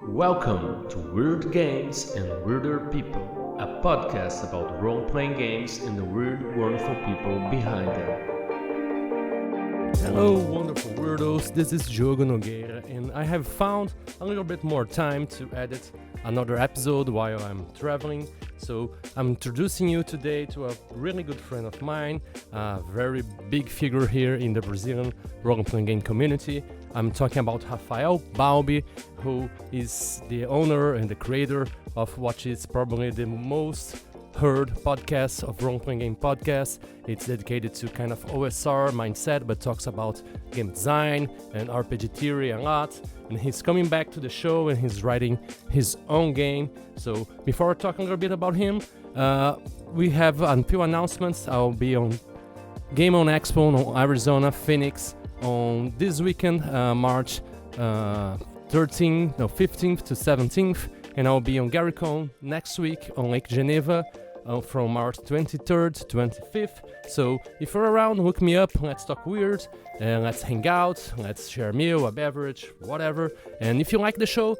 Welcome to Weird Games and Weirder People, a podcast about role-playing games and the weird, wonderful people behind them. Hello, wonderful weirdos. This is Diogo Nogueira, and I have found a little bit more time to edit another episode while I'm traveling. So I'm introducing you today to a really good friend of mine, a very big figure here in the Brazilian role-playing game community. I'm talking about Rafael Balbi, who is the owner and the creator of what is probably the most heard podcast of role-playing game podcasts. It's dedicated to kind of OSR mindset, but talks about game design and RPG theory a lot. And he's coming back to the show and he's writing his own game. So before talking a little bit about him, we have a few announcements. I'll be on Game On Expo in Arizona, Phoenix, on this weekend, March 15th to 17th. And I'll be on GaryCon next week on Lake Geneva from March 23rd to 25th. So if you're around, look me up. Let's talk weird and let's hang out. Let's share a meal, a beverage, whatever. And if you like the show,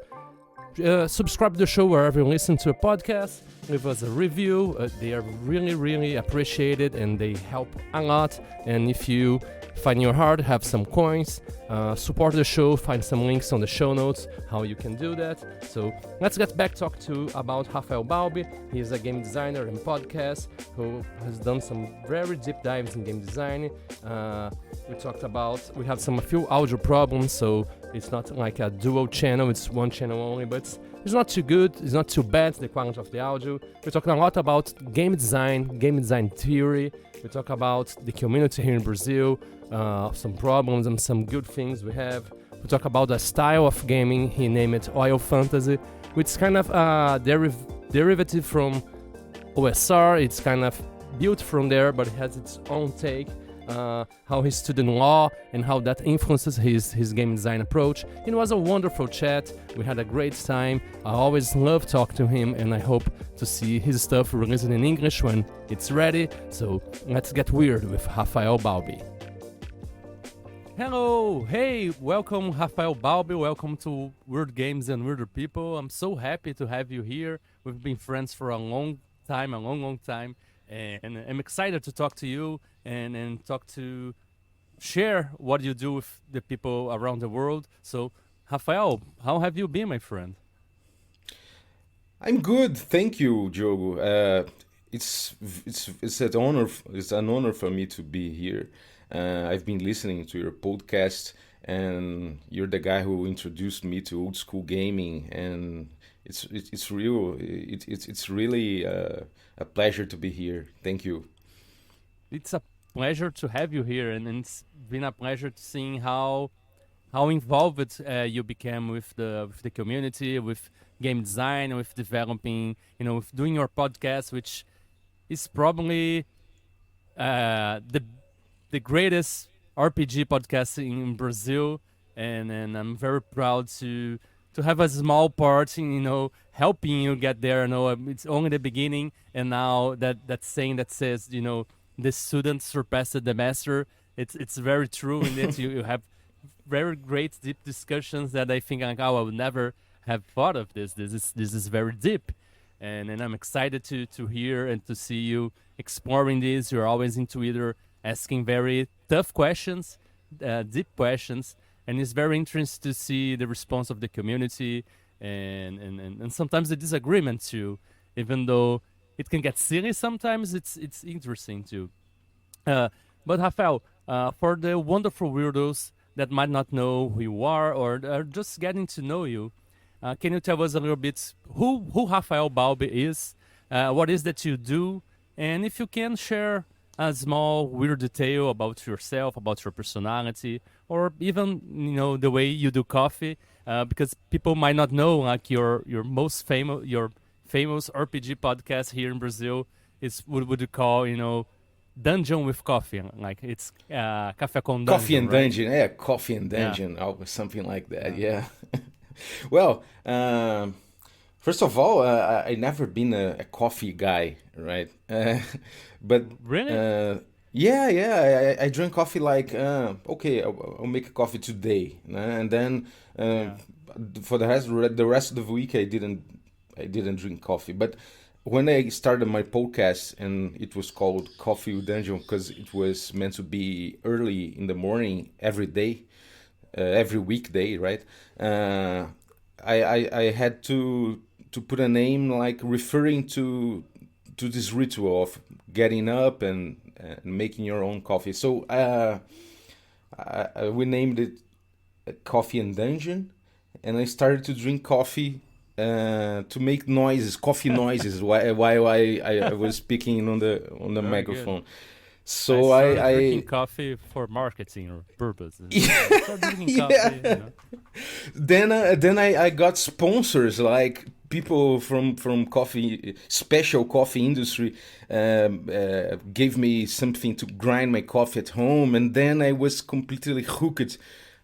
subscribe to the show wherever you listen to a podcast. Leave us a review. They are really, really appreciated and they help a lot. And if you find your heart, have some coins, support the show, find some links on the show notes, how you can do that. So let's get back talk to about Rafael Balbi. He's a game designer and podcast who has done some very deep dives in game design. We have a few audio problems, so it's not like a dual channel, it's one channel only, but it's not too good, it's not too bad, the quality of the audio. We're talking a lot about game design theory. We talk about the community here in Brazil, some problems and some good things we have. We talk about the style of gaming. He named it Oil Fantasy, which is kind of a derivative from OSR. It's kind of built from there, but it has its own take. How he studied law and how that influences his game design approach. It was a wonderful chat. We had a great time. I always love talking to him, and I hope to see his stuff released in English when it's ready. So let's get weird with Rafael Balbi. Hello, hey, welcome Rafael Balbi. Welcome to Weird Games and Weirder People. I'm so happy to have you here. We've been friends for a long time, and I'm excited to talk to you and share what you do with the people around the world. So, Rafael, how have you been, my friend? I'm good, thank you, Diogo. It's an honor. It's an honor for me to be here. I've been listening to your podcast, and you're the guy who introduced me to old school gaming, and it's really a pleasure to be here. Thank you. It's a pleasure to have you here, and it's been a pleasure to seeing how involved you became with the community, with game design, with developing, with doing your podcast, which is probably the greatest RPG podcast in Brazil, and I'm very proud to have a small part in helping you get there. It's only the beginning, and now that saying that says the student surpassed the master. It's very true in that you have very great deep discussions that I think I would never have thought of this. This is very deep, and I'm excited to hear and to see you exploring this. You're always into either asking very tough questions, deep questions, and it's very interesting to see the response of the community and sometimes the disagreement too, even though it can get silly sometimes. It's interesting too. But Rafael, for the wonderful weirdos that might not know who you are or are just getting to know you, can you tell us a little bit who Rafael Balbi is? What is that you do? And if you can share a small weird detail about yourself, about your personality, or even the way you do coffee, because people might not know like your famous RPG podcast here in Brazil is what would you call Dungeon with Coffee, like it's Café com Dungeon. Coffee and right? Dungeon, yeah, Coffee and Dungeon, something like that, yeah. Well, first of all, I never been a coffee guy, right? But Really? Yeah. I drank coffee like okay, I'll make a coffee today, and then Yeah. for the rest of the week I didn't drink coffee. But when I started my podcast and it was called Coffee with Dungeon because it was meant to be early in the morning every day, every weekday, right? Uh, I had to put a name like referring to this ritual of getting up and making your own coffee. So we named it Coffee and Dungeon, and I started to drink coffee to make noises, coffee noises, while I was speaking on the Very good. microphone. I So started I drinking coffee for marketing purposes. Yeah. I started drinking coffee, you know. then I got sponsors like people from coffee special coffee industry gave me something to grind my coffee at home, and then I was completely hooked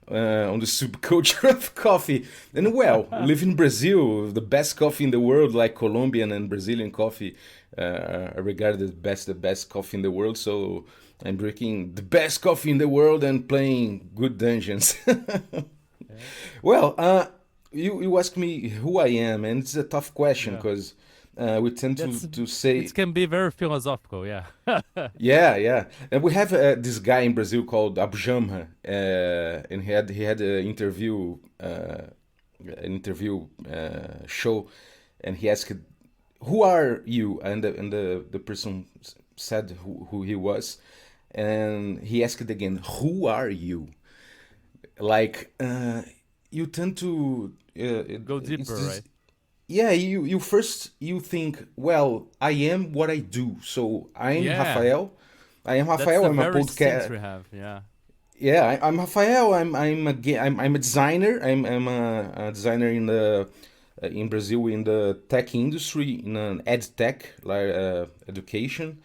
on the subculture of coffee. And well, live in Brazil, the best coffee in the world, like Colombian and Brazilian coffee, are regarded as the best coffee in the world. So I'm drinking the best coffee in the world and playing good dungeons. Yeah. Well, you ask me who I am, and it's a tough question Yeah. because we tend That's to say, it can be very philosophical, yeah. yeah. And we have this guy in Brazil called Abujamra, and he had an interview show, and he asked, "Who are you?" And the person said who he was, and he asked again, "Who are you?" Like you tend to Go it's deeper, this, right? yeah, you first you think, well, I am what I do. So I'm Yeah. Rafael. I am That's Rafael. the I'm a very things podcast. we have, yeah. Yeah, I'm Rafael. I'm a designer. I'm a designer in Brazil in the tech industry in an ed tech like education.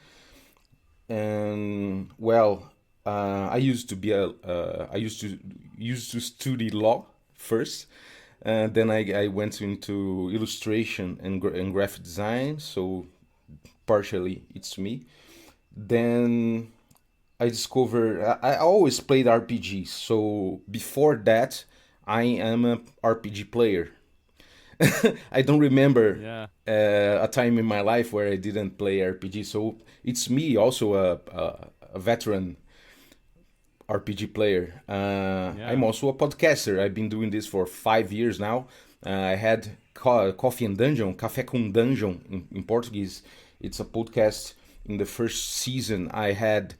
And well, I used to study law first. Then I went into illustration and graphic design, so partially it's me. Then I discovered I always played RPGs, so before that I am a RPG player. I don't remember Yeah. a time in my life where I didn't play RPG, so it's me also a veteran RPG player. I'm Yeah. also a podcaster. I've been doing this for 5 years now. I had Coffee and Dungeon, Café com Dungeon in Portuguese. It's a podcast. In the first season, I had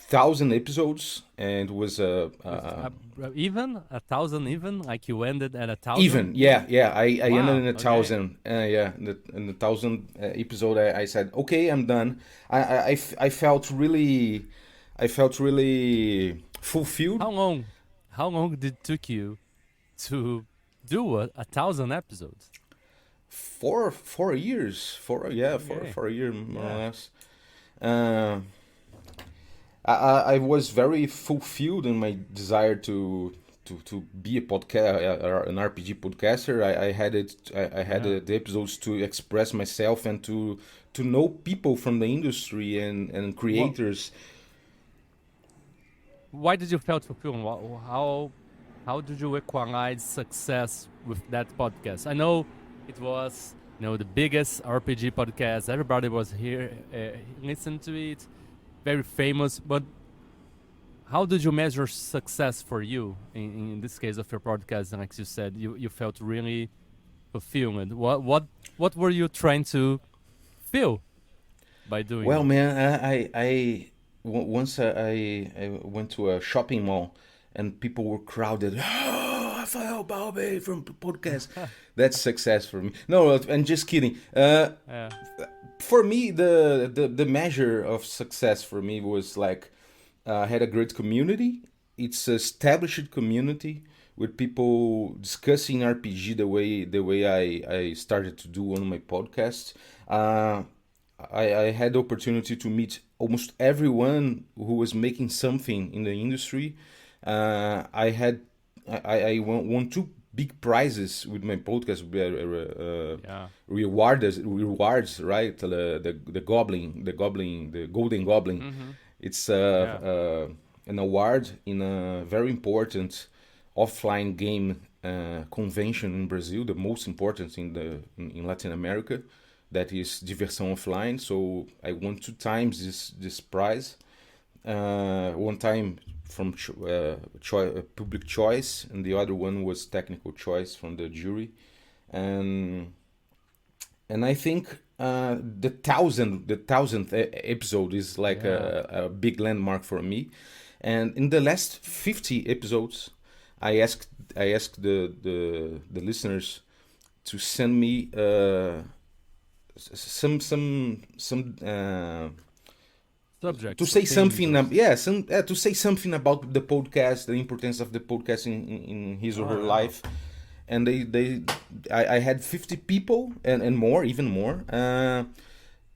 1,000 episodes, and it was With even 1,000 even like you ended at 1,000? even. Yeah. I ended Wow. in a Okay. thousand. Yeah, in the 1,000 episode, I said, okay, I'm done. I felt really, fulfilled. How long? How long did it took you to do 1,000 episodes? 4 years. Okay. For a year more or Yeah. less. Uh, I was very fulfilled in my desire to be a podcast, an RPG podcaster. I had it. I had Yeah. the episodes to express myself and to know people from the industry and What? creators. Why did you felt fulfilled? How did you equalize success with that podcast? I know it was the biggest RPG podcast. Everybody was here, listened to it, very famous. But how did you measure success for you in this case of your podcast? And like you said, you felt really fulfilled. What were you trying to feel by doing Well, it? man, once I went to a shopping mall and people were crowded. Oh, Rafael Balbi from the podcast. That's success for me. No, I'm just kidding. Yeah. For me, the measure of success for me was like I had a great community. It's an established community with people discussing RPG the way I started to do on my podcast. Uh, I had the opportunity to meet almost everyone who was making something in the industry. I won two big prizes with my podcast. Yeah. Rewards, right? The golden goblin, Mm-hmm. It's an award in a very important offline game convention in Brazil, the most important in Latin America. That is Diversão Offline. So I won 2 times this prize. One time from public choice, and the other one was technical choice from the jury. And I think the thousandth episode is like a big landmark for me. And in the last 50 episodes, I asked the listeners to send me some Subjects. to say something. To say something about the podcast, the importance of the podcast in his or her life. And I had 50 people and more, even more,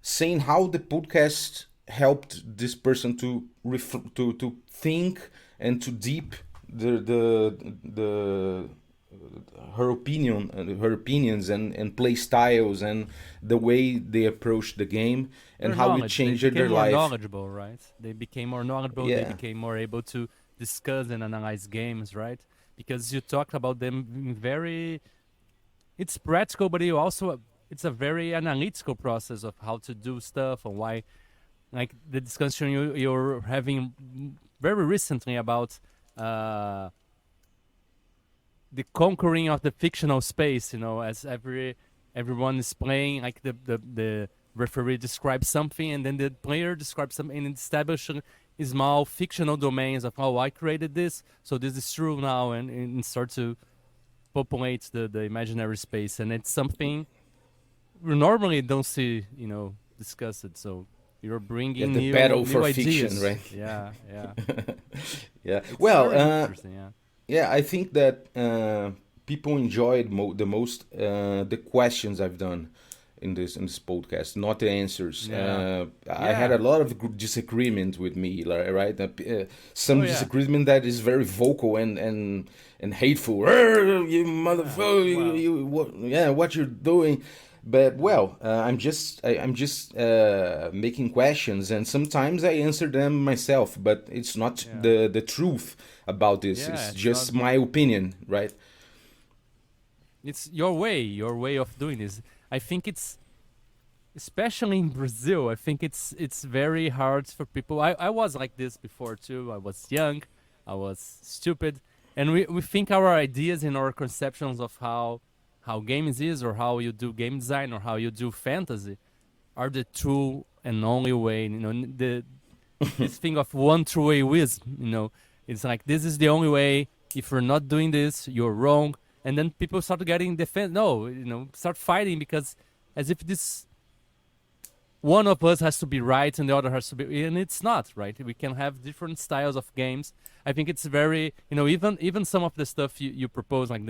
saying how the podcast helped this person to think and to deep her opinions and play styles and the way they approach the game and how it changed their life. They became more knowledgeable, right? They became more knowledgeable. Yeah. They became more able to discuss and analyze games, right? Because you talked about them in very... It's practical, but it's a very analytical process of how to do stuff and why... Like the discussion you're having very recently about the conquering of the fictional space, as everyone is playing, like the referee describes something and then the player describes something and establishing small fictional domains of, I created this, so this is true now, and start to populate the imaginary space. And it's something we normally don't see, discussed. So you're bringing the new, battle new for ideas. fiction, right? Yeah. Yeah. It's Well, very interesting, yeah, I think that people enjoyed the most the questions I've done in this podcast, not the answers. I had a lot of disagreement with me, right? Some disagreement that is very vocal and hateful. You motherfucker! What you're doing? But I'm just making questions, and sometimes I answer them myself. But it's not the truth about this. It's just my opinion, right? It's your way of doing this. I think it's, especially in Brazil, I think it's very hard for people. I was like this before too. I was young, I was stupid, and we think our ideas and our conceptions of how games is, or how you do game design, or how you do fantasy, are the true and only way. This thing of one true way wisdom. It's like, this is the only way. If you're not doing this, you're wrong. And then people start getting start fighting, because as if this one of us has to be right and the other has to be, and it's not, right? We can have different styles of games. I think it's very, even some of the stuff you propose, like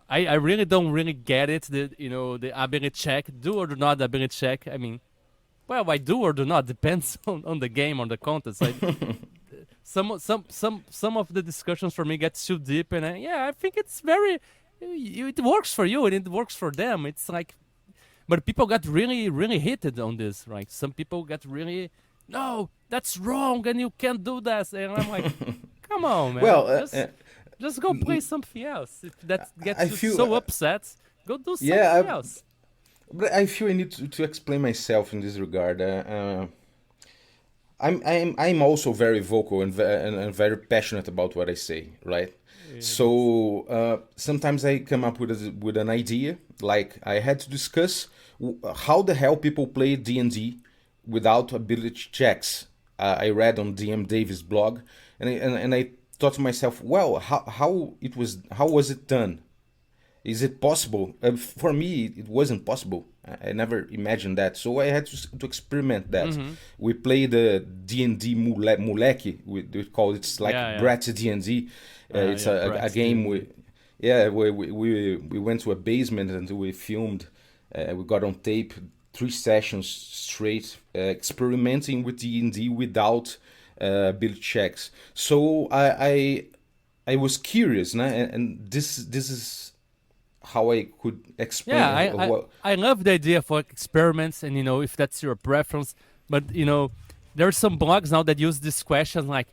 I really don't really get it. The ability check, do or do not ability check. I mean, well, I do or do not depends on the game, on the content. Like, some of the discussions for me get too deep, and I think it's very, it works for you and it works for them. It's like, but people got really, really heated on this, right? Some people got really, no, that's wrong and you can't do that. And I'm like, come on, man. Well, just go play something else. If that gets you so upset, go do something else. But I feel I need to explain myself in this regard. I'm also very vocal and very passionate about what I say, right? Yeah. So sometimes I come up with an idea, like I had to discuss how the hell people play D&D without ability checks. I read on DM Davis' blog, and I thought to myself, well, how was it done? Is it possible? For me, it wasn't possible. I never imagined that, so I had to experiment that. Mm-hmm. We played the D&D Moleque. We call it like Bratz D&D. It's a game. We went to a basement and we filmed. We got on tape 3 sessions straight, experimenting with D&D without build checks. So I was curious, and this is how I could explain. I love the idea for experiments, and if that's your preference, but there are some blogs now that use this question like,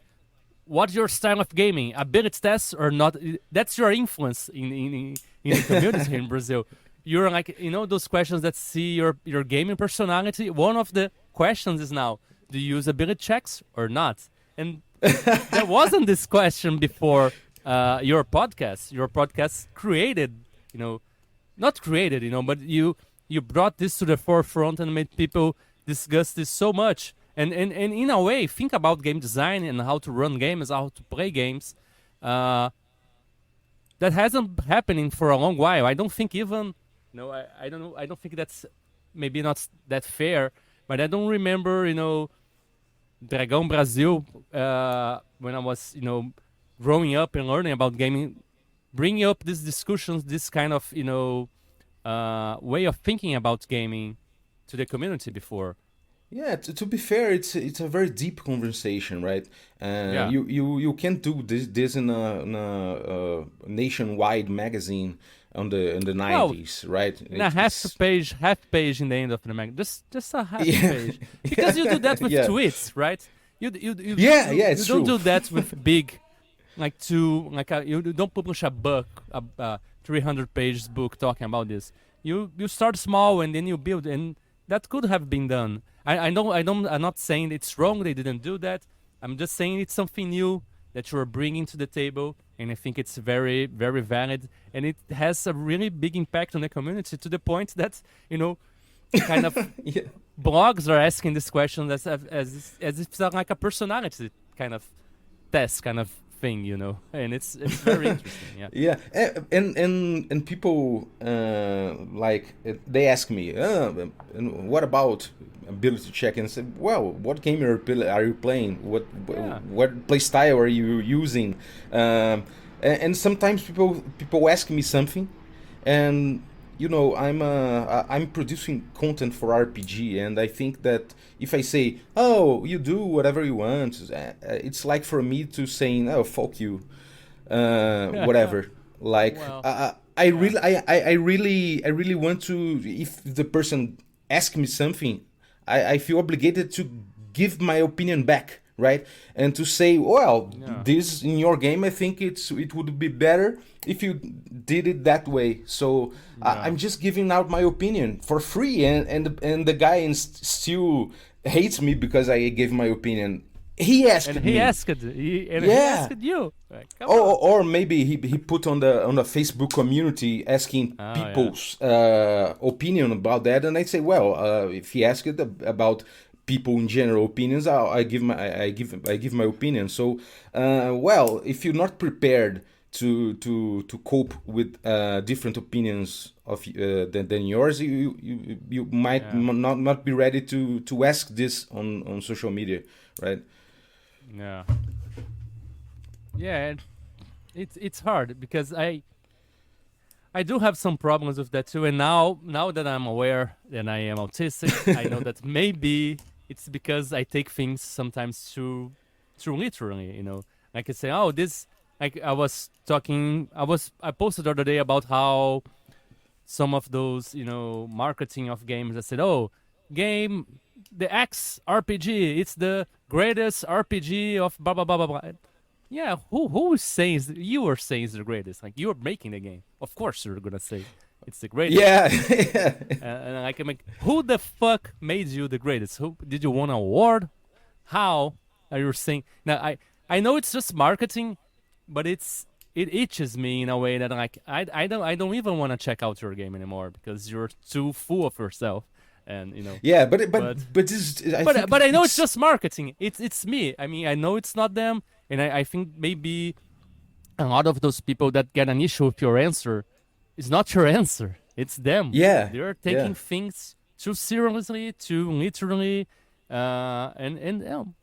what's your style of gaming? Ability test or not? That's your influence in the community here in Brazil. You're like, those questions that see your gaming personality. One of the questions is now, do you use ability checks or not? And there wasn't this question before your podcast. Your podcast created, not created, but you brought this to the forefront and made people discuss this so much. And in a way, think about game design and how to run games, how to play games. That hasn't happening for a long while. I don't think even, I don't know. I don't think that's maybe not that fair. But I don't remember, Dragão Brasil, when I was, growing up and learning about gaming, bringing up these discussions, this kind of, way of thinking about gaming to the community before. Yeah, to be fair, it's a very deep conversation, right? You can't do this in a nationwide magazine in the 90s, right? In a half page in the end of the magazine, just a half page, because you do that with tweets, right? You it's don't true. do that with big, you don't publish a book, a 300 pages book talking about this. You start small and then you build, and that could have been done. I'm not saying it's wrong they didn't do that. I'm just saying it's something new that you're bringing to the table, and I think it's very, very valid, and it has a really big impact on the community to the point that, kind of blogs are asking this question as if it's like a personality kind of test kind of thing, and it's very interesting. And people they ask me, and what about ability check? And say, well, what game are you playing? What play style are you using? And sometimes people ask me something, and I'm producing content for RPG, and I think that if I say, oh, you do whatever you want, it's like for me to saying, oh, fuck you, whatever. Like, I really want to, if the person asks me something, I feel obligated to give my opinion back, right? And to say, well, this in your game, I think it would be better if you did it that way. So I'm just giving out my opinion for free, and the guy still hates me because I gave my opinion. He asked me. He asked you. Like, or maybe he put on the Facebook community asking people's opinion about that, and I say, well, if he asked about people in general opinions, I give my opinion. So, if you're not prepared to cope with different opinions of than yours, you might not be ready to ask this on social media, right? Yeah, it's hard because I do have some problems with that too, and now that I'm aware that I am autistic, I know that maybe it's because I take things sometimes too literally, Like I say, oh, this, like I posted the other day about how some of those, marketing of games, I said, oh, the X RPG, it's the greatest RPG of blah blah blah blah blah. Yeah, who says you are saying it's the greatest? Like, you're making the game, of course you're gonna say it's the greatest. Yeah. And I can make, who the fuck made you the greatest? Who did you win an award? How are you saying? Now I know it's just marketing, but it itches me in a way that like I don't even want to check out your game anymore because you're too full of yourself. And yeah, but I know it's just marketing. It's me. I mean, I know it's not them, and I think maybe a lot of those people that get an issue with your answer, it's not your answer. It's them. Yeah, they're taking things too seriously, too literally, and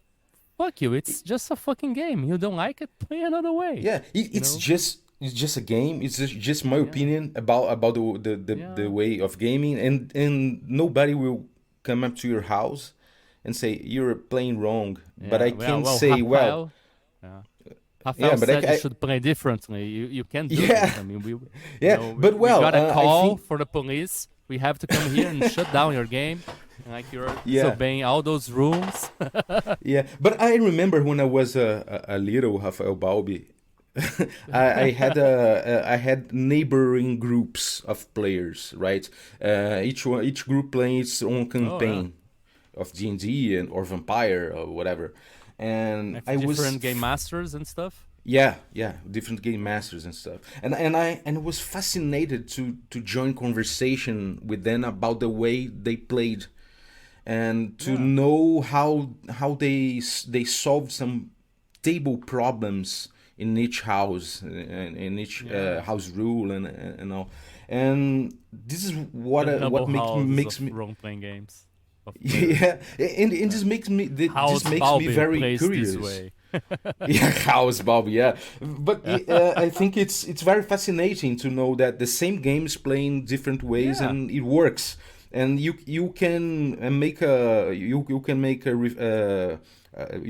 fuck you. It's just a fucking game. You don't like it? Play another way. Yeah, it's just a game. It's just my opinion about the way of gaming, and nobody will come up to your house and say you're playing wrong. Yeah, but I can say, Rafael said you should play differently. You can't do that. I mean, we got a call for the police. We have to come here and shut down your game. Like you're Yeah. disobeying all those rules. Yeah, but I remember when I was a little Rafael Balbi, I had neighboring groups of players, right? Each group playing its own campaign of D&D and or Vampire or whatever, and Like I was different game masters and stuff. yeah, different game masters and stuff, and I was fascinated to join conversation with them about the way they played, and to know how they solved some table problems in each house and in each house rule and all, and this is what makes me role playing games. yeah, and this makes me very plays curious. This way. Yeah, House Balbi, yeah. But I think it's very fascinating to know that the same games play in different ways and it works. And you can make a you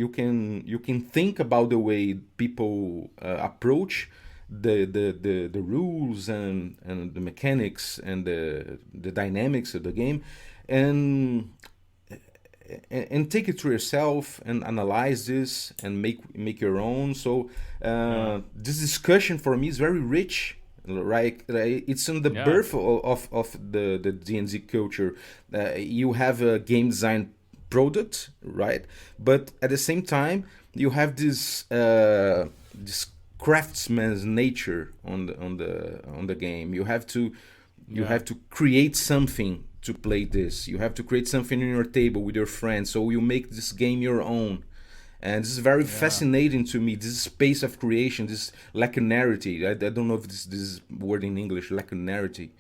can think about the way people approach the rules and the mechanics and the dynamics of the game, and take it to yourself and analyze this and make your own. So this discussion for me is very rich, right? It's in the birth of the D&D culture. You have a game design product, right? But at the same time, you have this craftsman's nature on the game. You have to create something to play this. You have to create something on your table with your friends, so you make this game your own. And this is very fascinating to me, this space of creation, this lacunarity. I don't know if this is word in English, lacunarity,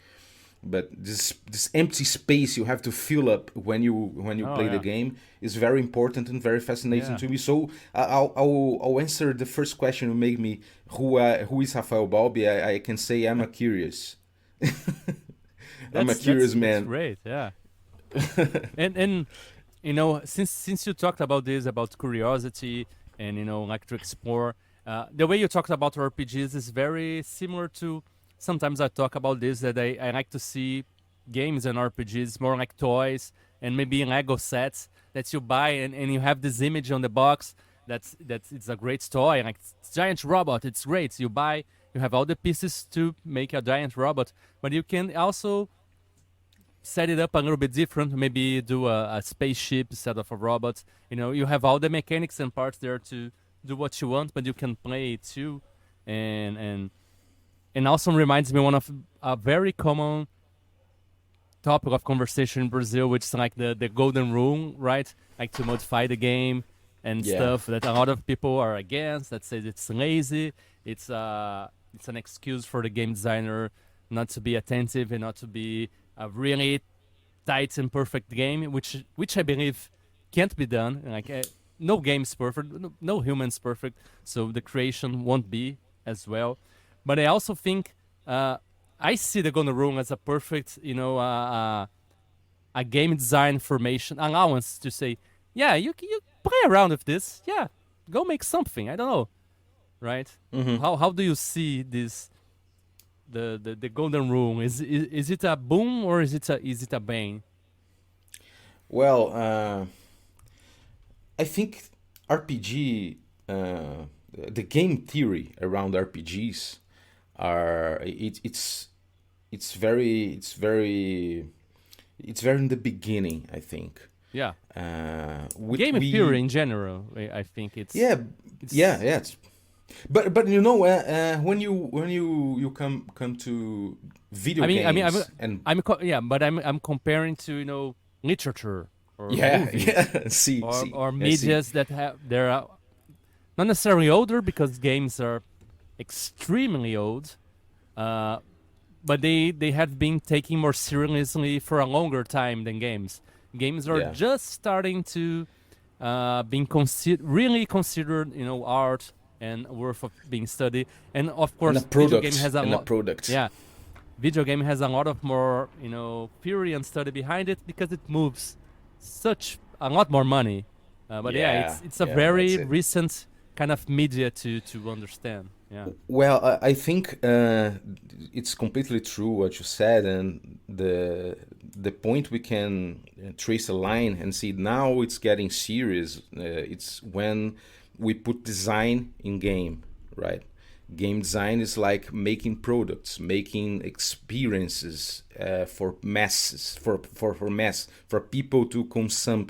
but this empty space you have to fill up when you play the game is very important and very fascinating to me. So I'll answer the first question you make me, who is Rafael Balbi. I can say I'm a curious. I'm a curious man. That's great, yeah. and you know, since you talked about this, about curiosity and, you know, like to explore, the way you talked about RPGs is very similar to, sometimes I talk about this, that I like to see games and RPGs more like toys and maybe Lego sets that you buy and you have this image on the box that's it's a great toy, like it's giant robot, it's great. You buy, you have all the pieces to make a giant robot, but you can also set it up a little bit different, maybe do a spaceship instead of a robot. You know, you have all the mechanics and parts there to do what you want, but you can play it too. And also reminds me one of a very common topic of conversation in Brazil, which is like the golden rule, right? Like to modify the game and stuff that a lot of people are against, that says it's lazy, it's an excuse for the game designer not to be attentive and not to be a really tight and perfect game, which I believe can't be done. Like no game's perfect, no human's perfect, so the creation won't be as well. But I also think I see the golden rule as a perfect, you know, a game design formation allowance to say, yeah, you play around with this, go make something. I don't know, right? Mm-hmm. How do you see this? The golden rule, is it a boom or is it a bane? Well, I think RPG, the game theory around RPGs are it's very in the beginning, I think. Yeah. Game theory in general, I think it's it's But you know, when you come to video games, I'm comparing to, you know, literature or movies, or medias that they're not necessarily older, because games are extremely old, but they have been taken more seriously for a longer time than games. Games are just starting to being really considered, you know, art and worth of being studied. And of course, video game has a lot. Yeah, video game has a lot of more, you know, theory and study behind it, because it moves a lot more money. But it's a very recent kind of media to understand. Yeah. Well, I think it's completely true what you said, and the point we can trace a line and see now it's getting serious. It's when we put design in game, right? Game design is like making products, making experiences for masses, for people to consume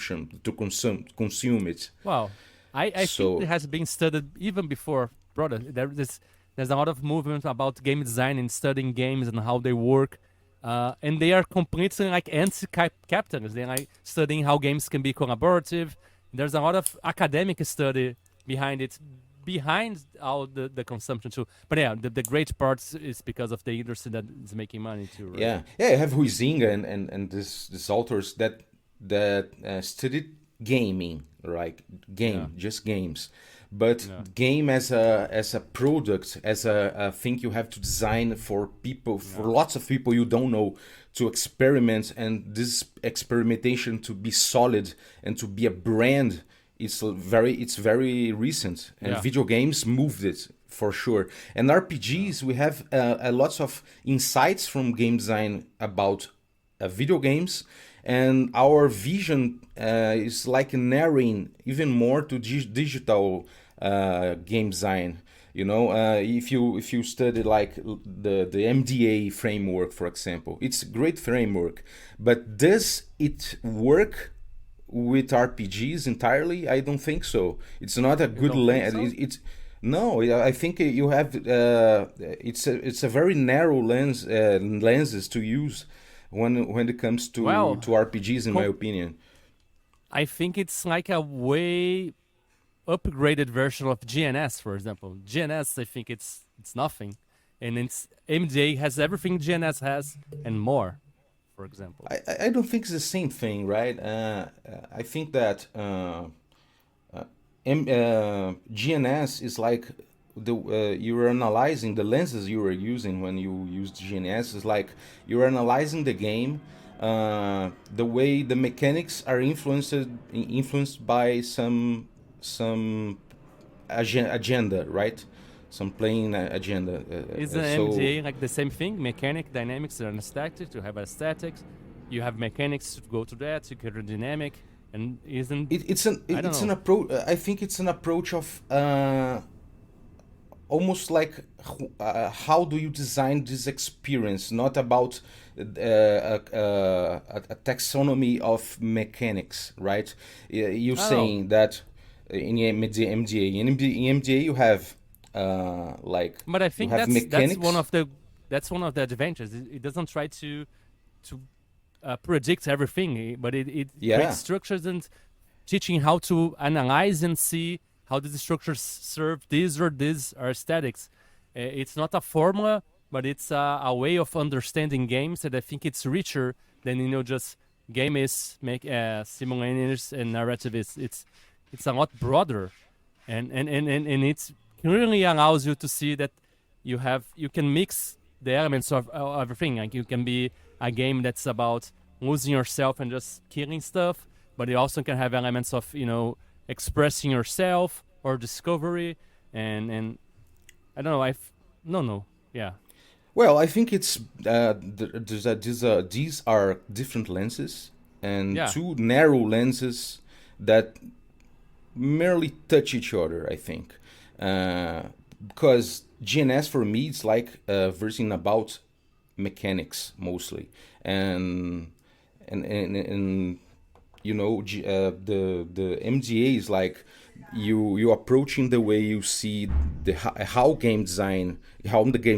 it. Wow. I think it has been studied even before, brother. There's a lot of movement about game design and studying games and how they work. And they are completely like anti-capitalists. They're like studying how games can be collaborative. There's a lot of academic study behind it, behind all the consumption too. But yeah, the great part is because of the industry that is making money too, right? Yeah, you have Huizinga and this authors that studied gaming, right? Just games. But game as a product, as a thing you have to design for people, for lots of people you don't know, to experiment, and this experimentation to be solid and to be a brand. It's very recent, and video games moved it for sure. And RPGs, we have lots of insights from game design about video games, and our vision is like narrowing even more to digital game design. You know, if you study like the MDA framework, for example, it's a great framework, but does it work with RPGs entirely? I don't think so. It's not a good lens. No, I think you have. It's a very narrow lenses to use when it comes to RPGs, in my opinion. I think it's like a way upgraded version of GNS, for example. GNS, I think it's nothing, and it's MDA has everything GNS has and more. For example, I don't think it's the same thing, right? I think that GNS is like you were analyzing the lenses you were using when you used GNS. Is like you're analyzing the game, the way the mechanics are influenced by some agenda, right? Some playing agenda. Is an MDA like the same thing? Mechanic, dynamics, and static. To have aesthetics, you have mechanics to go to that. You get a dynamic, and isn't it's an approach. I think it's an approach of almost like how do you design this experience? Not about a taxonomy of mechanics, right? You're saying that in MDA you have. But I think that's one of the advantages. It doesn't try to predict everything, but it creates structures and teaching how to analyze and see how these structures serve this or this aesthetics. It's not a formula, but it's a way of understanding games that I think it's richer than just game is simultaneous and narrative is. It's a lot broader, and it's really allows you to see that you can mix the elements of everything. Like you can be a game that's about losing yourself and just killing stuff, but you also can have elements of expressing yourself or discovery, and I don't know. Yeah. Well, I think it's these are different lenses and two narrow lenses that merely touch each other, I think. Because GNS for me it's like versing about mechanics mostly, and the MDA is like you approaching the way you see how the game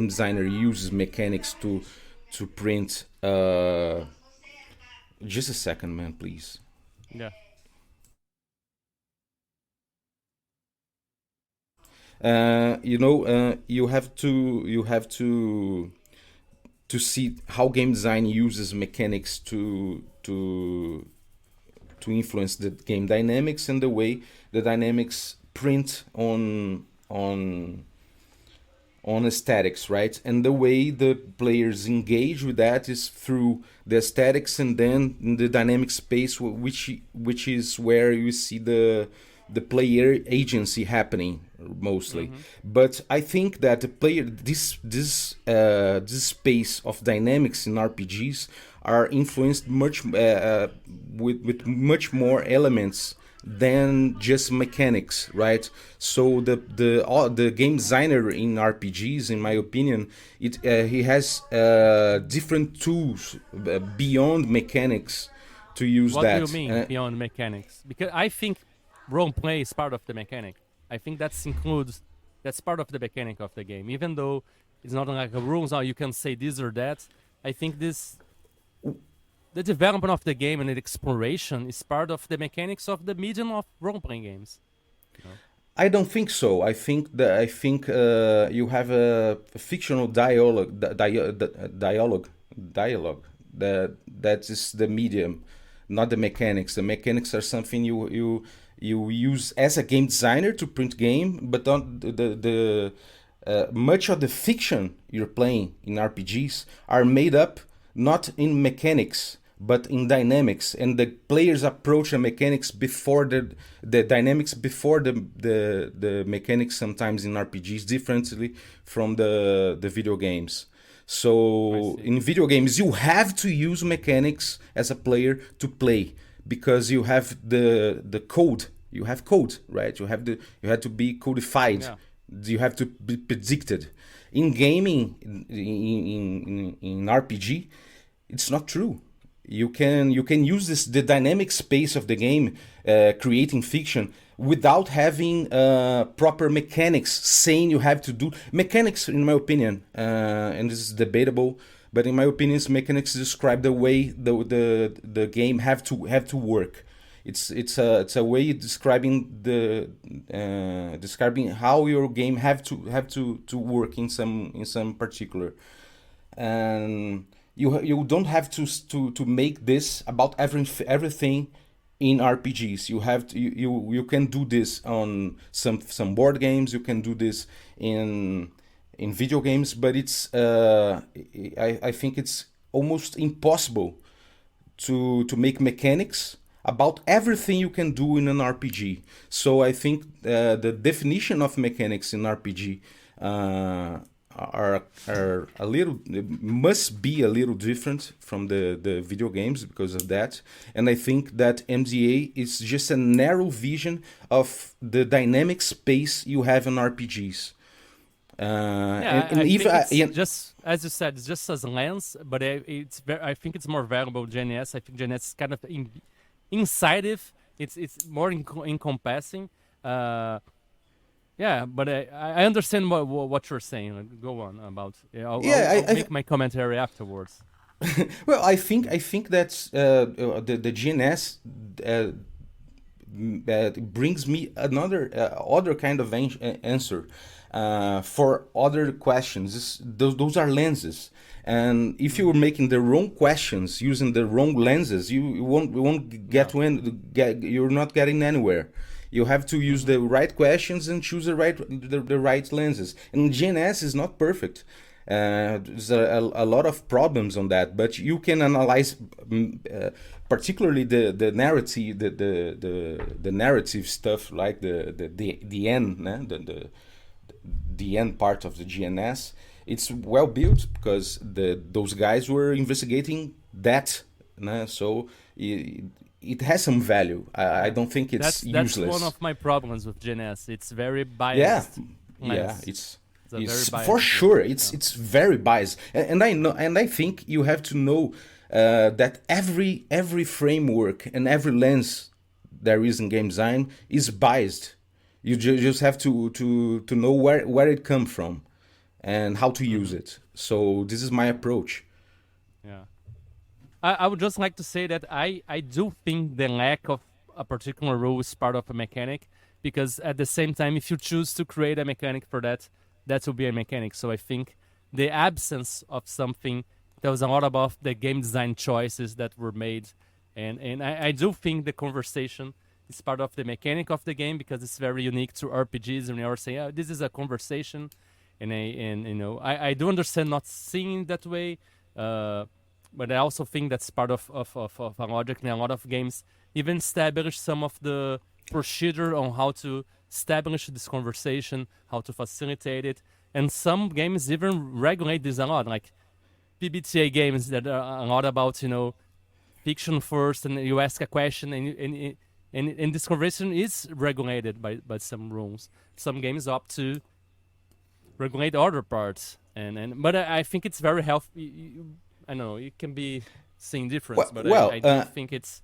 designer uses mechanics to print. Just a second, man, please. Yeah. You have to see how game design uses mechanics to influence the game dynamics and the way the dynamics print on aesthetics, right? And the way the players engage with that is through the aesthetics, and then in the dynamic space, which is where you see the the player agency happening mostly. But I think that the player this space of dynamics in RPGs are influenced much with much more elements than just mechanics, right? So the game designer in RPGs, in my opinion, he has different tools beyond mechanics to use What that. do you mean beyond mechanics? Because I think role play is part of the mechanic. I think that's part of the mechanic of the game. Even though it's not like a rules, you can say this or that. I think the development of the game and the exploration is part of the mechanics of the medium of role-playing games. I don't think so. I think you have a fictional dialogue. That is the medium, not the mechanics. The mechanics are something you use as a game designer to print game, but on the much of the fiction you're playing in RPGs are made up not in mechanics but in dynamics, and the players approach the mechanics before the dynamics before the mechanics sometimes in RPGs differently from the video games. So in video games you have to use mechanics as a player to play, because you have the code. You have code, right? You have to be codified. Yeah. You have to be predicted. In gaming, in RPG, it's not true. You can use the dynamic space of the game, creating fiction, without having proper mechanics saying you have to do mechanics. In my opinion, and this is debatable, but in my opinion, mechanics describe the way the game have to work. It's a way describing describing how your game have to work in some particular, and you don't have to make this about everything in RPGs. You can do this on some board games. You can do this in video games, but it's I think it's almost impossible to make mechanics about everything you can do in an RPG. So I think the definition of mechanics in RPG are a little, must be a little different from the video games because of that. And I think that MDA is just a narrow vision of the dynamic space you have in RPGs. Just as you said, it's just as a lens, but I think it's more valuable GNS. I think GNS is kind of incisive. It's more encompassing. Yeah, but I understand what you're saying. Go on about. I'll make my commentary afterwards. Well, I think that the GNS brings me other kind of answer for other questions. Those are lenses, and if you're making the wrong questions using the wrong lenses, you won't get you're not getting anywhere. You have to use the right questions and choose the right lenses. And GNS is not perfect. There's a lot of problems on that, but you can analyze particularly the narrative, the narrative stuff, like the end, the end part of the GNS. It's well built because those guys were investigating that, so it has some value. I don't think it's useless. That's one of my problems with GNS. It's very biased. Yeah, it's for sure. It's very biased, and I know, and I think you have to know that every framework and every lens there is in game design is biased. You just have to know where it comes from and how to use it. So this is my approach. Yeah. I would just like to say that I do think the lack of a particular rule is part of a mechanic, because at the same time, if you choose to create a mechanic for that will be a mechanic. So I think the absence of something, there was a lot about the game design choices that were made. And I do think the conversation is part of the mechanic of the game, because it's very unique to RPGs, and we are saying, this is a conversation. And I do understand not seeing it that way, but I also think that's part of a logic. And a lot of games even establish some of the procedure on how to establish this conversation, how to facilitate it. And some games even regulate this a lot, like PBTA games that are a lot about, fiction first, and you ask a question, and this conversation is regulated by some rules. Some games opt to regulate other parts, but I think it's very healthy. I know it can be seeing difference, I do think it's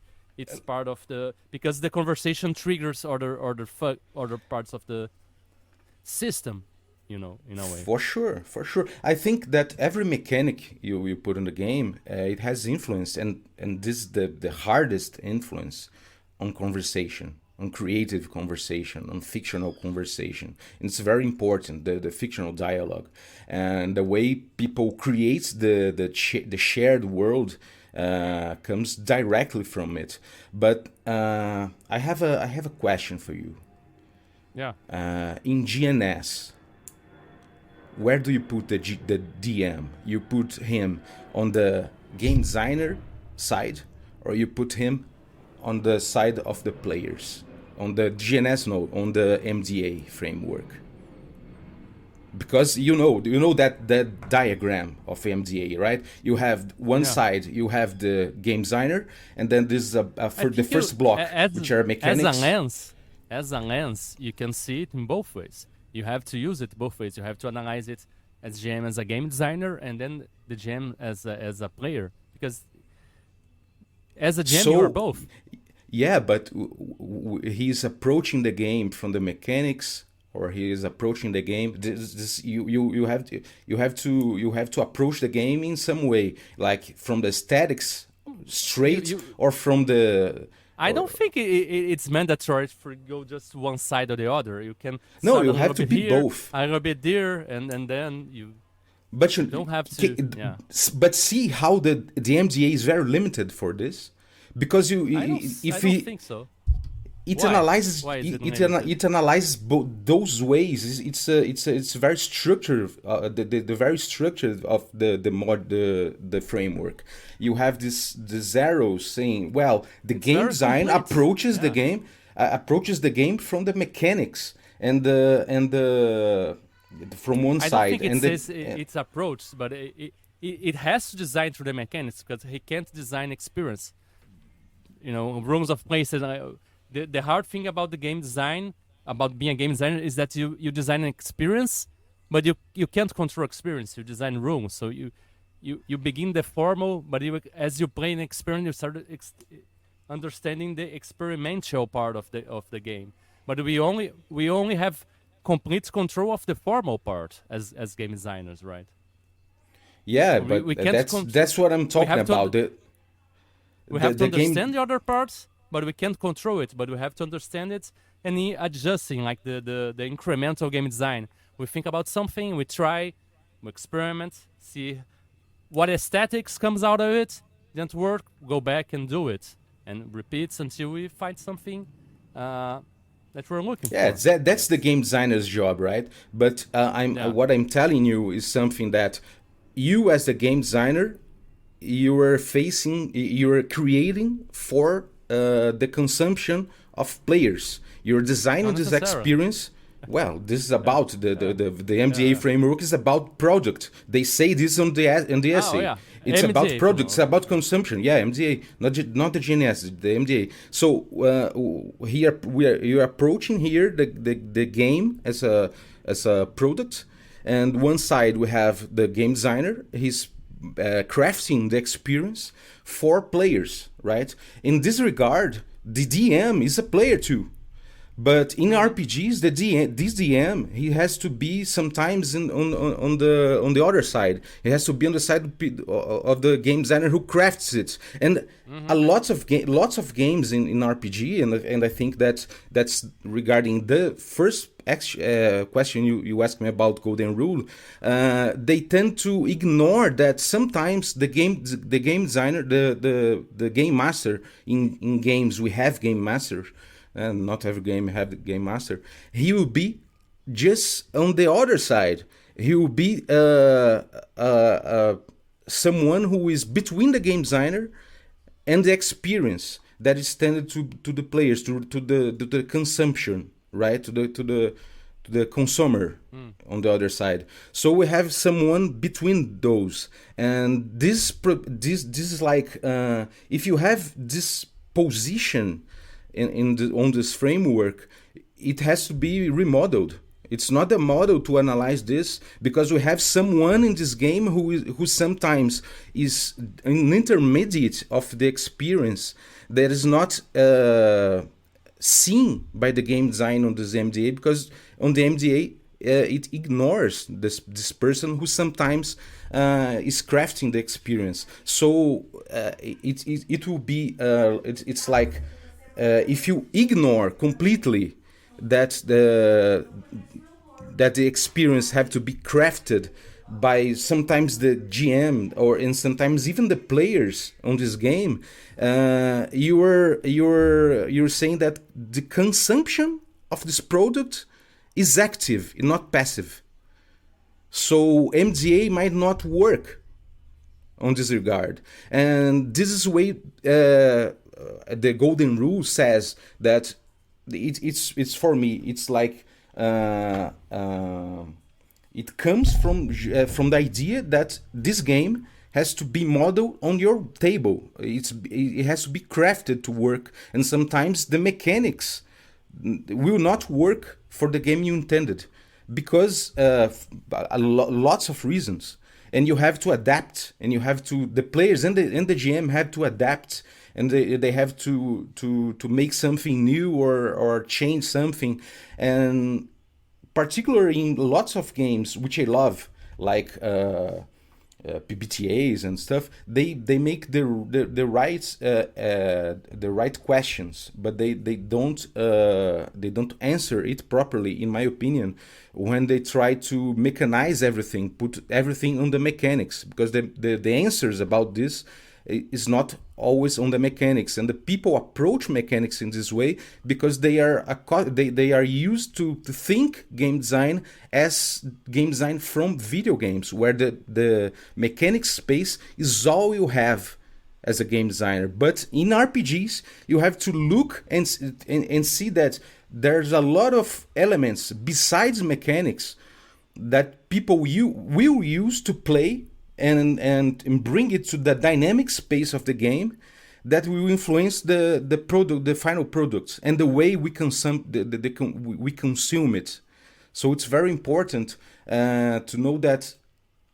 part of because the conversation triggers other parts of the system, in a way. For sure. I think that every mechanic you put in the game, it has influence, and this is the hardest influence on conversation, on creative conversation, on fictional conversation. And it's very important, the fictional dialogue, and the way people create the shared world comes directly from it. But I have a question for you. Yeah. In GNS, where do you put the DM? You put him on the game designer side, or you put him on the side of the players? On the GNS, no, on the MDA framework. Because you know that diagram of MDA, right? You have one side, you have the game designer, and then this is for the first block, which are mechanics. As a lens, you can see it in both ways. You have to use it both ways. You have to analyze it as GM as a game designer, and then the GM as a player. Because as a GM, you are both. Yeah, but he's approaching the game from the mechanics, or he is approaching the game. You have to approach the game in some way, like from the statics straight, or from the. I don't think it's mandatory for you go just one side or the other. You can. No, you have to be here, both. A little bit there, and then you. But you don't have to. But see how the MDA is very limited for this, because I don't think so. It Why? analyzes Why is it analyzes those ways. It's very structured. The very structure of the framework. You have this arrow saying, well, the game design approaches the game from the mechanics and the from one side. I don't think it says it's approached, but it has to design through the mechanics, because he can't design experience. Rooms of places. The hard thing about the game design, about being a game designer, is that you design an experience, but you can't control experience. You design rooms, so you begin the formal, but as you play an experience, you start understanding the experimental part of the game. But we only have complete control of the formal part as game designers, right? Yeah, but that's what I'm talking about. We have to understand the other parts, but we can't control it. But we have to understand it and adjusting, like the incremental game design. We think about something, we try, we experiment, see what aesthetics comes out of it. Didn't work, go back and do it, and repeats until we find something that we're looking for. Yeah, that's the game designer's job, right? But what I'm telling you is something that you, as the game designer, you are creating for the consumption of players. You're designing this experience. Well, this is about the MDA framework is about product. They say this on the essay. Yeah. It's MDA, about product. It's about consumption. Yeah, MDA, not the GNS, the MDA. So here you're approaching here the game as a product, and one side we have the game designer. He's crafting the experience for players, right? In this regard, the DM is a player too. But in RPGs, this DM, he has to be sometimes on the other side. He has to be on the side of the game designer who crafts it. And lots of games in RPG, and I think that's regarding the first question you asked me about Golden Rule. They tend to ignore that sometimes the game designer, the game master in games, we have game masters. And not every game have the game master. He will be just on the other side. He will be someone who is between the game designer and the experience. that is tended to the players, to the consumption, right? To the consumer on the other side. So we have someone between those, and this is like if you have this position on this framework, it has to be remodeled. It's not a model to analyze this, because we have someone in this game who sometimes is an intermediate of the experience that is not seen by the game design on this MDA, because on the MDA it ignores this person who sometimes is crafting the experience. So it will be it's like if you ignore completely that the experience have to be crafted by sometimes the GM and sometimes even the players on this game, you're saying that the consumption of this product is active, not passive. So MDA might not work on this regard, and this is the way the golden rule says that it's for me. It's like it comes from the idea that this game has to be modeled on your table. It has to be crafted to work, and sometimes the mechanics will not work for the game you intended because lots of reasons, and you have to adapt, and you have to the players and the GM have to adapt, and they have to make something new or change something. And particularly in lots of games which I love, like PBTAs and stuff, they make the right questions, but they don't answer it properly, in my opinion, when they try to mechanize everything, put everything on the mechanics, because the answers about this is not always on the mechanics, and the people approach mechanics in this way because they are used to think game design as game design from video games, where the mechanic space is all you have as a game designer. But in RPGs, you have to look and see that there's a lot of elements besides mechanics that people will use to play and bring it to the dynamic space of the game that will influence the product, the final products, and the way we consume we consume it. So it's very important to know that,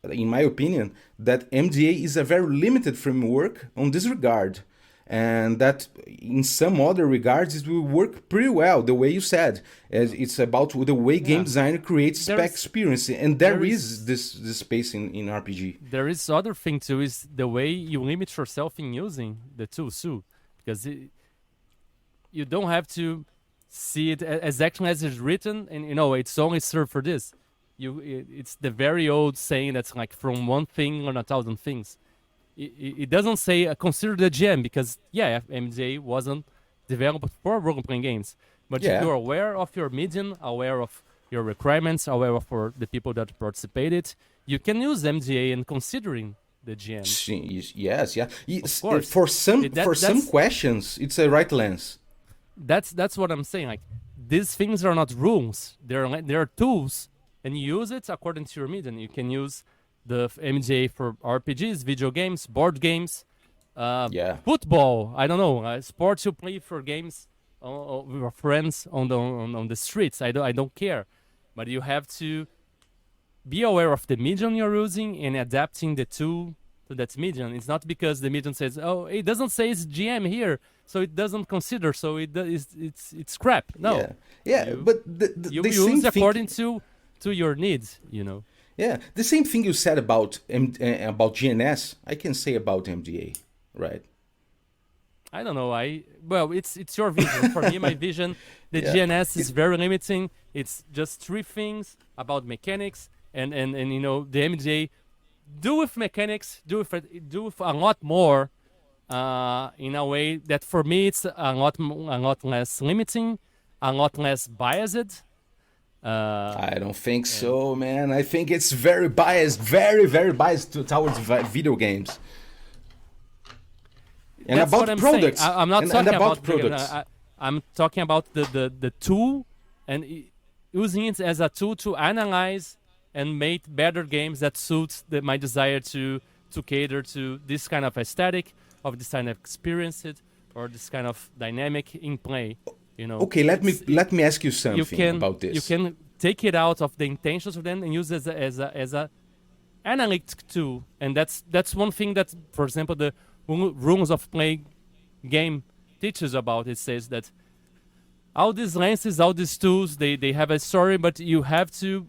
in my opinion, that MDA is a very limited framework on this regard, and that in some other regards it will work pretty well, the way you said. It's about the way game designer creates spec experience, and there is this space in RPG. There is other thing too, is the way you limit yourself in using the tools too, because you don't have to see it exactly as it's written, and it's only served for this. It's the very old saying that's like, from one thing learn 1,000 things. It doesn't say consider the GM, because MDA wasn't developed for role-playing games, but if you're aware of your medium, aware of your requirements, aware of the people that participated, you can use MDA in considering the GM. Yes, of course. For some questions, it's a right lens. That's what I'm saying. Like, these things are not rules; they're tools, and you use it according to your medium. You can use the MDA for RPGs, video games, board games, football. I don't know, sports you play for games with your friends on the streets. I don't care, but you have to be aware of the medium you're using and adapting the tool to that medium. It's not because the medium says, "Oh, it doesn't say it's GM here, so it doesn't consider, so it's crap." No, but you use according to your needs, Yeah, the same thing you said about GNS, I can say about MDA, right? I don't know. It's your vision. For me, my vision, the GNS is very limiting. It's just 3 things about mechanics, and the MDA do with mechanics, do with a lot more, in a way that for me it's a lot less limiting, a lot less biased. I don't think so, man. I think it's very biased, very, very biased towards video games. And that's about what I'm products. saying. I'm not and talking about about products. I'm talking about the tool and using it as a tool to analyze and make better games that suits my desire to cater to this kind of aesthetic, of this kind of experience, or this kind of dynamic in play. Okay, let me ask you something about this. You can take it out of the intentions of them and use it as a analytic tool, and that's one thing that, for example, the rules of play game teaches about. It says that all these lenses, all these tools, they have a story, but you have to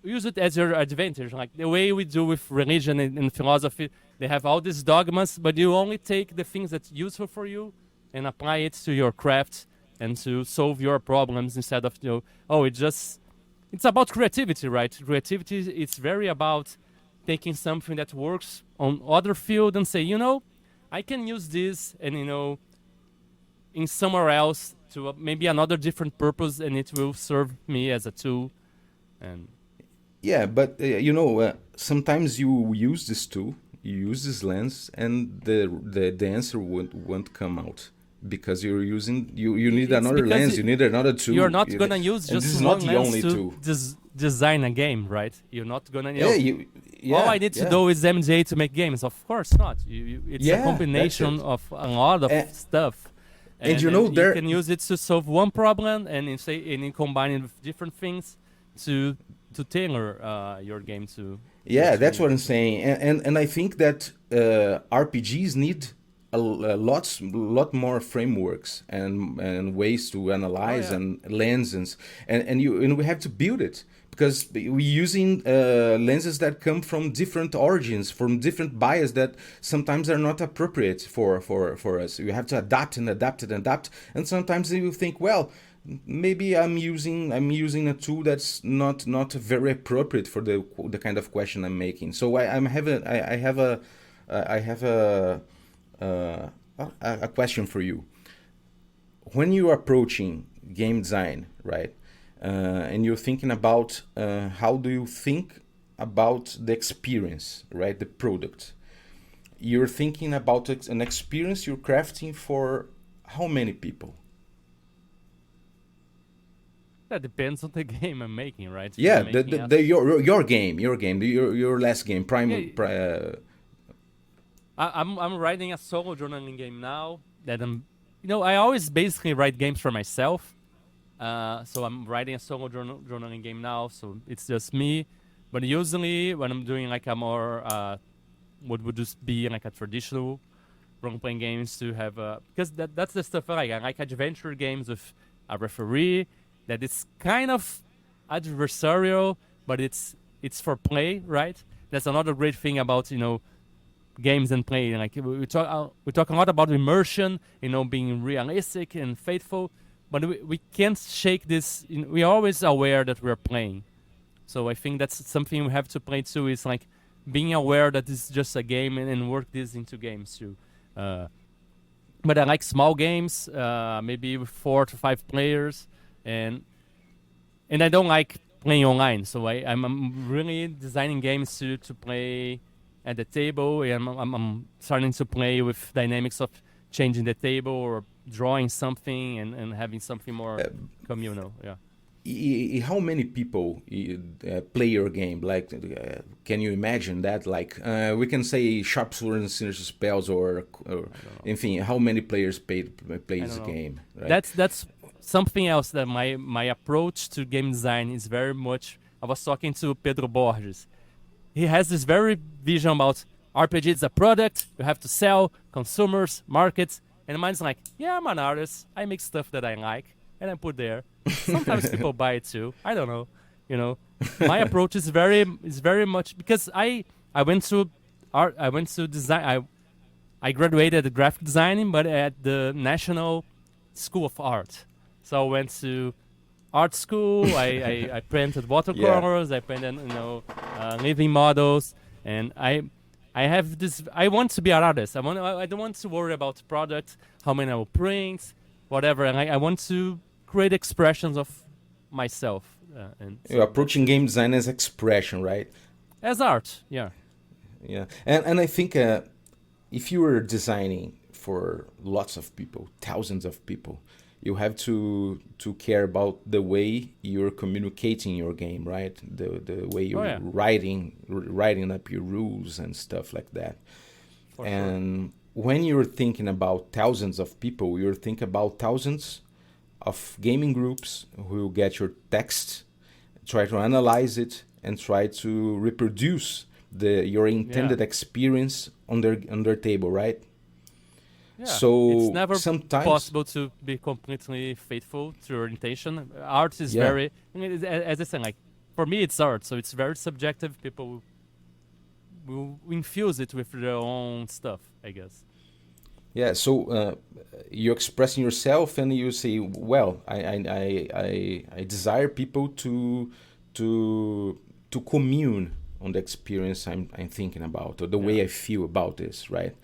use it as your advantage. Like the way we do with religion and philosophy, they have all these dogmas, but you only take the things that's useful for you and apply it to your craft and to solve your problems instead of, it's about creativity, right? Creativity, it's very about taking something that works on other field and say, I can use this and, in somewhere else to maybe another different purpose, and it will serve me as a tool. And yeah, but sometimes you use this tool, you use this lens, and the answer won't come out because you're using you need another lens, you need another tool. You're not gonna use just one lens to design a game, right? You're not gonna. All I need to do is MJ to make games. Of course not. It's a combination of a lot of stuff. And you can use it to solve one problem, and you combine it with different things to tailor your game to. Yeah, that's what I'm saying, and I think that RPGs need a lot more frameworks and ways to analyze and lenses, and we have to build it because we're using lenses that come from different origins, from different bias that sometimes are not appropriate for us. You have to adapt, and sometimes you think, well, maybe I'm using a tool that's not very appropriate for the kind of question I'm making. So I have a question for you. When you're approaching game design, right, and you're thinking about how do you think about the experience, right, the product, you're thinking about an experience you're crafting for how many people? That depends on the game I'm making, right? Yeah, your game, your last game, I'm writing a solo journaling game now that I always basically write games for myself. So I'm writing a solo journaling game now, so it's just me. But usually when I'm doing like a more, what would just be like a traditional role-playing games to have, because that's the stuff I like adventure games with a referee, that it's kind of adversarial, but it's for play, right? That's another great thing about, games and play. Like we talk a lot about immersion, being realistic and faithful, but we can't shake this. We're always aware that we're playing. So I think that's something we have to play too. Is like being aware that it's just a game and work this into games too. But I like small games, maybe with 4 to 5 players, and I don't like playing online. So I'm really designing games to play at the table, and I'm starting to play with dynamics of changing the table or drawing something and having something more communal. Yeah. How many people play your game? Like, can you imagine that? Like, we can say sharp swords and sinister spells, or anything. How many players play this game? Right? That's something else that my approach to game design is very much. I was talking to Pedro Borges. He has this very vision about RPG is a product you have to sell, consumers, markets, and mine's like, yeah, I'm an artist. I make stuff that I like, and I put there. Sometimes people buy it too. I don't know. My approach is very much because I went to art. I went to design. I graduated in graphic designing, but at the National School of Art. So I went to art school. I painted watercolors. I painted living models, and I have this. I want to be an artist. I don't want to worry about product, how many I will print, whatever. And I want to create expressions of myself. And you're approaching game design as expression, right? As art, yeah. Yeah, and I think if you are designing for lots of people, thousands of people, you have to care about the way you're communicating your game, right? The way you're writing up your rules and stuff like that. And when you're thinking about thousands of people, you're thinking about thousands of gaming groups who will get your text, try to analyze it, and try to reproduce your intended experience on their table, right? Yeah. So it's never sometimes possible to be completely faithful to your intention. Art is very, I mean, as I said, like for me it's art, so it's very subjective. People will infuse it with their own stuff, I guess. Yeah, so you're expressing yourself, and you say, "Well, I desire people to commune on the experience I'm thinking about, or the way I feel about this." Right?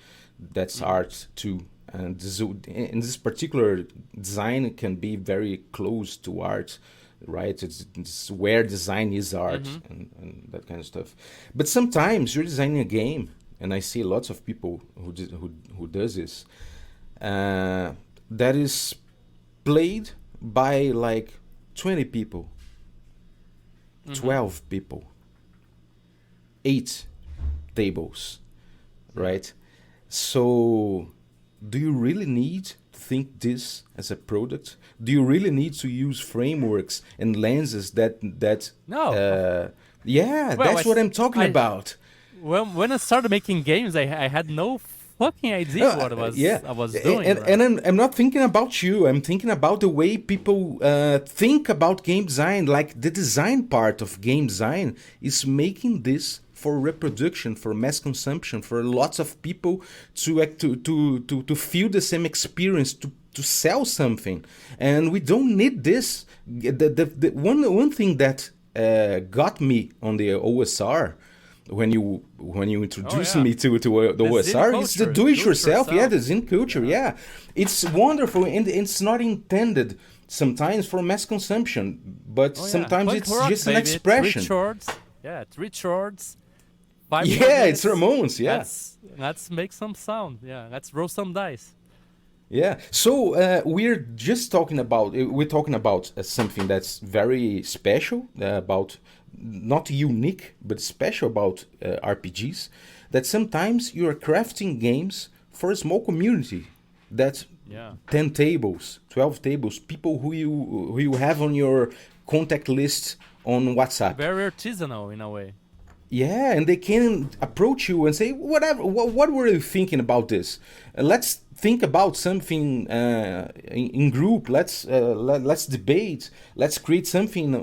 That's art too, and in this particular design can be very close to art, right? It's where design is art and that kind of stuff. But sometimes you're designing a game. And I see lots of people who does this. That is played by like 20 people, 12 people, 8 tables, right? So, do you really need to think this as a product? Do you really need to use frameworks and lenses that No. Well, that's what I'm talking about. Well, when I started making games, I had no fucking idea what I was doing. And I'm not thinking about you. I'm thinking about the way people think about game design. Like the design part of game design is making this for reproduction, for mass consumption, for lots of people to feel the same experience, to sell something. And we don't need this. The one thing that got me on the OSR when you introduced me to the OSR, it's the do-it-yourself, the Zine culture, it's wonderful, and it's not intended sometimes for mass consumption, but sometimes Punk it's rock, just baby. an expression. 3 chords, 5 it's Ramones, Let's make some sound, let's roll some dice. Yeah, so we're talking about something that's very special, about not unique, but special about RPGs, that sometimes you are crafting games for a small community, that's 10 tables, 12 tables, people who you have on your contact list on WhatsApp. Very artisanal in a way. Yeah, and they can approach you and say, whatever, what were you thinking about this? Let's think about something in group. Let's debate. Let's create something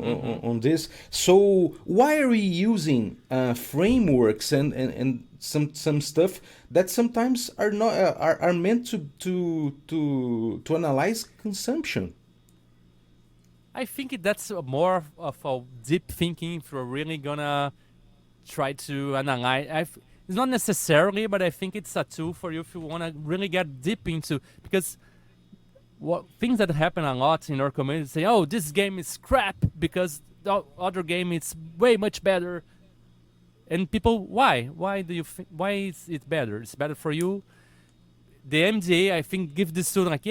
on this. So why are we using frameworks and some stuff that sometimes are not are meant to analyze consumption? I think that's more of a deep thinking if we're really gonna try to analyze. It's not necessarily, but I think it's a tool for you if you want to really get deep into, because things that happen a lot in our community say, oh, this game is crap because the other game is way much better. And people, why? Why do you think? Why is it better? It's better for you. The MDA, I think, gives this tool like,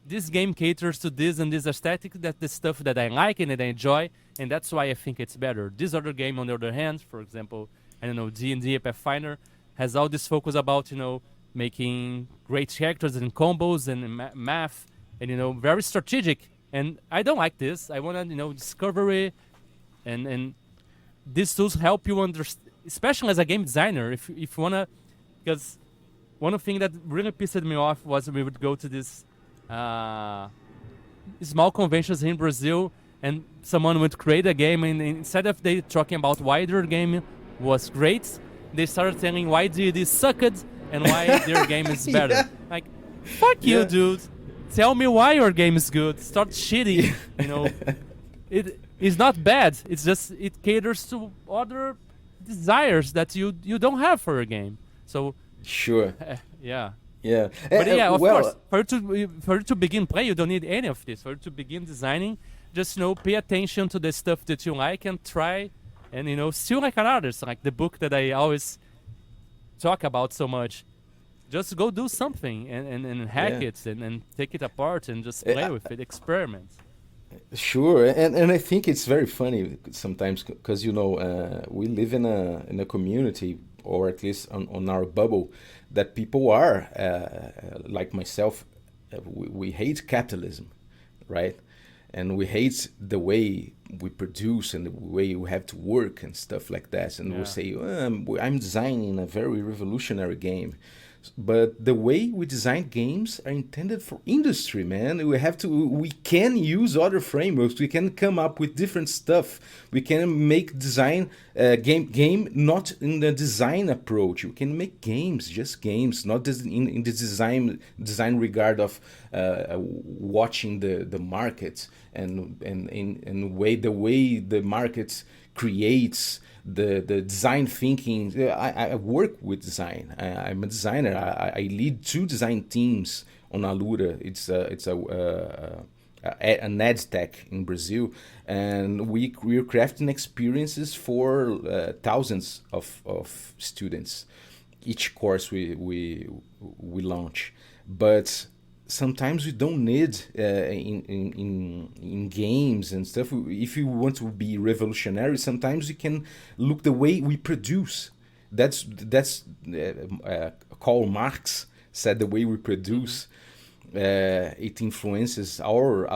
this game caters to this and this aesthetic, that's the stuff that I like and that I enjoy, and that's why I think it's better. This other game, on the other hand, for example, I don't know, D&D Pathfinder, has all this focus about, making great characters and combos and math, and, very strategic. And I don't like this. I want to, discovery, and these tools help you understand, especially as a game designer, if you want to, because one of the things that really pissed me off was we would go to this small conventions in Brazil, and someone would create a game, and instead of they talking about why their game was great, they started telling why D&D sucked and why their game is better. Like, fuck you, dude. Tell me why your game is good. Start shitting. It is not bad. It's just it caters to other desires that you don't have for a game. So sure. Yeah. But of course, for you to begin play, you don't need any of this. For you to begin designing, just pay attention to the stuff that you like and try, and still like an artist, like the book that I always talk about so much. just go do something and hack it and take it apart and just play with it, experiment. Sure, and I think it's very funny sometimes because we live in a community, or at least on our bubble, that people are like myself. We hate capitalism, right? And we hate the way we produce and the way we have to work and stuff like that. And we say, I'm designing a very revolutionary game. But the way we design games are intended for industry, man. We can use other frameworks. We can come up with different stuff. We can make design game not in the design approach. You can make games, just games, not in the design regard of watching the market and the way the market creates the design thinking. I work with design. I'm a designer. I lead 2 design teams on Alura. It's an edtech in Brazil, and we're crafting experiences for thousands of students. Each course we launch, but sometimes we don't need in games and stuff. If you want to be revolutionary, sometimes you can look the way we produce. That's Karl Marx said the way we produce it influences all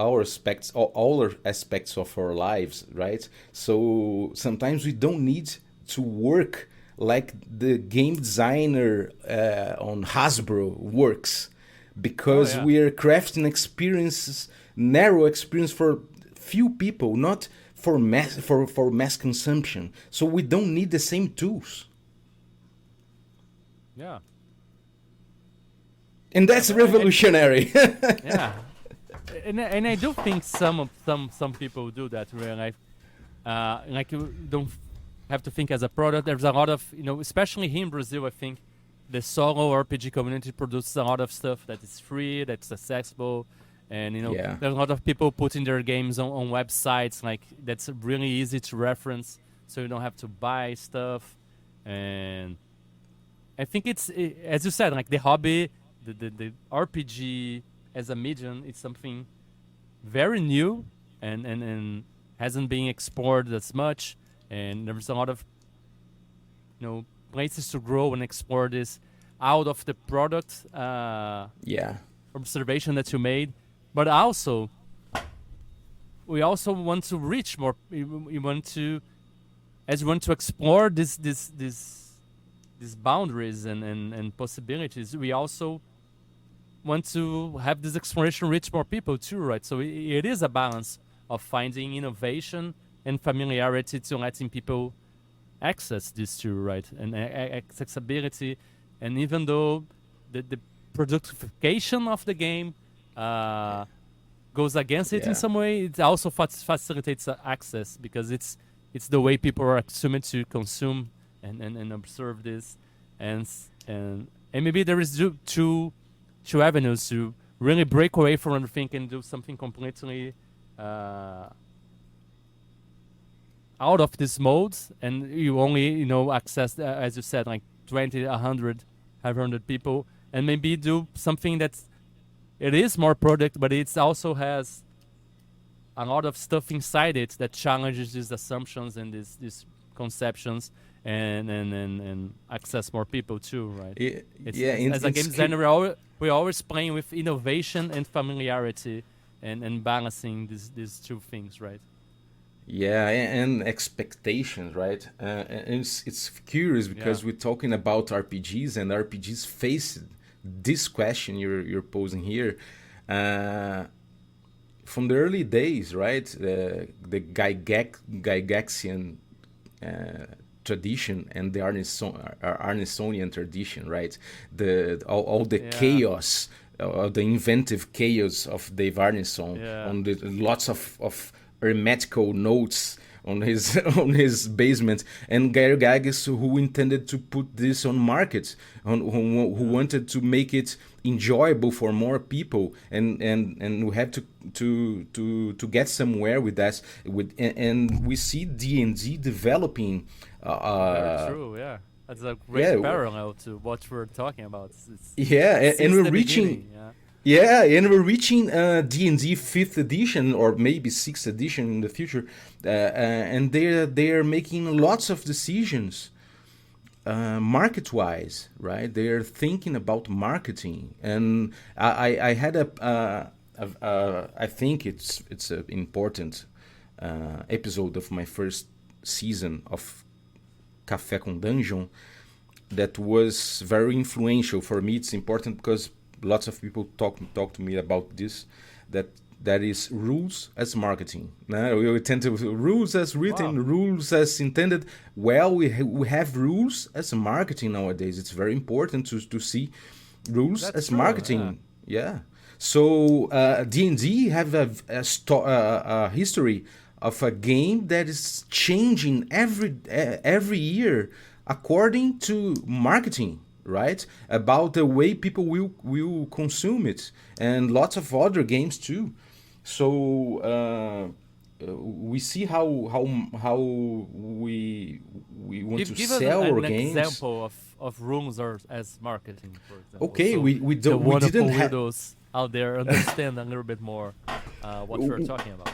aspects of our lives, right? So sometimes we don't need to work like the game designer on Hasbro works, because we are crafting experiences, narrow experience for few people, not for mass consumption. So we don't need the same tools. Yeah. And that's revolutionary. Yeah. And I do think some people do that, really. Like you don't have to think as a product. There's a lot of, especially here in Brazil, I think the solo RPG community produces a lot of stuff that is free, that's accessible, and there's a lot of people putting their games on websites like that's really easy to reference, so you don't have to buy stuff. And I think it's as you said, like the hobby, the RPG as a medium, it's something very new and hasn't been explored as much, and there's a lot of places to grow and explore this out of the product observation that you made. But also we also want to reach more. We want to explore these boundaries and possibilities. We also want to have this exploration reach more people too, right? So it is a balance of finding innovation and familiarity to letting people access this too, right? And accessibility. And even though the productification of the game goes against it in some way, it also facilitates access, because it's the way people are assumed to consume and observe this. And maybe there is two avenues to really break away from everything and do something completely out of these modes, and you only access, as you said, like 20, 100, 500 people, and maybe do something that's it is more product, but it also has a lot of stuff inside it that challenges these assumptions and these conceptions, and access more people too, right? As a game designer, we're always playing with innovation and familiarity, and balancing these two things, right? Yeah, and expectations, right? And it's curious because we're talking about RPGs, and RPGs face this question you're posing here from the early days, right? The Gygaxian tradition and the Arnesonian tradition, right? All the chaos, the inventive chaos of Dave Arneson, on the lots of hermetical notes on his basement, and Gygax, who intended to put this on market, who wanted to make it enjoyable for more people, and we have to get somewhere with that. And we see D&D developing Very true, That's a great parallel to what we're talking about. And we're reaching. And we're reaching D&D 5th edition or maybe 6th edition in the future, and they're making lots of decisions market-wise, right? They're thinking about marketing, and I had I think it's an important episode of my first season of Café com Dungeon that was very influential for me. It's important because lots of people talk to me about this. That is rules as marketing. We tend to rules as written, rules as intended. Well, we have rules as marketing nowadays. It's very important to see rules as marketing. Yeah. So D&D have a history of a game that is changing every year according to marketing, right? About the way people will consume it, and lots of other games too. So we see how we want to sell our games. Give us an example of rooms as marketing, for example. Okay, so we didn't have those out there understand a little bit more what we're talking about.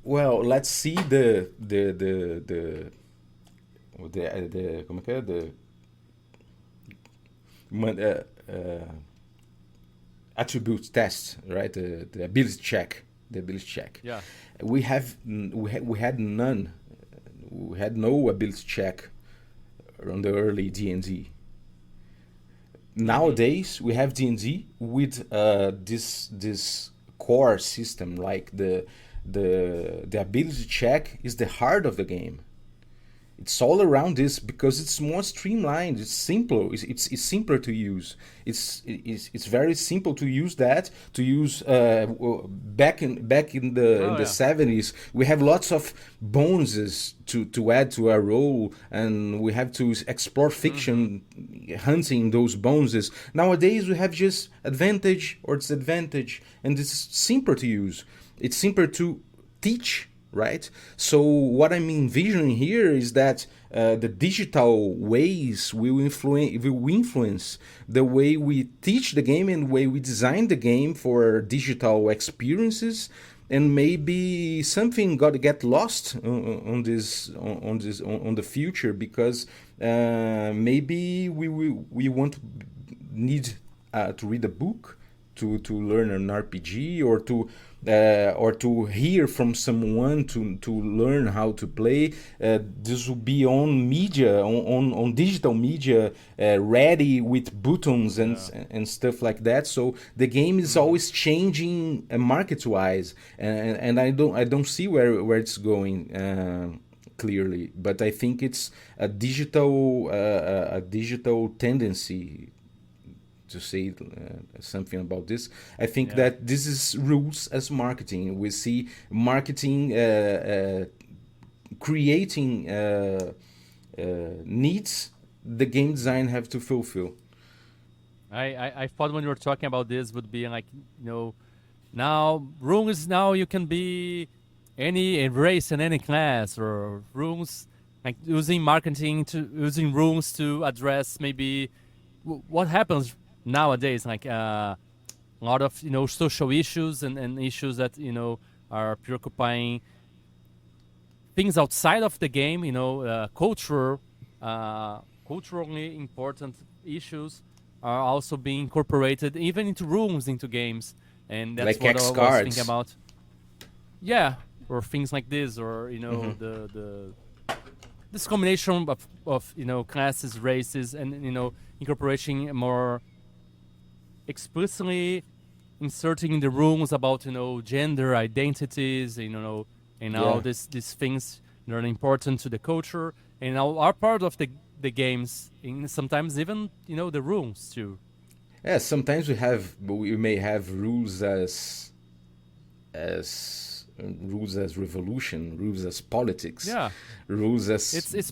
Well, let's see the attribute test, right? The ability check. Yeah. We had none. We had no ability check on the early D&D. Nowadays we have D&D with this core system, like the ability check is the heart of the game. It's all around this because it's more streamlined. It's simpler. It's simpler to use. It's very simple to use that. To use back in the 70s, we have lots of bonuses to add to our role, and we have to explore fiction, hunting those bonuses. Nowadays we have just advantage or disadvantage, and it's simpler to use. It's simpler to teach. Right. So what I'm envisioning here is that the digital ways will influence the way we teach the game and the way we design the game for digital experiences, and maybe something got to get lost on the future, because maybe we won't need to read a book to learn an RPG, or to hear from someone to learn how to play. This will be on media, on digital media, ready with buttons and stuff like that. So the game is always changing market-wise, and I don't see where it's going clearly. But I think it's a digital tendency. To say something about this, I think that this is rules as marketing. We see marketing creating needs the game design have to fulfill. I thought when you were talking about this would be like, now rules, now you can be any race in any class, or rules like using rules to address maybe what happens nowadays, like a lot of social issues and issues that are preoccupying things outside of the game. Culturally important issues are also being incorporated even into rooms, into games, and that's like what I was thinking about. Yeah, or things like this, or this combination of classes, races, and incorporating more explicitly inserting in the rules about gender identities, and all these things that are important to the culture and are part of the games, and sometimes even the rules too. Yeah, sometimes we may have rules as revolution, rules as politics. Yeah, rules as it's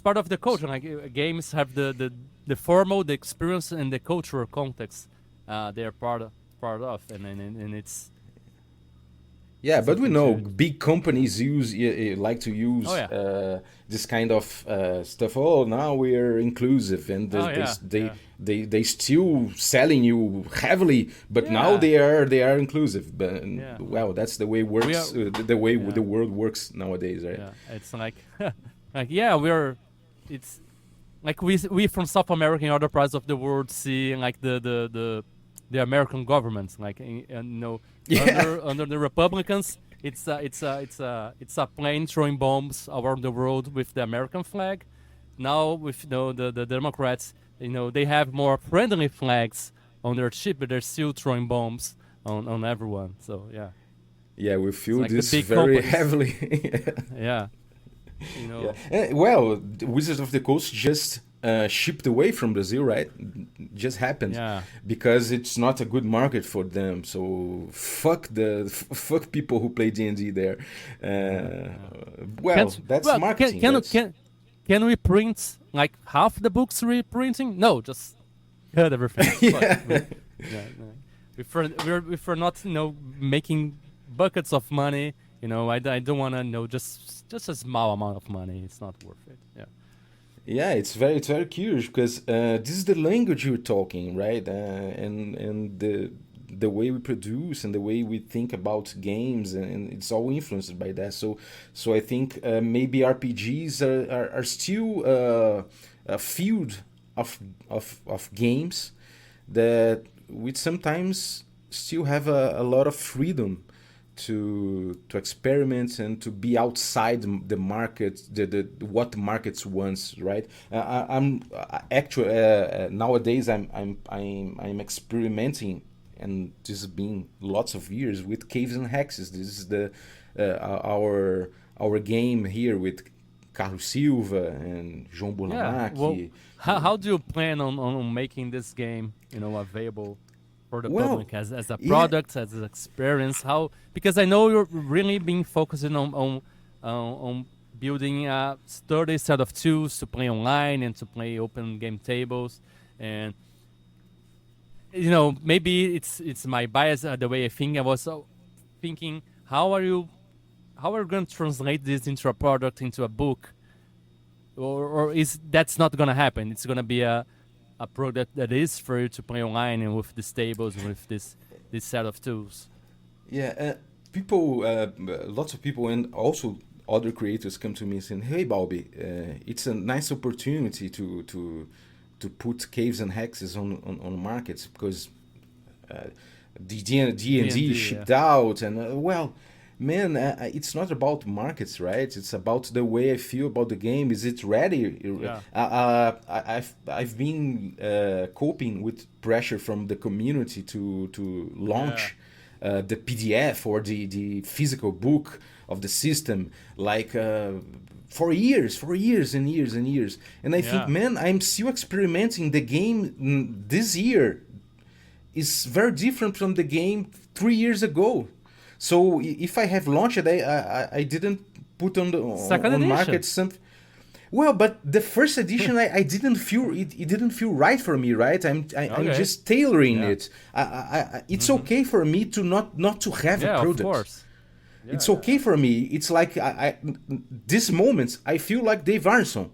part of the culture. Like games have the formal, the experience, and the cultural context. They are part of, and it's Yeah, but we something know to. big companies like to use Oh yeah. this kind of stuff. Oh, now we're inclusive, and Oh yeah. Yeah. they still selling you heavily, but now Yeah. they are inclusive. But Yeah. well, that's the way it We works. are. The way Yeah. the world works nowadays, right? Yeah. It's like, like yeah, it's like we from South America and other parts of the world see like the American government, like Yeah. under the Republicans, it's a plane throwing bombs around the world with the American flag. Now with the Democrats, they have more friendly flags on their ship, but they're still throwing bombs on everyone. So yeah, Yeah, we it's feel like the this big very companies. heavily. Yeah, Yeah. Well, Wizards of the Coast just shipped away from Brazil, right? Just happened yeah. because it's not a good market for them. So fuck people who play D&D there. Yeah. Well, that's marketing. Can we print like half the books reprinting? No, just cut everything. Fuck. Yeah. Yeah, no. If we're not making buckets of money, I don't want to just a small amount of money. It's not worth it. Yeah. Yeah, it's very curious because this is the language you're talking, right? And the way we produce and the way we think about games, and it's all influenced by that. So I think maybe RPGs are still a field of games that we sometimes still have a lot of freedom to experiment and to be outside the market, the what markets wants, right? I'm actually nowadays I'm experimenting, and this has been lots of years with caves and hexes. This is the our game here with Carlos Silva and João Yeah. Burlamac. Well, how do you plan on making this game, available for the Well, public as a yeah. product, as an experience? How, because I know you're really being focusing on building a sturdy set of tools to play online and to play open game tables, and maybe it's my bias, the way I think. I was thinking, how are you going to translate this into a product, into a book, or is that's not going to happen? It's going to be a product that is for you to play online and with these tables and with this set of tools. Yeah, people, lots of people, and also other creators come to me saying, "Hey, Balbi, it's a nice opportunity to put caves and hexes on markets because the D&D shipped out, and well, man, it's not about markets, right? It's about the way I feel about the game. Is it ready? Yeah. I've been coping with pressure from the community to launch the PDF or the physical book of the system, like for years and years. And I think, man, I'm still experimenting. The game this year is very different from the game 3 years ago. So if I have launched it, I didn't put on market something. Well, but the first edition, I didn't feel it didn't feel right for me, right? I'm just tailoring it. It's okay for me to not to have a product. Of course. Yeah, it's okay for me. It's like this moment I feel like Dave Arneson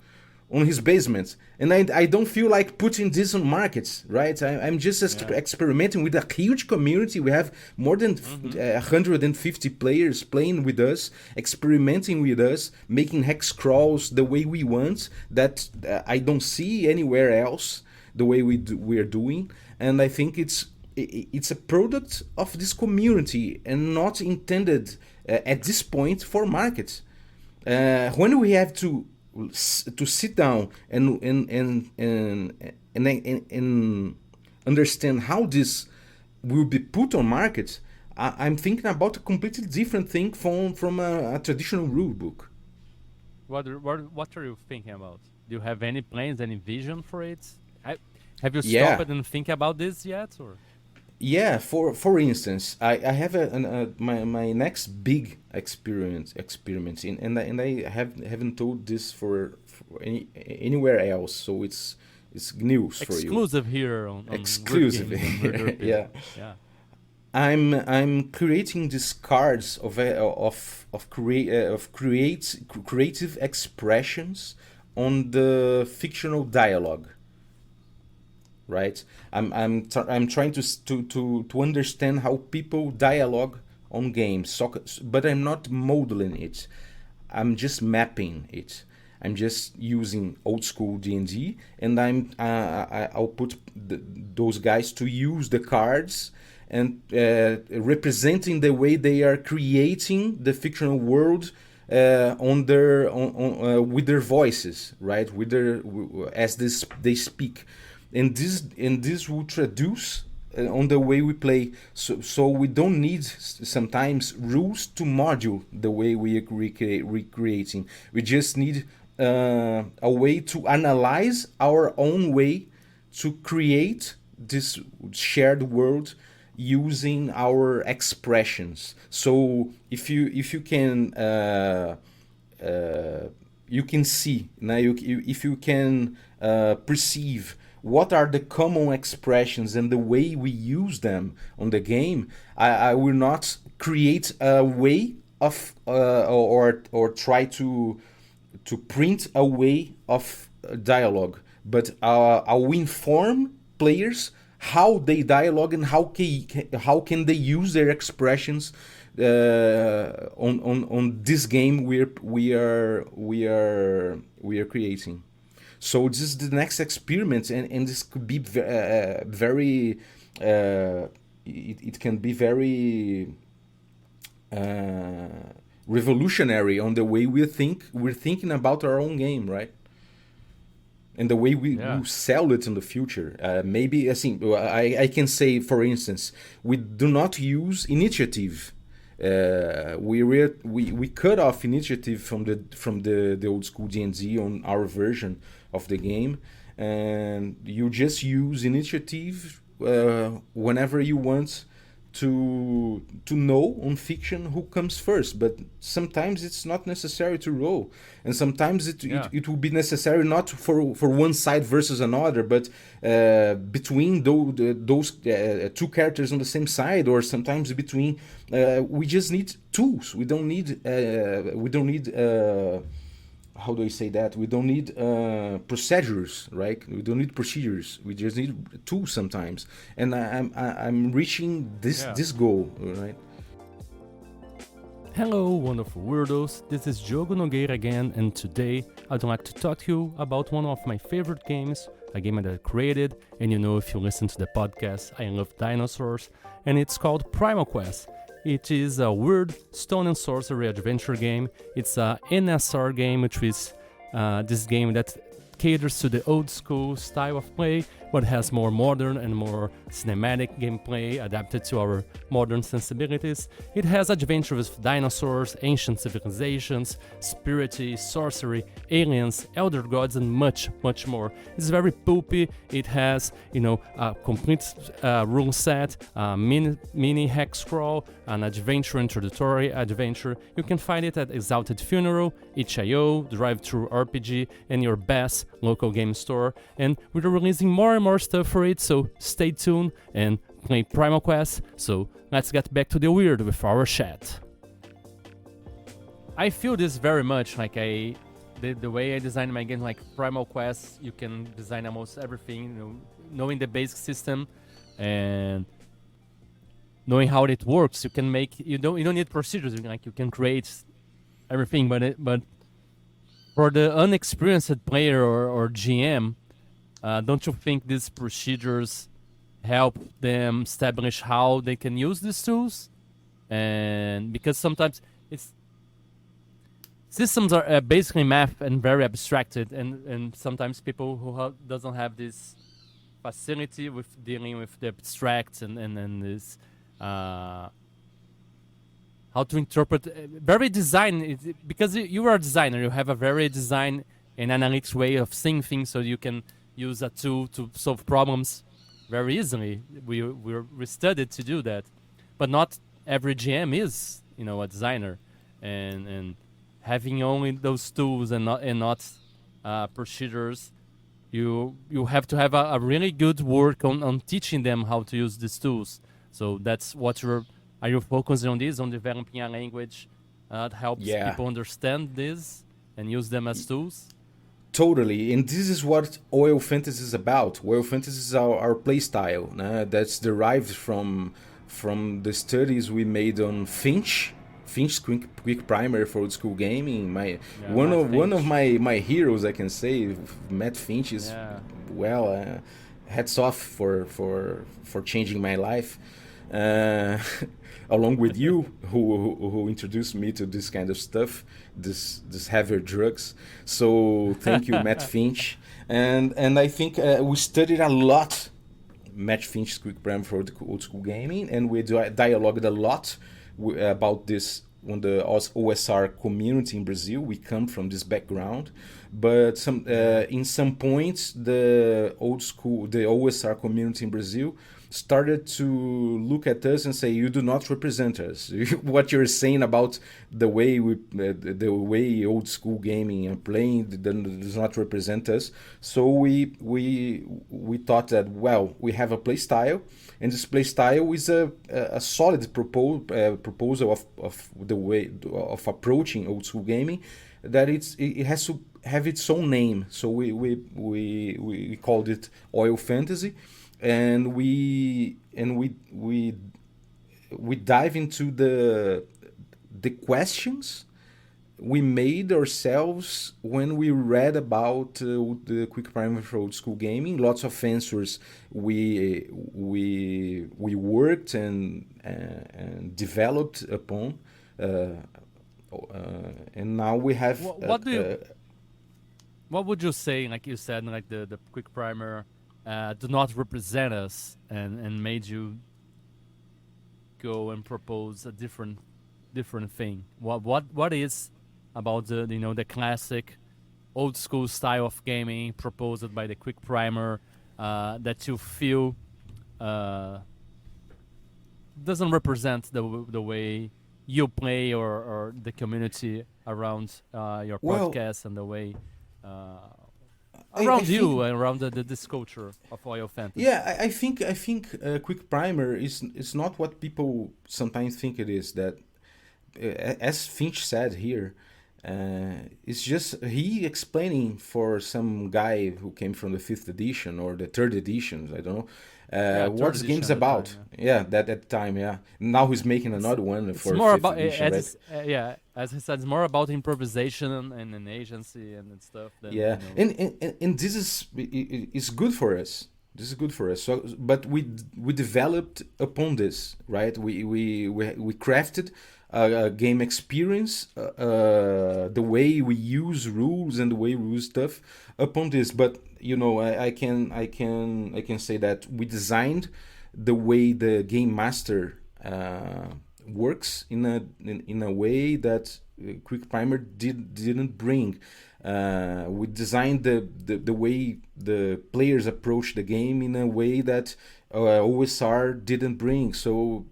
on his basement, and I don't feel like putting this on markets, right? I'm just experimenting with a huge community. We have more than 150 players playing with us, experimenting with us, making hex crawls the way we want, that I don't see anywhere else, the way we're doing. And I think it's a product of this community and not intended at this point for markets. When we have to sit down and understand how this will be put on markets, I'm thinking about a completely different thing from a traditional rule book. What are you thinking about? Do you have any plans, any vision for it? Have you stopped and think about this yet, or? Yeah, for instance, I have my next big experiment in, and I haven't told this for anywhere else, so it's news for you. Exclusive here on exclusive. Word Games and Yeah. I'm creating these cards of creative expressions on the fictional dialogue, right? I'm trying to understand how people dialogue on games, but I'm not modeling it. I'm just mapping it. I'm just using old school D&D, and I'll put those guys to use the cards and representing the way they are creating the fictional world on with their voices, right? With as they speak, and this will traduce on the way we play. So we don't need sometimes rules to module the way we are recreating. We just need a way to analyze our own way to create this shared world using our expressions. So if you can you can see now, if you can perceive what are the common expressions and the way we use them on the game, I will not create a way of or try to print a way of dialogue, but I will inform players how they dialogue and how can they use their expressions on this game we are creating. So this is the next experiment, and this could be very it can be very revolutionary on the way we're thinking about our own game, right? And the way we will sell it in the future. Maybe I can say, for instance, we do not use initiative. We cut off initiative from the old school D&D on our version of the game, and you just use initiative whenever you want to know on fiction who comes first. But sometimes it's not necessary to roll, and sometimes it will be necessary not for one side versus another, but between those two characters on the same side, or sometimes between we just need tools. We don't need how do I say that? We don't need procedures, right? We don't need procedures. We just need tools sometimes. And I'm reaching this goal, right? Hello, wonderful weirdos. This is Diogo Nogueira again, and today I'd like to talk to you about one of my favorite games, a game that I created. And you know, if you listen to the podcast, I love dinosaurs, and it's called Primal Quest. It is a weird stone and sorcery adventure game. It's a NSR game, which is this game that caters to the old school style of play, but has more modern and more cinematic gameplay adapted to our modern sensibilities. It has adventure with dinosaurs, ancient civilizations, spirity, sorcery, aliens, elder gods, and much, much more. It's very pulpy. It has, a complete rule set, a mini hexcrawl, an adventure introductory adventure. You can find it at Exalted Funeral, itch.io, Drive-Thru RPG, and your best local game store. And we're releasing more and more stuff for it, so stay tuned and play Primal Quest. So let's get back to the weird with our chat. I feel this very much like the way I design my game, like Primal Quest. You can design almost everything, knowing the basic system and knowing how it works. You can make you don't need procedures. Like you can create everything, but for the unexperienced player or GM, don't you think these procedures help them establish how they can use these tools? And because sometimes systems are basically math and very abstracted, and sometimes people who doesn't have this facility with dealing with the abstract and this how to interpret very design, because you are a designer, you have a very design and analytics way of seeing things, so you can use a tool to solve problems very easily. We studied to do that, but not every GM is a designer, and having only those tools and not procedures, you have to have a really good work on teaching them how to use these tools. So that's what are you focusing on this, on developing a language that helps Yeah. people understand this and use them as tools? Totally, and this is what Oil Fantasy is about. Oil Fantasy is our playstyle. That's derived from the studies we made on Finch's quick primer for old school gaming. One of my heroes, I can say, Matt Finch is hats off for changing my life. Along with you, who introduced me to this kind of stuff, this heavier drugs. So thank you, Matt Finch. And I think we studied a lot Matt Finch's quick primer for old school gaming, and we dialogued a lot about this on the OSR community in Brazil. We come from this background, but in some points the OSR community in Brazil started to look at us and say, you do not represent us. What you're saying about the way old school gaming and playing does not represent us. So we thought that, well, we have a play style, and this play style is a solid proposal of the way of approaching old school gaming, that it has to have its own name. So we called it Oil Fantasy. And we dive into the questions we made ourselves when we read about the quick primer for old school gaming. Lots of answers we worked and developed upon, and now we have. What would you say? Like you said, like the quick primer do not represent us, and made you go and propose a different thing. What is about the classic old school style of gaming proposed by the quick primer that you feel doesn't represent the way you play or the community around your podcast and the way around this culture of Oil Fantasy? Yeah, I think quick primer is not what people sometimes think it is. That as Finch said here, it's just he explaining for some guy who came from the 5th edition or the 3rd edition, I don't know, what the game's about. Time, that at the time, yeah. Now he's making another one for 5th more about edition. As he said, it's more about improvisation and an agency and stuff. Than, and this is good for us. This is good for us. So, but we developed upon this, right? We crafted a game experience, the way we use rules and the way we use stuff upon this. But I can say that we designed the way the game master works in a way that quick primer didn't bring. We designed the way the players approach the game in a way that OSR didn't bring. So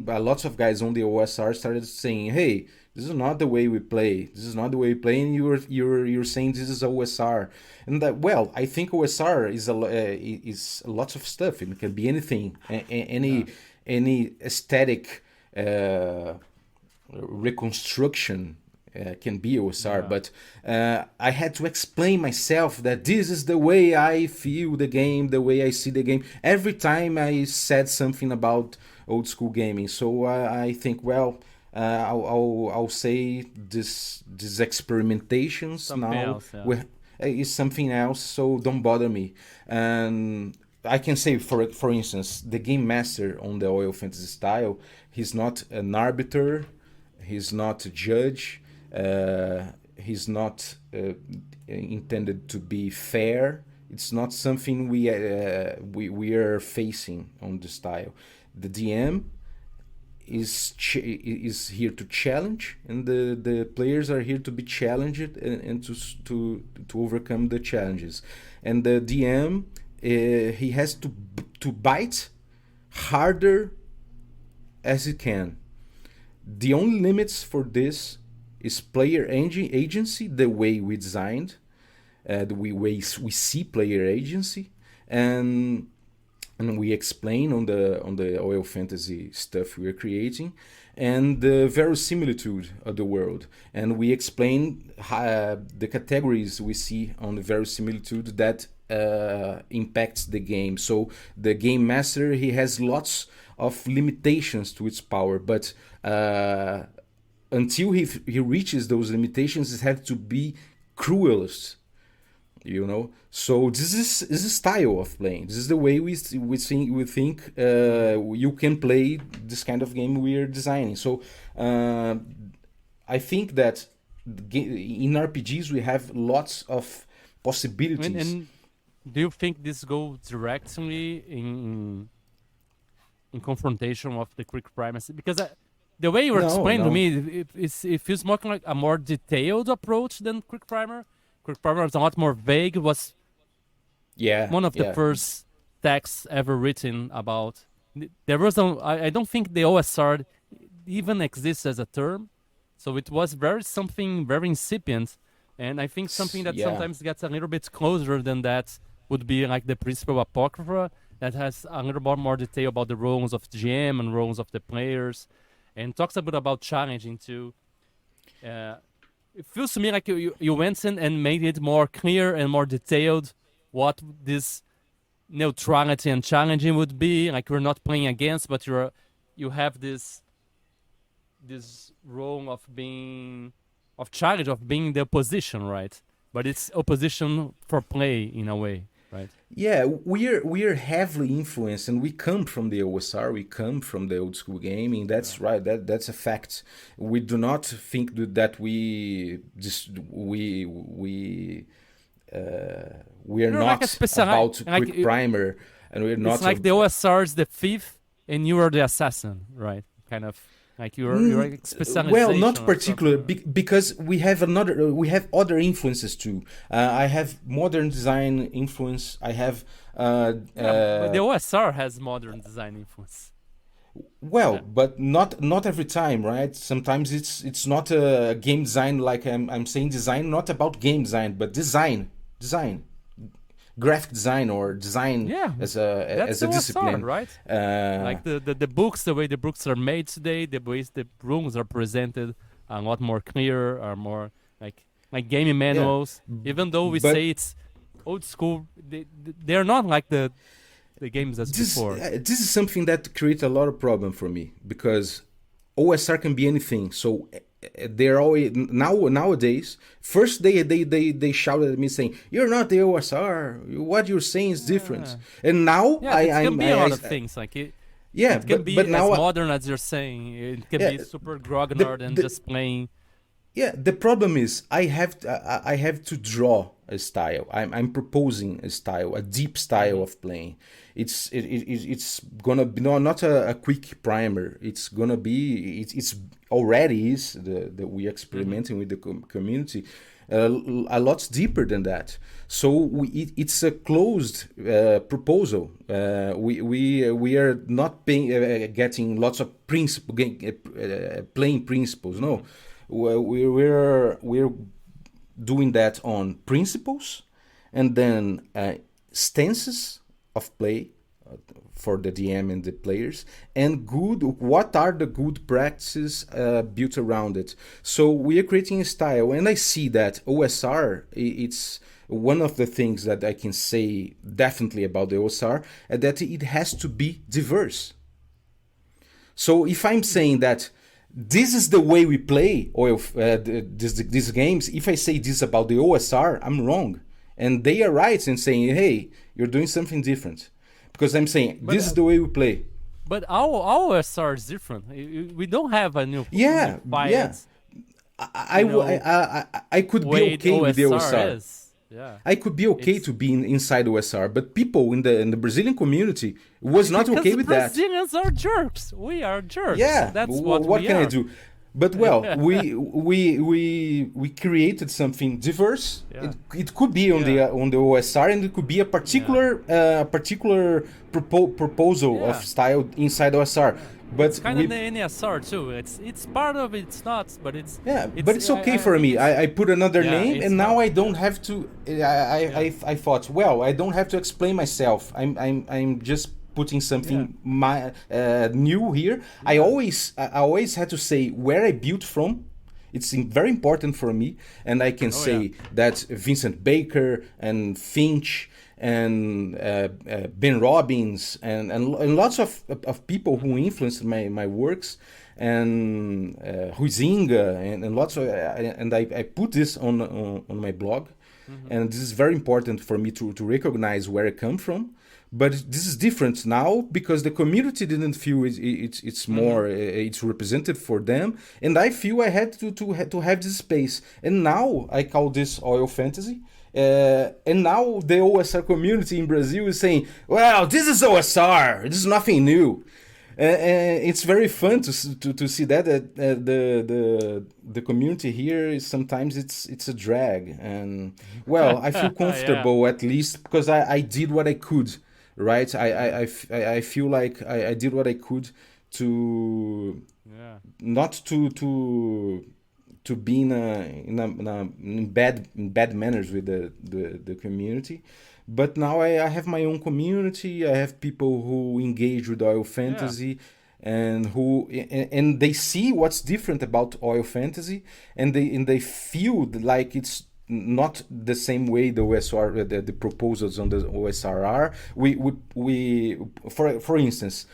lots of guys on the OSR started saying, "Hey, this is not the way we play. This is not the way we play," and you're saying this is OSR. And that, well, I think OSR is lots of stuff. It can be anything, any aesthetic reconstruction. Can be OSR, but I had to explain myself that this is the way I feel the game, the way I see the game. Every time I said something about old school gaming, so I think, well, I'll say this experimentations something now else, is something else. So don't bother me. And I can say, for instance, the game master on the Oil Fantasy style, he's not an arbiter, he's not a judge. He's not intended to be fair. It's not something we are facing on the style. The DM is here to challenge, and the players are here to be challenged and to overcome the challenges. And the DM he has to bite harder as he can. The only limits for this is player agency, the way we designed, the way we see player agency, and and we explain on the oil fantasy stuff we are creating, and the verisimilitude of the world, and we explain the categories we see on the verisimilitude that impacts the game. So the game master, he has lots of limitations to its power, but until he reaches those limitations, it has to be cruelest, you know. So this is a style of playing. This is the way we think you can play this kind of game we are designing. So I think that in RPGs we have lots of possibilities. And do you think this goes directly in confrontation of the quick primacy? Because the way you were explaining to me, it feels more like a more detailed approach than quick primer. Quick primer is a lot more vague. It was one of the first texts ever written about. There was I don't think the OSR even exists as a term, so it was something very incipient, and I think something that sometimes gets a little bit closer than that would be like the Principal Apocrypha, that has a little bit more detail about the roles of the GM and roles of the players, and talks a bit about challenging too. It feels to me like you went in and made it more clear and more detailed what this neutrality and challenging would be. Like we're not playing against, but you have this role of being challenge, of being the opposition, right? But it's opposition for play in a way, right? Yeah, we are heavily influenced, and we come from the OSR. We come from the old school gaming. That's right. That's a fact. We do not think that we are not like about quick primer, and we're not. It's like the OSR is the thief, and you are the assassin, right? Kind of. Like you're like specialization. Well, not particular, because we have other influences too. I have modern design influence. I have. But the OSR has modern design influence. Well, but not every time, right? Sometimes it's not a game design, like I'm saying design, not about game design, but design, graphic design or design as a discipline, right? Like the books, the way the books are made today, the ways the rooms are presented, are a lot more clear, are more like gaming manuals. Even though we say it's old school, they're not like the games as before. This is something that creates a lot of problem for me, because OSR can be anything. So they're always nowadays. First, they shouted at me saying, "You're not the OSR. What you're saying is different." And now it can be a lot of things like it. Yeah, it can be as modern as you're saying. It can be super grognard and just playing. Yeah, the problem is I have to draw a style. I'm proposing a style, a deep style of playing. It's gonna be not a quick primer. It's gonna be it's already is that we experimenting with the community a lot deeper than that. So it's a closed proposal. We are not getting lots of plain principles. No, we're doing that on principles, and then stances of play for the DM and the players, and what are the good practices built around it. So we are creating a style, and I see that OSR, it's one of the things that I can say definitely about the OSR, that it has to be diverse. So if I'm saying that this is the way we play these games, if I say this about the OSR, I'm wrong. And they are right in saying, hey, you're doing something different. Because I'm saying, this is the way we play. But our OSR is different. We don't have a new bias. I could be okay with the OSR. I could be okay to be inside OSR, but people in the Brazilian community was not okay with that. Brazilians are jerks. We are jerks. Yeah, that's what can I do? But well, we created something diverse. Yeah. It could be on the OSR, and it could be a particular proposal of style inside OSR. But it's kind of the NSR too. It's part of it. It's not, but it's but it's okay for me. I put another name, and now I don't have to. I thought, well, I don't have to explain myself. I'm just putting something new here. I always had to say where I built from. It's very important for me, and I can say that Vincent Baker and Finch and Ben Robbins and lots of people who influenced my works, and Huizinga and lots of and I put this on my blog, and this is very important for me to recognize where I come from. But this is different now because the community didn't feel it's more it's represented for them, and I feel I had to have this space. And now I call this oil fantasy. And now the OSR community in Brazil is saying, "Well, this is OSR. This is nothing new." It's very fun to see that the community here is sometimes it's a drag, and well, I feel comfortable at least because I did what I could. Right, I feel like I did what I could to not to be in bad manners with the community, but now I have my own community. I have people who engage with oil fantasy, and they see what's different about oil fantasy, and they feel like it's not the same way the OSR the proposals on the OSR are. We for instance,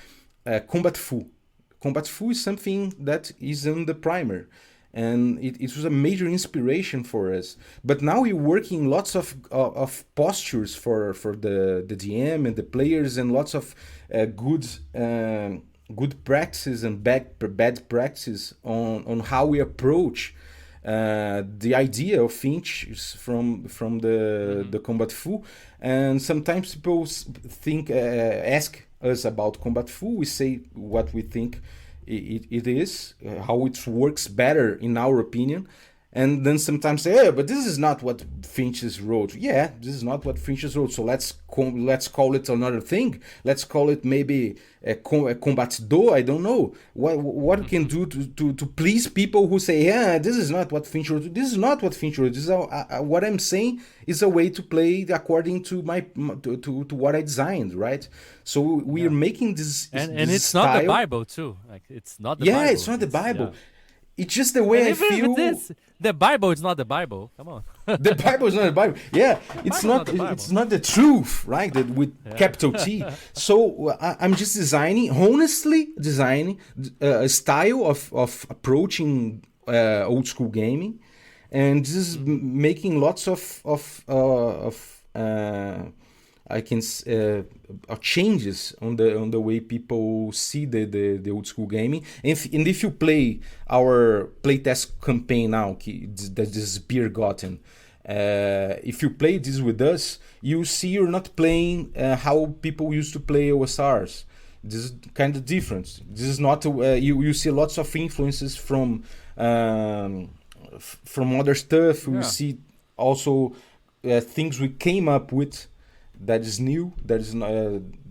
Combat Fu is something that is in the primer, and it was a major inspiration for us. But now we're working lots of postures for the DM and the players, and lots of good practices and bad practices on how we approach the idea of Finch is from the Combat Fu. And sometimes people ask us about Combat Fu. We say what we think it is, how it works better in our opinion, and then sometimes say, but this is not what Finch's wrote. Yeah, this is not what Finch's wrote, so let's call it another thing. Let's call it maybe a Combat Do. I don't know what we can do to please people who say, this is not what Finch wrote. This is not what Finch wrote. This is what I'm saying is a way to play according to to what I designed, right? So we are making this and this it's style. Not the Bible too. Like it's not the Bible. Yeah, it's not the Bible. It's just the way I feel. The Bible is not the Bible. Come on. The Bible is not the Bible. Yeah, it's not. It's not the truth, right? That with capital T. So I'm just honestly designing a style of approaching old school gaming, and this is making lots of changes on the way people see the old school gaming. And if you play our playtest campaign now, that is Biergotten, if you play this with us, you see you're not playing how people used to play OSRs. This is kind of different. This is not you see lots of influences from other stuff. You see also things we came up with that is new. That is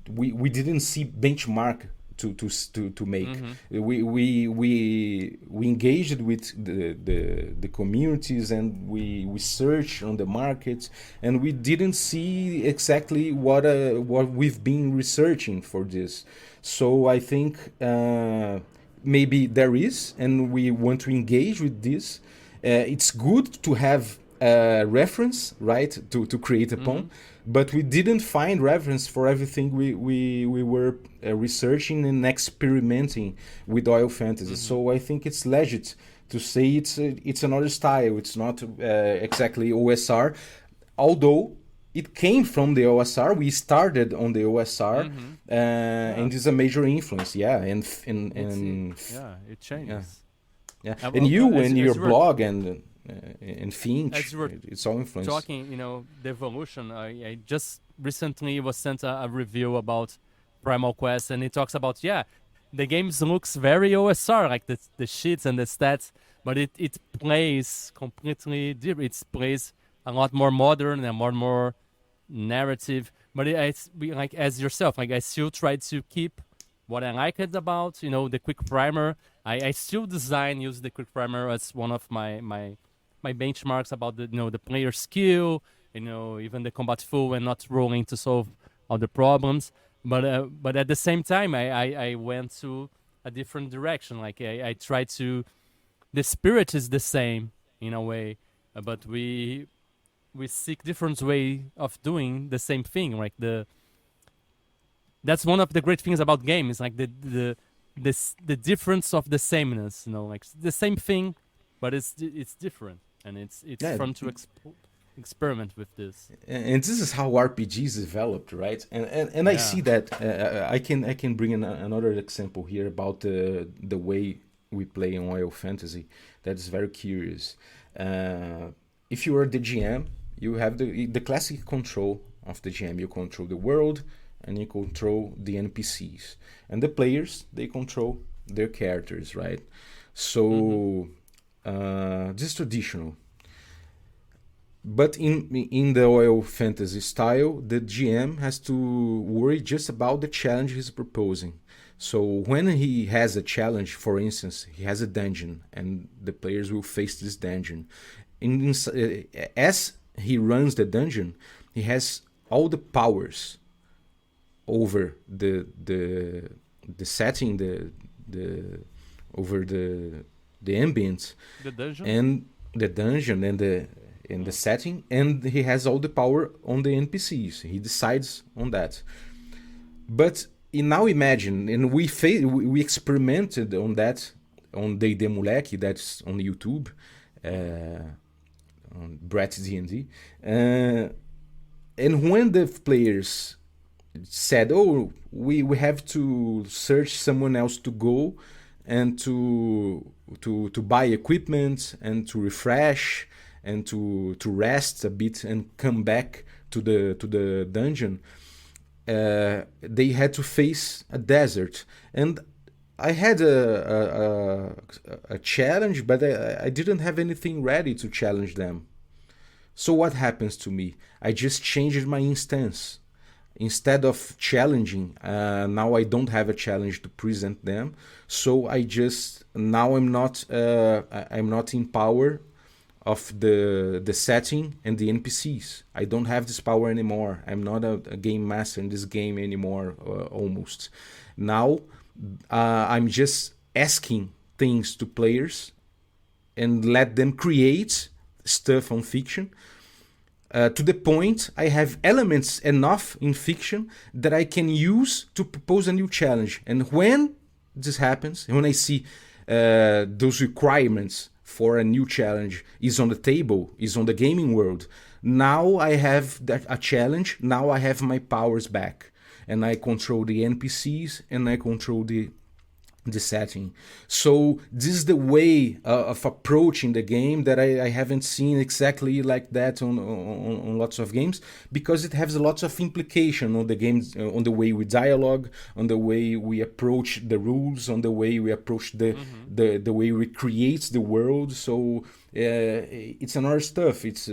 we didn't see benchmark to make. We engaged with the communities, and we searched on the markets, and we didn't see exactly what we've been researching for this. So I think maybe there is, and we want to engage with this. It's good to have reference, right, to create upon, but we didn't find reference for everything we were researching and experimenting with oil fantasy. So I think it's legit to say it's another style. It's not exactly OSR, although it came from the OSR. We started on the OSR, and it's a major influence. And it changes. And you and your blog and Finch, it's all influence. Talking, the evolution. I just recently was sent a review about Primal Quest, and it talks about the game looks very OSR, like the sheets and the stats, but it plays completely different. It plays a lot more modern and more narrative. But like as yourself, like I still try to keep what I liked about the quick primer. I still use the quick primer as one of my benchmarks about the player skill, even the combat full and not rolling to solve all the problems. but at the same time, I went to a different direction. Like I tried to. The spirit is the same in a way, but we seek different way of doing the same thing. Like that's one of the great things about games. Like the difference of the sameness. Like the same thing, but it's different, and it's fun to experiment with this. And this is how RPGs developed, right? And I see that I can bring another example here about the way we play in Royal Fantasy. That is very curious. If you are the GM, you have the classic control of the GM. You control the world and you control the NPCs, and the players, they control their characters, right? So this is traditional. But in the Royal Fantasy style, the GM has to worry just about the challenge he's proposing. So when he has a challenge, for instance, he has a dungeon, and the players will face this dungeon. As he runs the dungeon, he has all the powers over the setting, over the ambient, The dungeon. and the dungeon and the setting, and he has all the power on the NPCs. He decides on that. But now imagine, and we experimented on that on D&D Moleque, that's on YouTube, on Brett D&D, and when the players said, "Oh, we have to search someone else to go and to buy equipment and to refresh and to rest a bit and come back to the dungeon," they had to face a desert. And I had a challenge, but I didn't have anything ready to challenge them. So what happens to me? I just changed my instance. Instead of challenging, now I don't have a challenge to present them. So now I'm not in power of the setting and the NPCs. I don't have this power anymore. I'm not a game master in this game anymore, almost. Now I'm just asking things to players and let them create stuff on fiction. To the point, I have elements enough in fiction that I can use to propose a new challenge. And when this happens, when I see those requirements for a new challenge is on the table, is on the gaming world, now I have a challenge, now I have my powers back. And I control the NPCs and I control the setting. So this is the way of approaching the game that I haven't seen exactly like that on lots of games, because it has lots of implication on the games, on the way we dialogue, on the way we approach the rules, on the way we approach the way we create the world. So it's another stuff. It's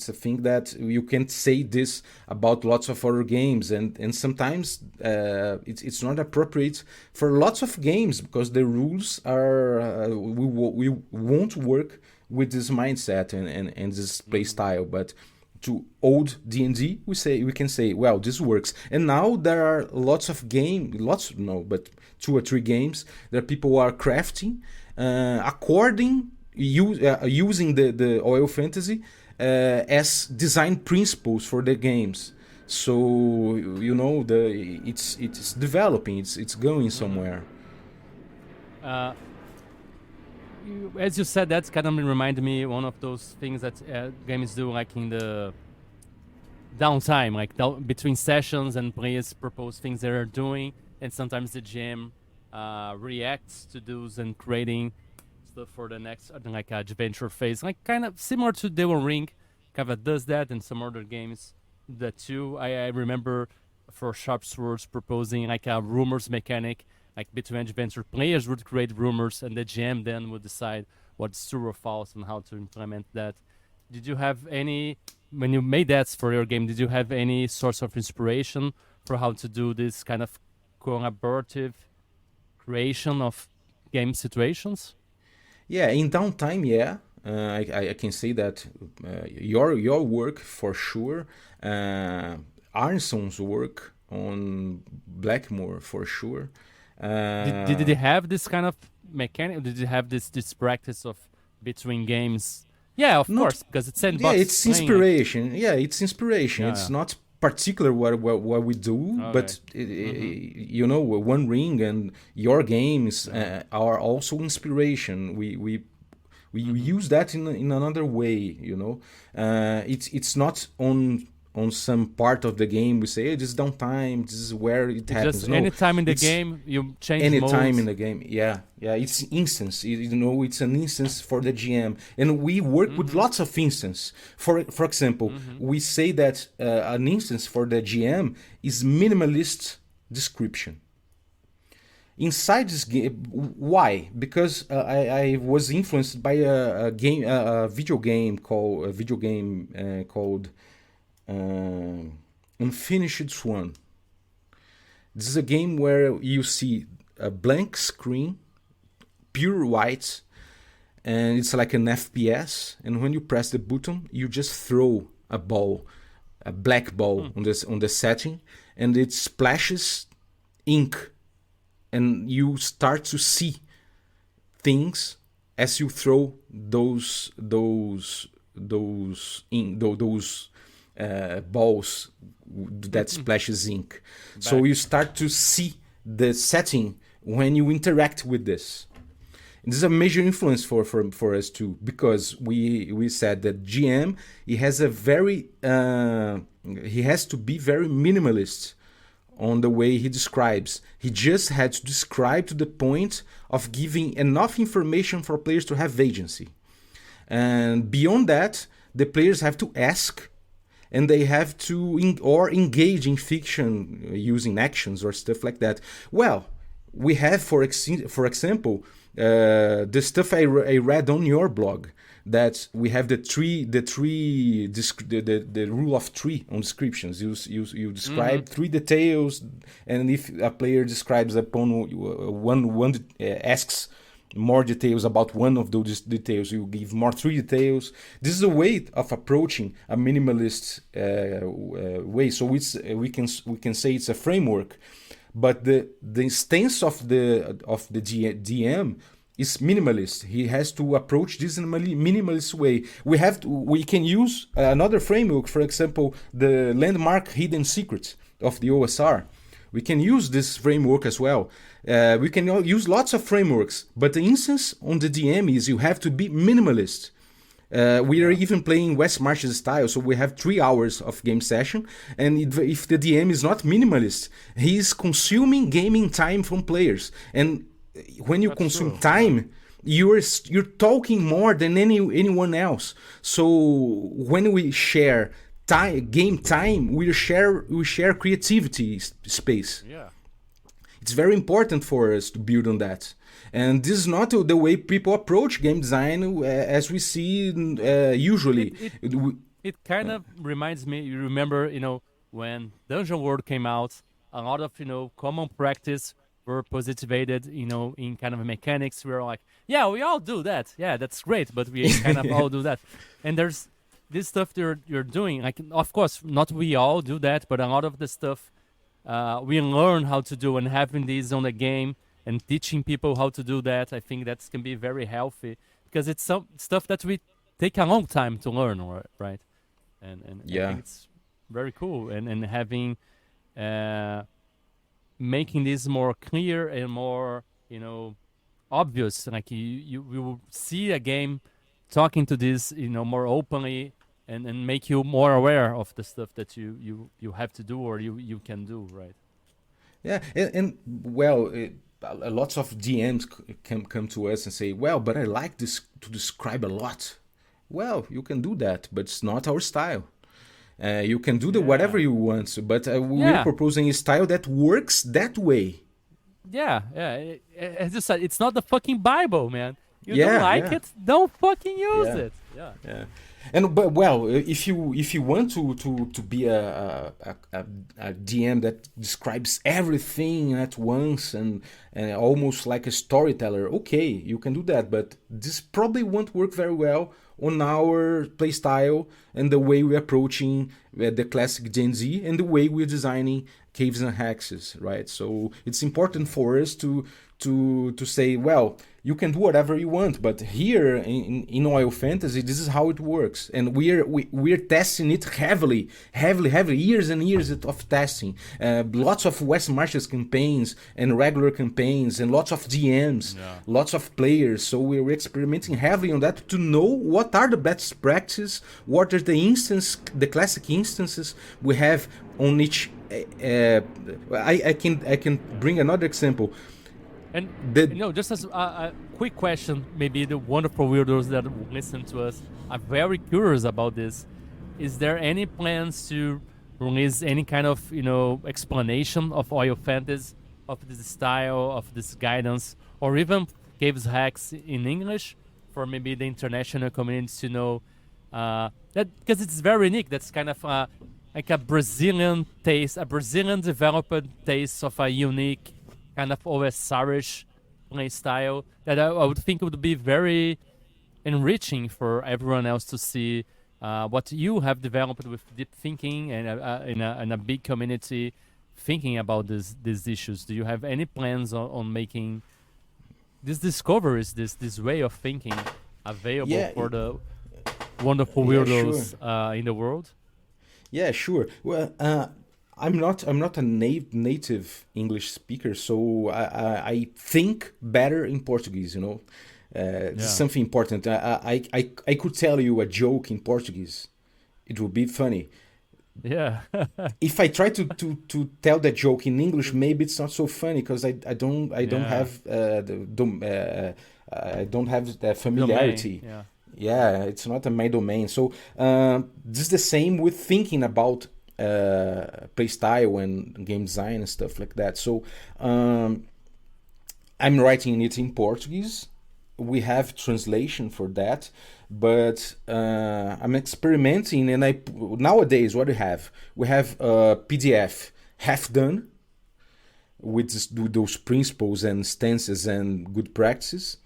a thing that you can't say this about lots of other games, and sometimes it's not appropriate for lots of games because the rules are we won't work with this mindset and this play style. But to old D&D, we can say, well, this works. And now there are lots of but 2 or 3 games that people are crafting using the Royal Fantasy as design principles for the games. So it's developing, it's going somewhere. As you said, that's kind of reminded me one of those things that games do, like in the downtime, like between sessions, and players propose things they are doing, and sometimes the GM reacts to those and creating stuff for the next adventure phase, like kind of similar to Devil Ring. Kind of does that, and some other games that too. I remember for Sharp Swords proposing like a rumors mechanic. Like between adventure, players would create rumors, and the GM then would decide what's true or false and how to implement that. Did you have any, when you made that for your game, did you have any source of inspiration for how to do this kind of collaborative creation of game situations? Yeah, in downtime, yeah. I can say that your work for sure. Arnson's work on Blackmore for sure. Did they have this kind of mechanic? Did you have this practice of between games? Yeah, of course, because it's sandbox. Yeah, it's inspiration. It's inspiration. Yeah. It's not particular what we do, but you know, One Ring and your games are also inspiration. We use that in another way. You know, it's not on some part of the game we say, hey, this is downtime, this is where it happens. Just any time in the game you change any modes. time in the game. Yeah, it's instance. You know, it's an instance for the GM, and we work with lots of instance. For example, we say that an instance for the GM is minimalist description. Inside this game, why? Because I was influenced by a video game called Unfinished Swan. This is a game where you see a blank screen, pure white, and it's like an FPS. And when you press the button, you just throw a ball, a black ball on the setting, and it splashes ink, and you start to see things as you throw those balls that splashes ink. So you start to see the setting when you interact with this. And this is a major influence for us too, because we said that GM he has to be very minimalist on the way he describes. He just had to describe to the point of giving enough information for players to have agency. And beyond that, the players have to ask, and they have to engage in fiction using actions or stuff like that. Well, we have, for example, the stuff I read on your blog, that we have the rule of three on descriptions. You describe three details, and if a player describes upon one asks more details about one of those details, you give more three details. This is a way of approaching a minimalist way. So we can say it's a framework, but the stance of the DM is minimalist. He has to approach this in a minimalist way. We can use another framework, for example, the landmark hidden secrets of the OSR. We can use this framework as well. We can use lots of frameworks, but the instance on the DM is you have to be minimalist. We are even playing westmarches style, so we have 3 hours of game session, and if the DM is not minimalist, he is consuming gaming time from players. And when you consume time, you're talking more than anyone else. So when we share game time, we share creativity space. Yeah, it's very important for us to build on that. And this is not the way people approach game design as we see usually. It kind of reminds me. You remember, when Dungeon World came out, a lot of common practice were positivated, in kind of mechanics. We were like, yeah, we all do that. Yeah, that's great, but we kind of all do that. And there's this stuff you're doing. Like, of course, not we all do that, but a lot of the stuff we learn how to do, and having these on the game and teaching people how to do that, I think that can be very healthy, because it's some stuff that we take a long time to learn, right? And yeah, I think it's very cool, and having making this more clear and more obvious. Like you will see a game talking to this more openly, and make you more aware of the stuff that you have to do or you can do, right? Yeah, and well, lots of DMs can come to us and say, well, but I like this to describe a lot. Well, you can do that, but it's not our style. You can do whatever you want, but we're proposing a style that works that way. Yeah. As you said, it's not the fucking Bible, man. You don't like it, don't fucking use it. Yeah. But well, if you want to be a DM that describes everything at once and almost like a storyteller, okay, you can do that. But this probably won't work very well on our playstyle and the way we're approaching the classic Gen Z and the way we're designing caves and hexes, right? So it's important for us to say, well, you can do whatever you want, but here in Oil Fantasy, this is how it works, and we're testing it heavily, years and years of testing, lots of westmarches campaigns and regular campaigns, and lots of DMs, lots of players. So we're experimenting heavily on that to know what are the best practices, what are the classic instances we have on each. I can bring another example. And just as a quick question, maybe the wonderful weirdos that listen to us are very curious about this. Is there any plans to release any kind of explanation of Oil Fantasy, of this style, of this guidance, or even Caves Hex in English for maybe the international community to know that, because it's very unique. That's kind of like a Brazilian taste, a Brazilian developed taste of a unique kind of OSR-ish play style that I would think would be very enriching for everyone else to see what you have developed with deep thinking and in a big community thinking about these issues. Do you have any plans on making these discoveries, this way of thinking available for the wonderful weirdos in the world? Yeah, sure. Well, I'm not a native English speaker, so I think better in Portuguese. This is something important. I could tell you a joke in Portuguese, it would be funny. Yeah. If I try to tell that joke in English, maybe it's not so funny because I don't have the familiarity. Domain. Yeah, it's not my domain. So this is the same with thinking about playstyle and game design and stuff like that. So I'm writing it in Portuguese. We have translation for that, but I'm experimenting. And nowadays what we have PDF half done with those principles and stances and good practices.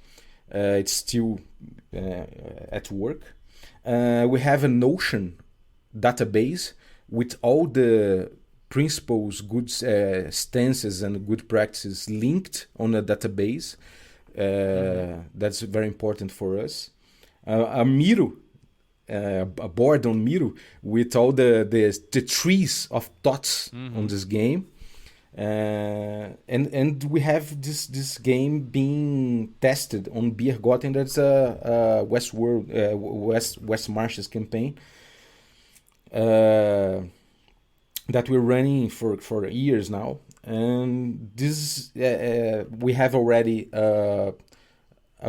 It's still at work. We have a Notion database with all the principles, good stances and good practices linked on a database. That's very important for us. A Miro, a board on Miro with all the trees of thoughts on this game. And we have this game being tested on Biergotten. That's a westmarches campaign that we're running for years now. And this we have already a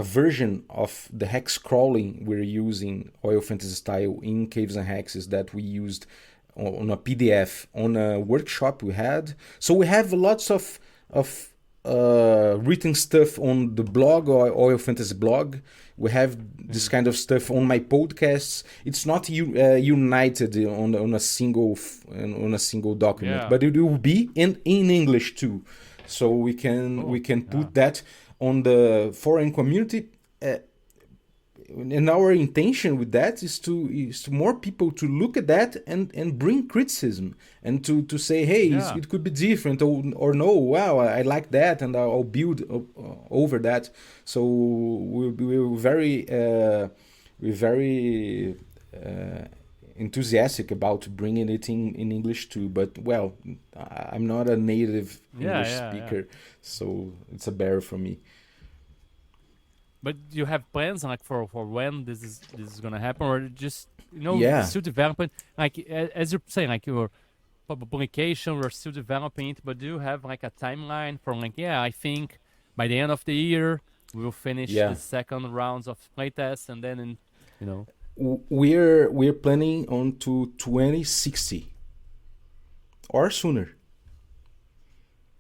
version of the hexcrawling we're using Oil Fantasy style in Caves and Hexes that we used on a PDF on a workshop we had. So we have lots of written stuff on the blog, or Oil Fantasy blog. We have this kind of stuff on my podcasts. It's not united on a single document, but it will be in English too. So we can put that on the foreign community. And our intention with that is to more people to look at that and bring criticism and to say, hey, it could be different, or no, wow, I like that, and I'll build over that. So we're very enthusiastic about bringing it in English too. But well, I'm not a native English speaker, so it's a barrier for me. But you have plans like for when this is gonna happen, or just still developing? Like as you're saying, like your publication, we're still developing it. But do you have like a timeline for I think by the end of the year we'll finish the second rounds of playtests, and then we're planning on to 2060 or sooner.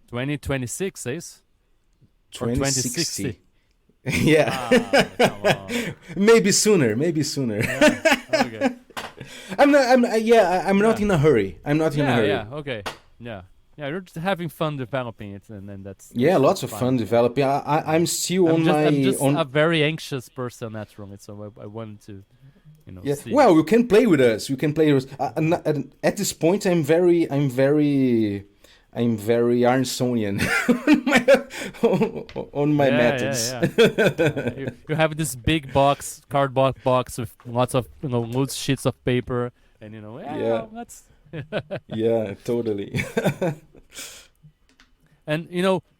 2026 is 2060. Yeah, maybe sooner. Okay. Okay. I'm not in a hurry. I'm not in a hurry. Yeah. Okay. Yeah. Yeah. You're just having fun developing it, and then that's Lots of fun developing. I'm still I'm just a very anxious person naturally, so I wanted to, see. Well, you can play with us. You can play with us. At this point, I'm very Arnsonian on my methods. Yeah. You have this big cardboard box with lots of loose sheets of paper, and that's. Yeah, totally. And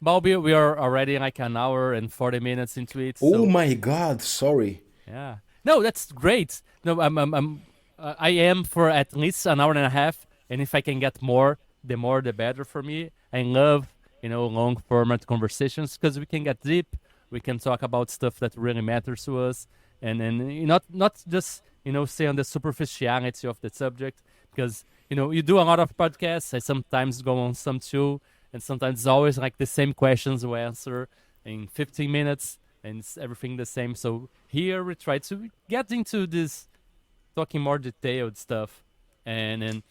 Balbi, we are already like an hour and 40 minutes into it. Oh my God! Sorry. Yeah. No, that's great. No, I am for at least an hour and a half, and if I can get more, the better for me. I love long format conversations because we can get deep. We can talk about stuff that really matters to us, and not just stay on the superficiality of the subject. Because you do a lot of podcasts. I sometimes go on some too, and sometimes it's always like the same questions we answer in 15 minutes, and it's everything the same. So here we try to get into this talking more detailed stuff, and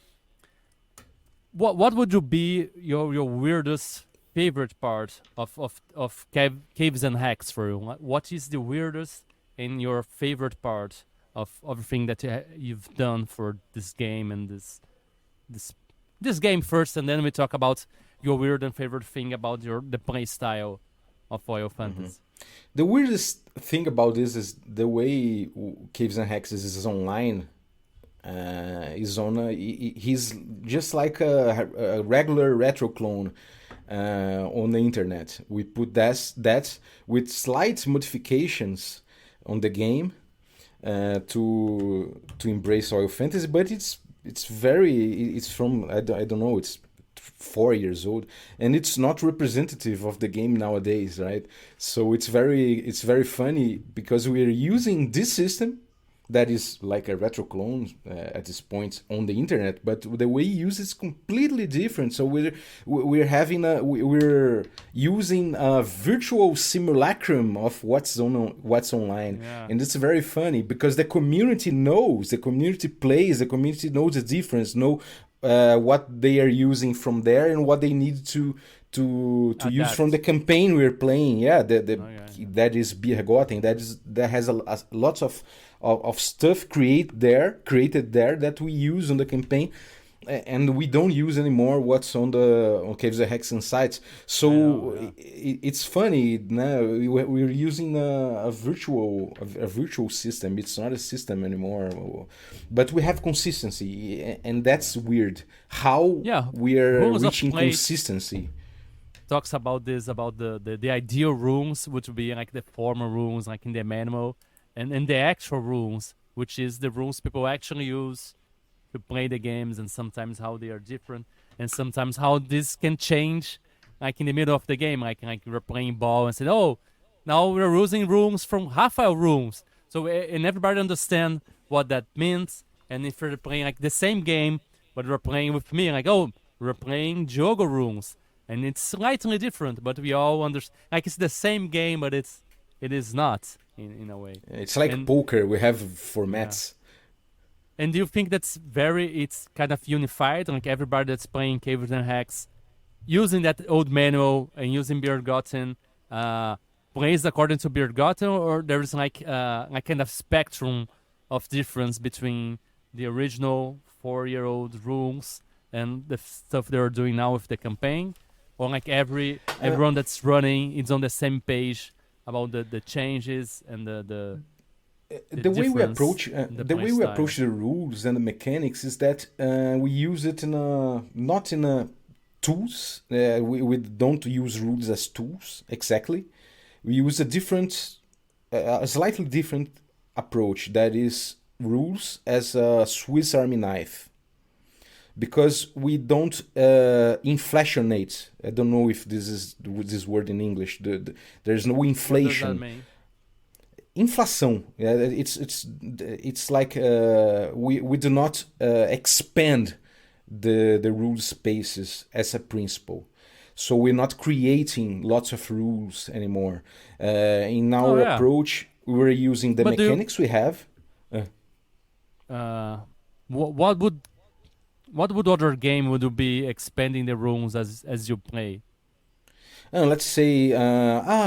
what would you be your weirdest favorite part of caves and hacks for you? What is the weirdest and your favorite part of everything that you've done for this game and this game first, and then we talk about your weird and favorite thing about the play style of Oil Fantasy. The weirdest thing about this is the way Caves and Hexes is online. He's just like a regular retroclone on the internet. We put that with slight modifications on the game to embrace Oil Fantasy, but it's from I don't know, it's 4 years old, and it's not representative of the game nowadays, right? So it's very funny because we're using this system that is like a retroclone at this point on the internet, but the way you use it is completely different. So we're using a virtual simulacrum of what's online, and it's very funny because the community knows, the community plays, the community knows the difference, know what they are using from there and what they need to use from the campaign we're playing. That is Biergotten. That has a lots of stuff created there that we use on the campaign, and we don't use anymore what's on Caves and Hexen sites. So it's funny now we're using a virtual system. It's not a system anymore, but we have consistency, and that's weird. How we are reaching consistency. Talks about this, about the ideal rooms, which would be like the formal rooms, like in the manual, and the actual rooms, which is the rooms people actually use to play the games, and sometimes how they are different, and sometimes how this can change, like in the middle of the game, like we're playing ball and say, oh, now we're using rooms from Rafael rooms. So and everybody understand what that means, and if we're playing like the same game, but we're playing with me, like, oh, we're playing Diogo rooms. And it's slightly different, but we all understand. Like it's the same game, but it is not in a way. It's like poker. We have formats. Yeah. And do you think it's kind of unified? Like everybody that's playing Caves and Hacks, using that old manual and using Biergotten, plays according to Biergotten, or there's like kind of spectrum of difference between the original 4-year-old rules and the stuff they're doing now with the campaign? Or like everyone that's running is on the same page about the changes and the way we approach the rules and the mechanics is that we use it not in tools. We don't use rules as tools exactly. We use a slightly different approach, that is rules as a Swiss Army knife. Because we don't inflationate. I don't know if this is this word in English. There's no inflation. What does that mean? Inflation. Yeah, it's like we do not expand the rule spaces as a principle. So we're not creating lots of rules anymore. In our approach, we're using the mechanics we have. what would other game would you be expanding the rules as you play? Let's say,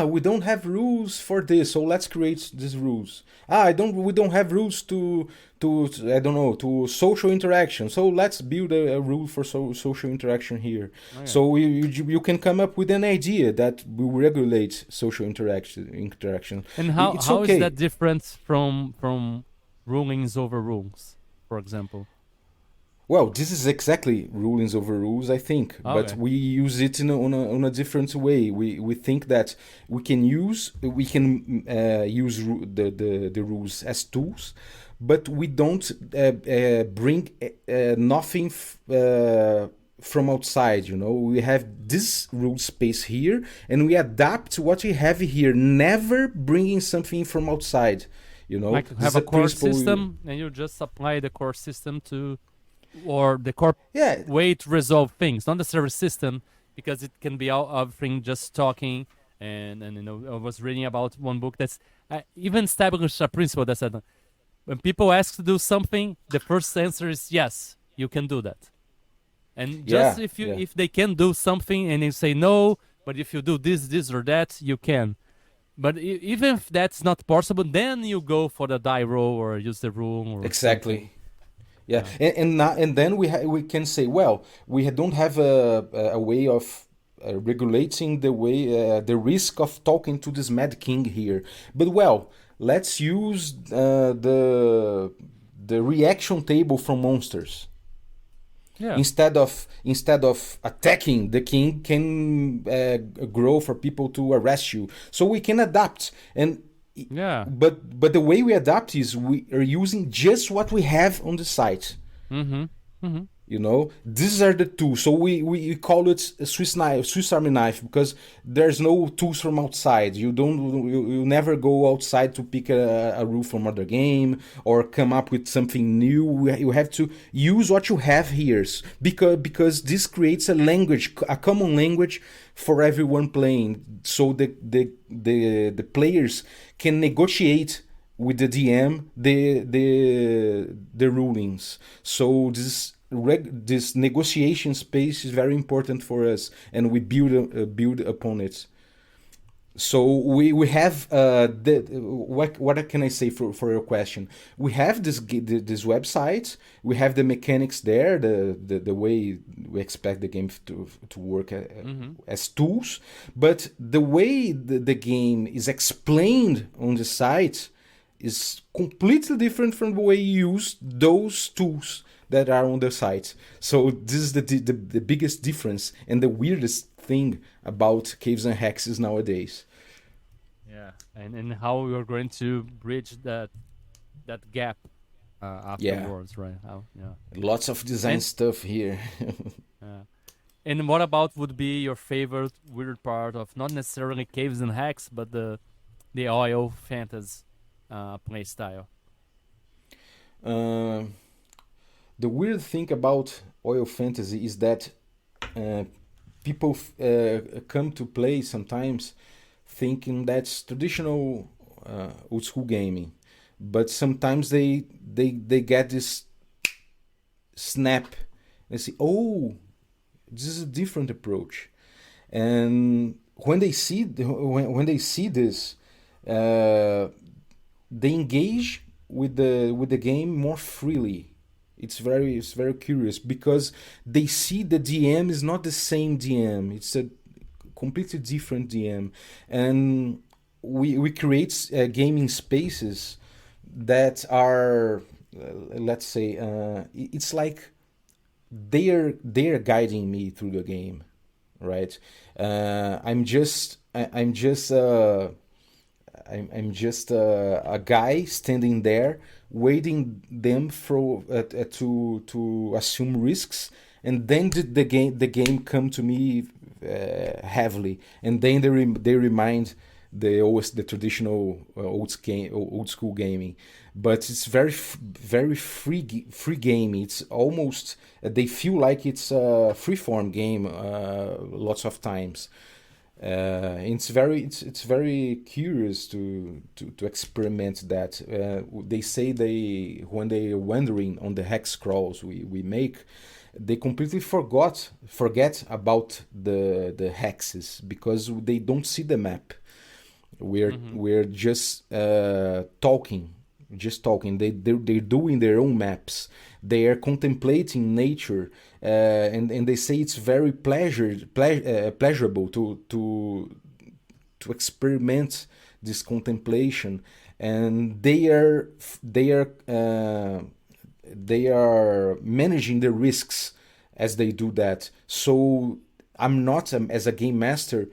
we don't have rules for this, so let's create these rules. We don't have rules to I don't know, to social interaction, so let's build a rule for social interaction here. Okay. So you can come up with an idea that will regulate social interaction. And how It's how okay. is that different from rulings over rules, for example? Well, this is exactly rulings over rules, I think, but Okay. we use it on a different way. We think that we can use the rules as tools, but we don't bring nothing from outside. We have this rule space here, and we adapt what we have here, never bringing something from outside. Like This have is a core principle system, and you just apply the core system to, or the core Yeah, way to resolve things, not necessarily system, because it can be everything just talking. And I was reading about one book that's even established a principle that said when people ask to do something, the first answer is yes, you can do that. And just Yeah. if they can do something and you say no, but if you do this or that, you can. But even if that's not possible, then you go for the die roll or use the rule or Exactly. something. Yeah, and then we can say, well, we don't have a way of regulating the risk of talking to this mad king here, but well, let's use the reaction table from monsters. Yeah. Instead of attacking, the king can grow for people to arrest you. So we can adapt, and Yeah. but the way we adapt is we are using just what we have on the site. Mm-hmm. Mm-hmm. These are the tools. So we call it a Swiss Army knife, because there's no tools from outside. You never go outside to pick a rule from other game or come up with something new. You have to use what you have here, because this creates a language, a common language for everyone playing. So the players can negotiate with the DM the rulings. So this negotiation space is very important for us, and we build upon it. So we have what can I say for your question? We have this website. We have the mechanics there, the way we expect the game to work as tools. But the way the game is explained on the site is completely different from the way you use those tools that are on the site. So this is the biggest difference and the weirdest thing about caves and hexes nowadays. Yeah, and how you're going to bridge that gap afterwards, right? Lots of design And- stuff here. Yeah. And what about would be your favorite weird part of not necessarily caves and hacks, but the oil fantasy play style? The weird thing about oil fantasy is that people come to play sometimes thinking that's traditional old school gaming, but sometimes they get this snap. They say, "Oh, this is a different approach," and when they see this, they engage with the game more freely. It's very curious, because they see the DM is not the same DM. It's a completely different DM, and we create gaming spaces that are, let's say, it's like they're guiding me through the game, right? I'm just a guy standing there waiting them to assume risks, and then the game come to me heavily, and then they remind the traditional old school gaming, but it's very free gaming. It's almost they feel like it's a freeform game lots of times. It's very curious to experiment that. They say when they are wandering on the hex crawls we make, they completely forget about the hexes because they don't see the map. We're just talking. They're doing their own maps. They are contemplating nature, and they say it's very pleasurable to experiment this contemplation, and they are managing the risks as they do that. So I'm not, as a game master,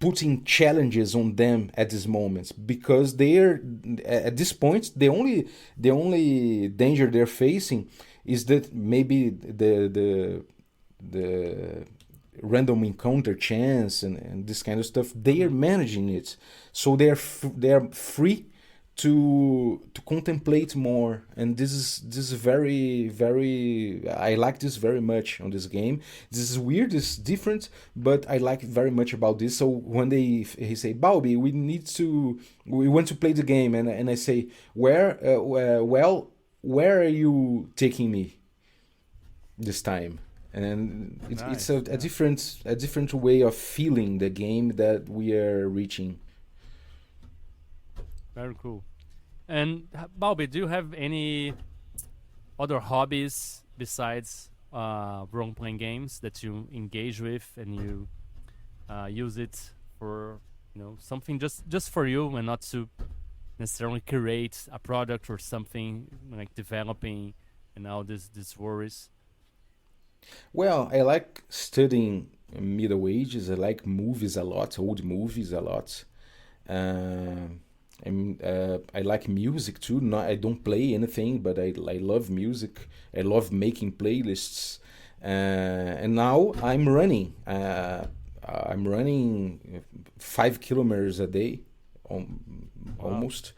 putting challenges on them at this moment, because they're at this point the only danger they're facing is that maybe the random encounter chance and this kind of stuff. They are managing it, so they are free to contemplate more, and this is very I like this very much on this game. This is weird, it's different, but I like very much about this. So when he say, Balbi, we want to play the game, and I say, where are you taking me this time? And it's a different way of feeling the game that we are reaching. Very cool. And Balbi, do you have any other hobbies besides role-playing games that you engage with and you use it for something just for you and not to necessarily create a product or something like developing and all these worries? Well, I like studying Middle Ages. I like movies a lot, old movies a lot. I like music too. I don't play anything, but I love music. I love making playlists. And now I'm running. I'm running 5 kilometers a day, almost,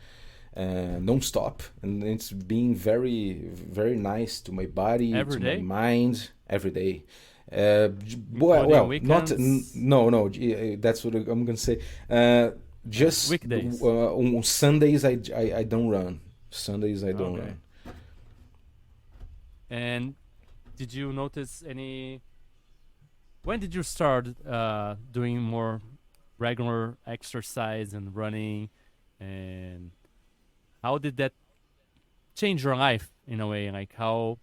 non-stop, and it's being very, very nice to my body, every to day? my mind, every day. Weekends? No. That's what I'm gonna say. Just weekdays. On Sundays, I don't run. Sundays I don't run. And did you notice when did you start doing more regular exercise and running, and how did that change your life in a way? Like how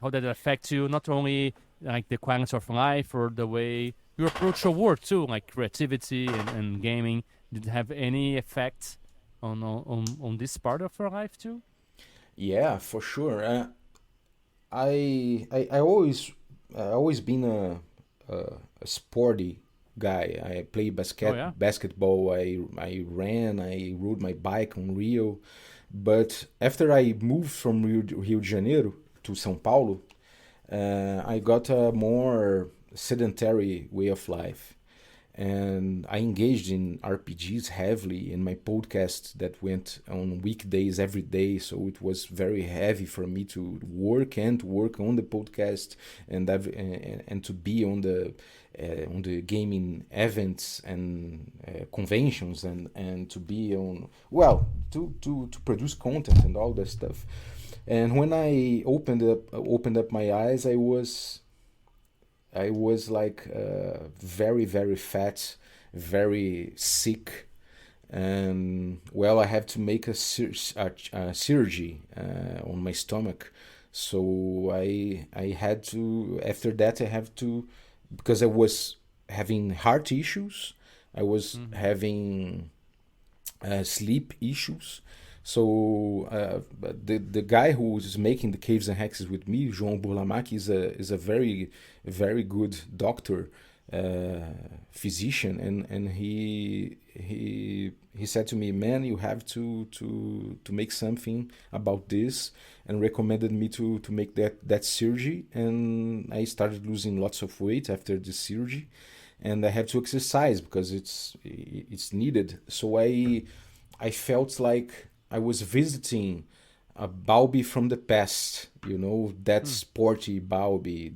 did it affect you, not only like the quality of life or the way you approach your work too, like creativity and gaming? Did it have any effect on this part of your life too? Yeah, for sure. I always been a sporty guy. I play basketball. I ran. I rode my bike on Rio. But after I moved from Rio de Janeiro to São Paulo, I got a more sedentary way of life, and I engaged in RPGs heavily in my podcast that went on weekdays every day. So it was very heavy for me to work on the podcast and to be on the gaming events and conventions and to be on to produce content and all that stuff. And when I opened up my eyes, I was like very, very fat, very sick, and I had to make a surgery on my stomach. So I had to, after that I have to, because I was having heart issues, I was having sleep issues. So the guy who is making the Caves and Hexes with me, João Burlamac, is a very, very good doctor, physician, and he said to me, man, you have to make something about this, and recommended me to make that surgery. And I started losing lots of weight after the surgery, and I have to exercise because it's needed. So I felt like I was visiting a Balbi from the past, that sporty Balbi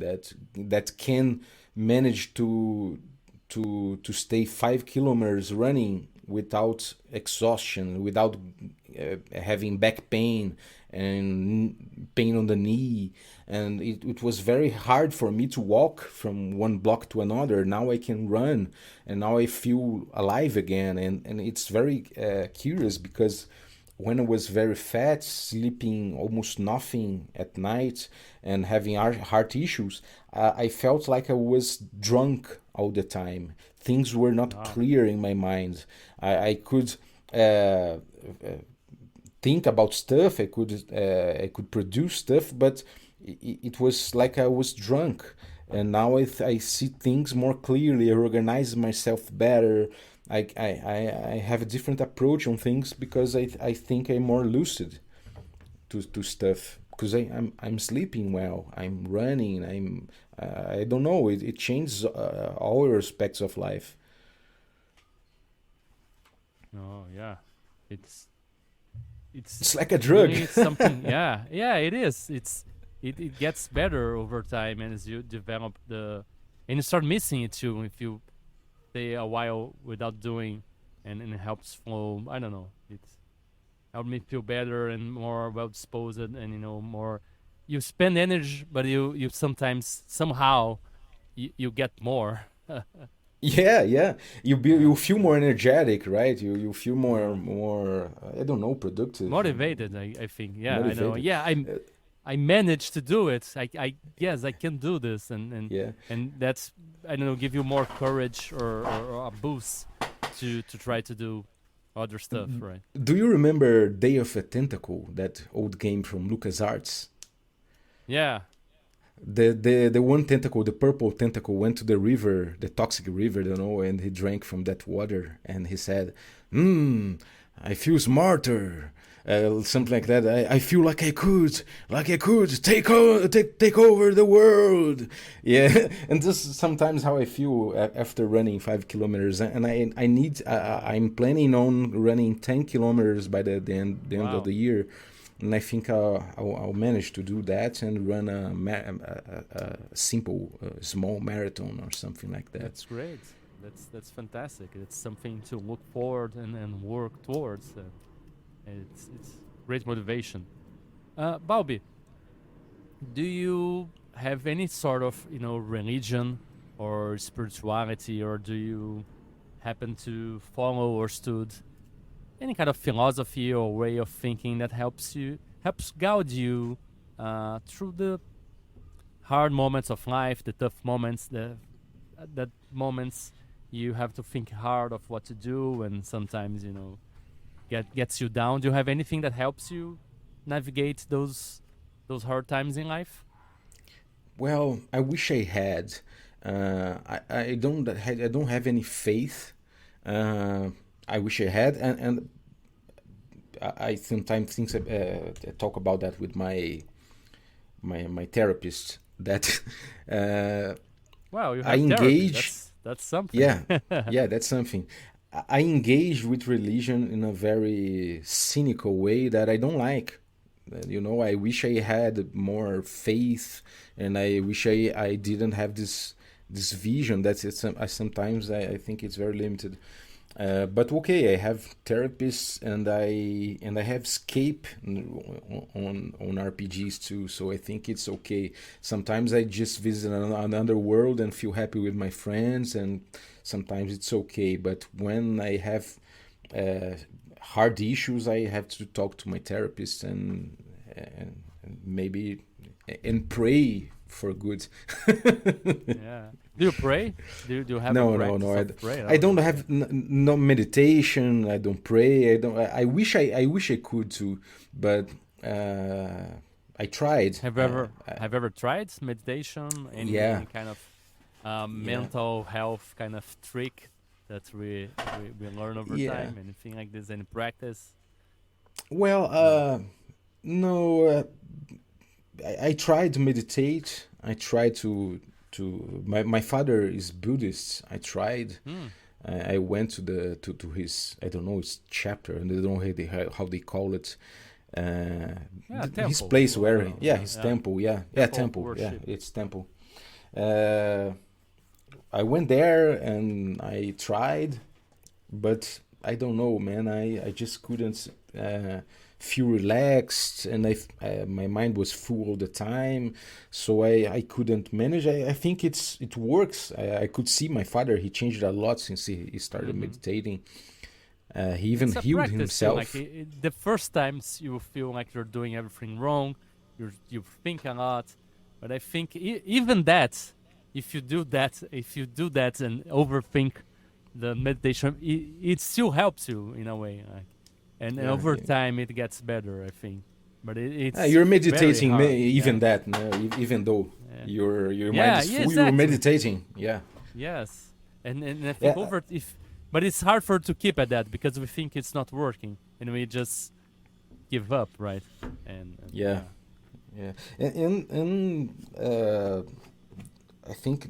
that can manage to to stay 5 kilometers running without exhaustion, without having back pain and pain on the knee. And it was very hard for me to walk from one block to another. Now I can run, and now I feel alive again. And it's very curious, because when I was very fat, sleeping almost nothing at night and having heart issues, I felt like I was drunk all the time. Things were not clear in my mind. I could think about stuff. I could produce stuff, but it was like I was drunk. And now I see things more clearly. I organize myself better. I have a different approach on things, because I think I'm more lucid to stuff, because I'm sleeping well, I'm running, I don't know, it changes all aspects of life. Oh yeah, it's like a drug. really something. Yeah, it is. It gets better over time, and as you develop and you start missing it too if you stay a while without doing, and it helps flow. I don't know. It's helped me feel better and more well disposed, and more. You spend energy, but you sometimes somehow you get more. Yeah. You feel more energetic, right? You feel more I don't know, productive, Motivated. I think. Yeah, motivated. I know. Yeah, I managed to do it. I yes, I can do this, and Yeah. and that's, I don't know, give you more courage or a boost to try to do other stuff, right? Do you remember Day of a Tentacle, that old game from LucasArts? Yeah. The one tentacle, the purple tentacle, went to the river, the toxic river, and he drank from that water, and he said, I feel smarter. Something like that. I feel like I could take over the world. Yeah, and this is sometimes how I feel after running 5 kilometers. And I need. I'm planning on running 10 kilometers by the end of the year, and I think I'll manage to do that and run a simple small marathon or something like that. That's great. That's fantastic. It's something to look forward and work towards. It's great motivation. Balbi, do you have any sort of religion or spirituality, or do you happen to follow or stud any kind of philosophy or way of thinking that helps guide you through the hard moments of life, the tough moments, that moments you have to think hard of what to do, and sometimes gets you down? Do you have anything that helps you navigate those hard times in life? Well, I wish I had. I don't have any faith. I wish I had, and I sometimes talk about that with my therapist. That wow, you have I engage. Therapy. That's something. Yeah, that's something. I engage with religion in a very cynical way that I don't like. I wish I had more faith, and I wish I didn't have this vision. Sometimes I think it's very limited. But okay, I have therapists, and I have escape on RPGs too. So I think it's okay. Sometimes I just visit another world and feel happy with my friends, and sometimes it's okay. But when I have hard issues, I have to talk to my therapist and maybe pray for good. Yeah. Do you pray? Do you have no. I don't have no meditation. I don't pray. I wish I could too, but I tried. Have you ever tried meditation? Any kind of mental health kind of trick that we learn over time? Anything like this? Any practice? Well, no. I tried to meditate. I tried to my father is Buddhist. I tried. I went to his, I don't know, his chapter, and I don't know how they call it. His place where his temple. Temple. Worship. It's temple. I went there and I tried, but I don't know, man. I just couldn't feel relaxed, and my mind was full all the time, so I couldn't manage. I think it works. I could see my father. He changed a lot since he started meditating. He even It's a healed practice too, himself. the first times you feel like you're doing everything wrong, you think a lot, but I think even that, if you do that and overthink the meditation, it still helps you in a way, like, and Yeah, over yeah. time it gets better, I think. But it's You're very meditating, hard. even Yeah. that, no, even though Yeah. your Yeah, mind is yeah, full, you're exactly. meditating. Yeah, Yes, and I think yeah, but it's hard for to keep at that because we think it's not working and we just give up, right? And yeah, yeah. And I think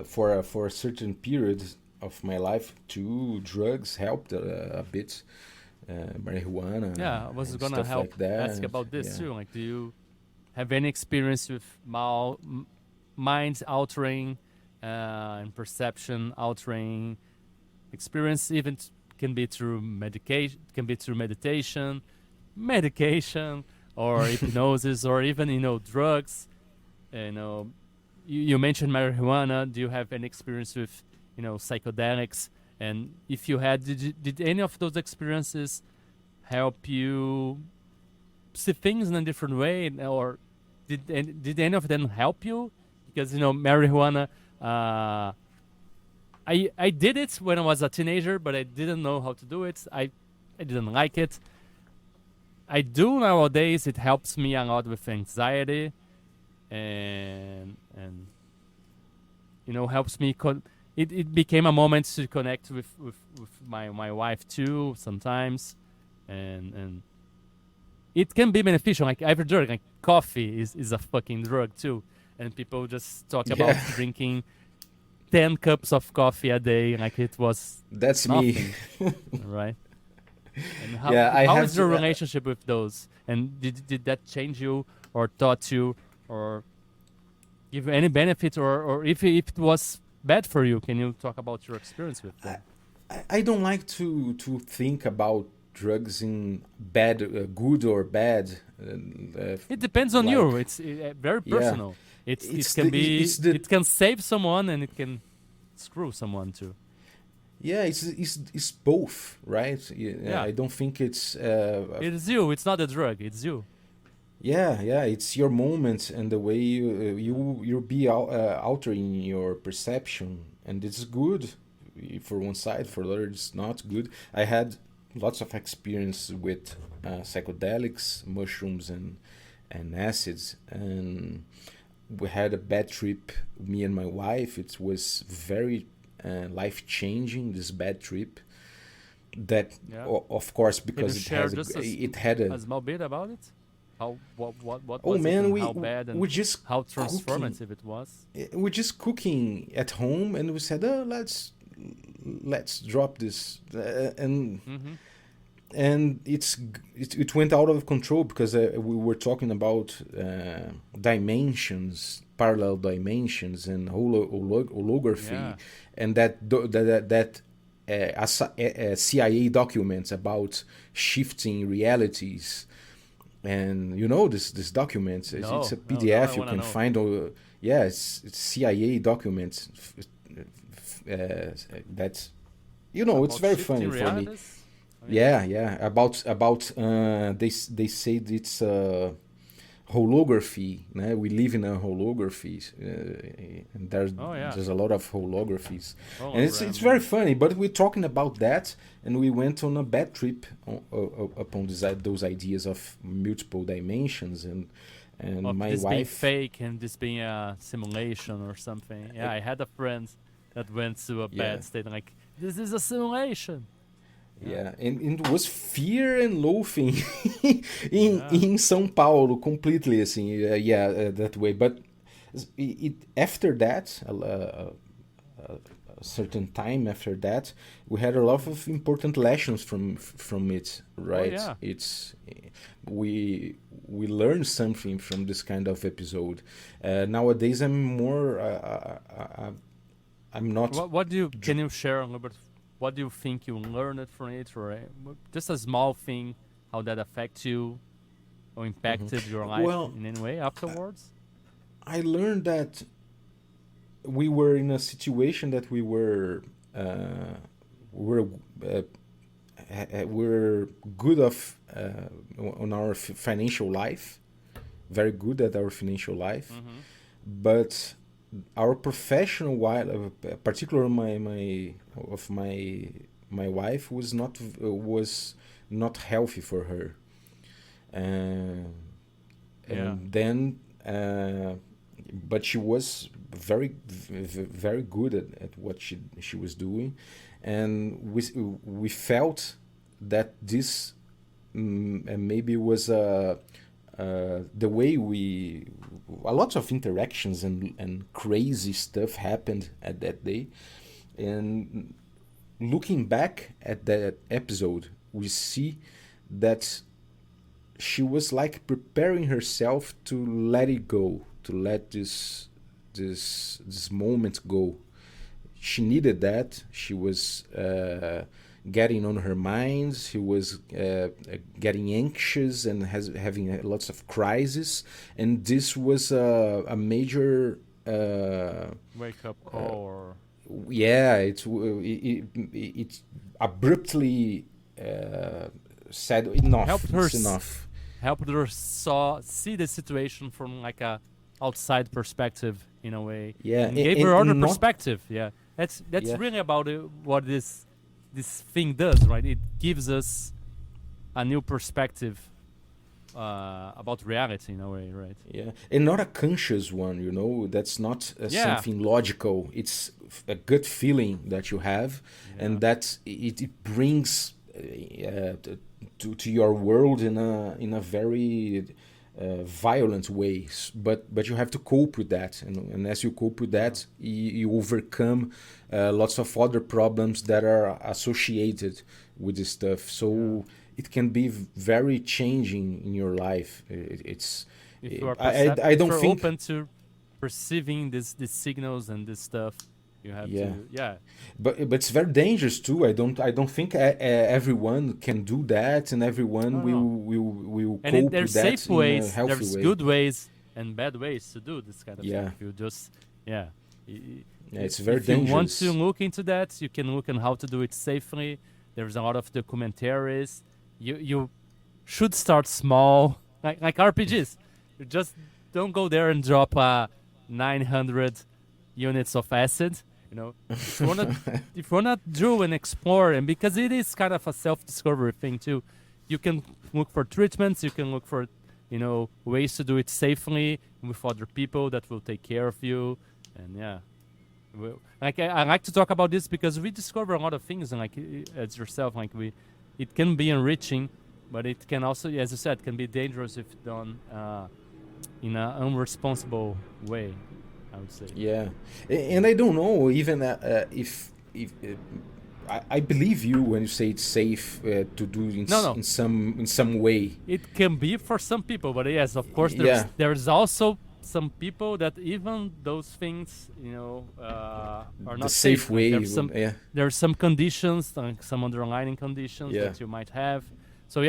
for a certain period of my life, too, drugs helped a bit, marijuana yeah, I was and gonna stuff help like that. ask about this Yeah. too. Like, do you have any experience with mind altering and perception altering experience? Even can be through medication, or hypnosis, or even drugs. You know, you mentioned marijuana. Do you have any experience with psychedelics? And if you had, did any of those experiences help you see things in a different way, or did any of them help you? Because marijuana. I did it when I was a teenager, but I didn't know how to do it. I didn't like it. I do nowadays. It helps me a lot with anxiety, and helps me. It became a moment to connect with my wife too sometimes, and it can be beneficial. Like every drug, like coffee is a fucking drug too, and people just talk about Yeah. drinking 10 cups of coffee a day like it was That's me. nothing, right? And Yeah, I how have is your to. relationship with those? And did that change you, or taught you, or give you any benefit, or if it was bad for you? Can you talk about your experience with them? I don't like to think about drugs in bad, good or bad. It depends on Like, you. It's very yeah, personal. It it's can the be, it's the it can save someone and it can screw someone too. yeah, it's both, right? Yeah, Yeah, I don't think it's it is you. It's not a drug. It's you. yeah, it's your moment and the way you'll be altering your perception, and it's good for one side. For the other, it's not good. I had lots of experience with psychedelics, mushrooms, and acids, and we had a bad trip. Me and my wife. It was very life changing. This bad trip. That Yeah. of course Can you because share just it had a a small bit about it? How what oh was it, man, and we how bad and we just how cooking. transformative it was? We're just cooking at home, and we said, "Oh, let's drop this," Mm-hmm. and it went out of control because we were talking about dimensions, parallel dimensions, and holography, Yeah. and that CIA documents about shifting realities. And this document, it's a No, I PDF you wanna can know. find. Yeah, it's CIA documents. That's it's About very funny shifting for me. realities. I mean, Yeah, about they said it's holography. We live in a holography, and oh yeah, there's a lot of holographies, and it's hologram. very Yeah. funny. But we're talking about that, and we went on a bad trip upon those ideas of multiple dimensions, and Of my this being wife. fake and this being a simulation or something. Yeah, I had a friend that went to a Yeah. bad state. Like, this is a simulation. Yeah. Yeah, and it was fear and loathing Yeah. in São Paulo completely, assim, that way. But after that, a certain time after that, we had a lot of important lessons from it, right? yeah. It's we learned something from this kind of episode. Nowadays, I'm more I'm not. What do you can you share a little bit? What do you think you learned from it, or just a small thing, how that affects you or impacted your life in any way afterwards? I learned that we were in a situation that we were good on our financial life, very good at our financial life, but our professional life, particularly my wife, was not healthy for her, and then. But she was very good at what she was doing, and we felt that this maybe was the way a lot of interactions and crazy stuff happened at that day. And looking back at that episode, we see that she was like preparing herself to let it go, to let this moment go. She needed that. She was getting on her mind. She was getting anxious and having lots of crises. And this was a major wake up call. It abruptly said enough. It's enough. Helped her see the situation from like a outside perspective in a way. Yeah, and gave her other perspective. Yeah, that's really about what this thing does, right? It gives us a new perspective about reality in a way, right? Yeah, and not a conscious one, That's not something logical. It's a gut feeling that you have, and that it brings to your world in a very violent way, but you have to cope with that, and as you cope with that, you overcome lots of other problems that are associated with this stuff. So it can be very changing in your life. I don't think open to perceiving these signals and this stuff. You have to, but it's very dangerous too. I don't think everyone can do that, and everyone will and cope there's with that safe ways. in a healthy There's way. good ways and bad ways to do this kind of Yeah. thing. You just It's very if dangerous. you want to look into that, you can look on how to do it safely. There's a lot of documentaries. You should start small, like RPGs. You just don't go there and drop 900 units of acid. If you wanna do and explore, and because it is kind of a self-discovery thing too, you can look for treatments. You can look for ways to do it safely with other people that will take care of you. And I like to talk about this because we discover a lot of things, and as yourself, it can be enriching, but it can also, as you said, can be dangerous if done in an unresponsible way, I would say. Yeah, and I don't know even if I believe you when you say it's safe to do in some way. It can be for some people, but yes, of course, there's also some people that even those things, are not the safe way. There are some conditions, like some underlying conditions that you might have. So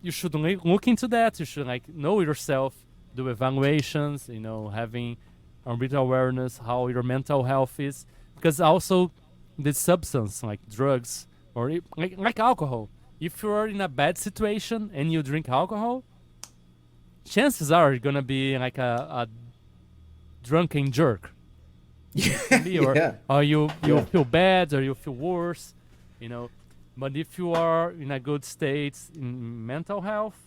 you should look into that. You should know yourself, do evaluations. Having a bit of awareness how your mental health is, because also the substance like drugs or like alcohol. If you are in a bad situation and you drink alcohol, chances are you're gonna be like a drunken jerk. Or you feel bad, or you feel worse, But if you are in a good state in mental health,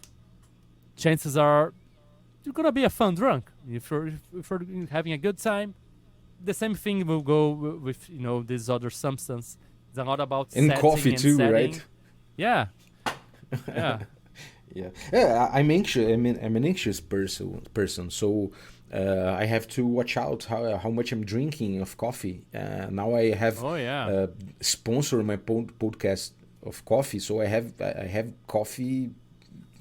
chances are you're gonna be a fun drunk. If you're having a good time, the same thing will go with this other substance. It's a lot about in coffee too, setting. right? Yeah. Yeah, I'm anxious. I'm an anxious person, so I have to watch out how much I'm drinking of coffee. Now I have sponsored my podcast of coffee, so I have coffee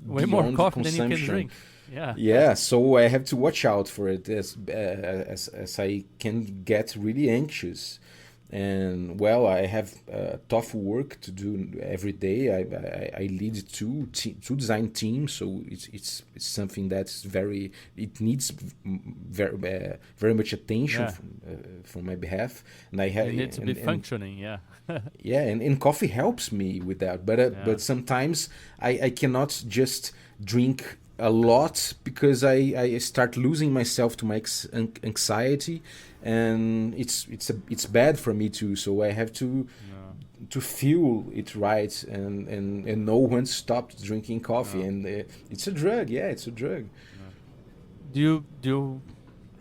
way more coffee than you can drink. Yeah. Yeah, so I have to watch out for it as I can get really anxious. And well, I have tough work to do every day. I lead two design teams, so it's something that's it needs very much attention Yeah. from my behalf, and I have You need to be functioning. Yeah. yeah, and coffee helps me with that. Yeah. But sometimes I cannot just drink a lot because I start losing myself to my anxiety, and it's bad for me too. So I have to feel it right and know when to stop drinking coffee. And it's a drug. Yeah, it's a drug. Do you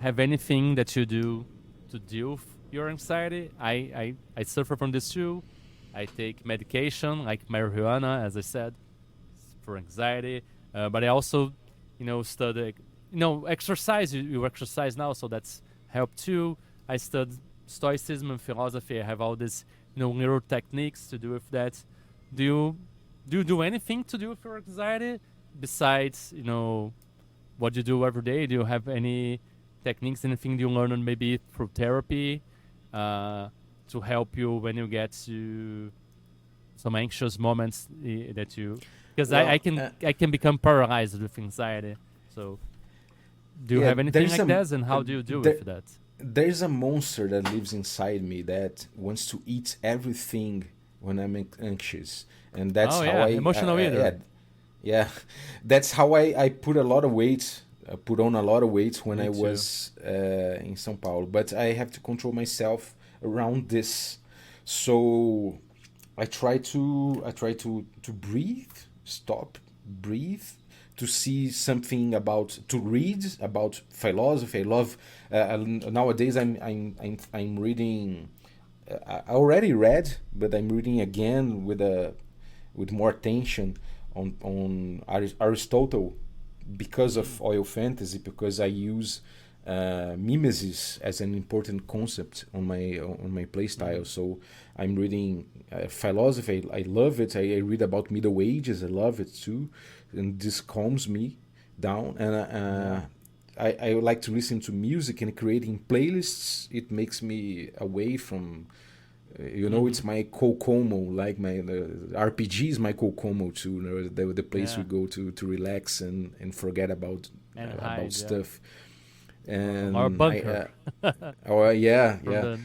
have anything that you do to deal with your anxiety? I suffer from this too. I take medication like marijuana, as I said, for anxiety. But I also, study, exercise. You exercise now, so that's helped too. I study stoicism and philosophy. I have all these, neural techniques to do with that. Do you do anything to do with your anxiety besides, what you do every day? Do you have any techniques, anything you learn maybe through therapy to help you when you get to some anxious moments that you... Because I can become paralyzed with anxiety. So do you have anything like that, and how do you deal with that? There's a monster that lives inside me that wants to eat everything when I'm anxious, and that's how emotional eater. Yeah, that's how I put a lot of weight. I put on a lot of weight when I was in São Paulo, but I have to control myself around this. So I try to breathe, stop, breathe, to see something to read about philosophy. I love nowadays. I'm reading. I already read, but I'm reading again with more attention on Aristotle, because of oil fantasy, because I use mimesis as an important concept on my playstyle. So I'm reading philosophy. I love it. I read about Middle Ages. I love it too, and this calms me down. And I like to listen to music and creating playlists. It makes me away from. It's my Kokomo, like my RPG is my Kokomo too. The place we go to relax and forget about stuff. And our bunker. The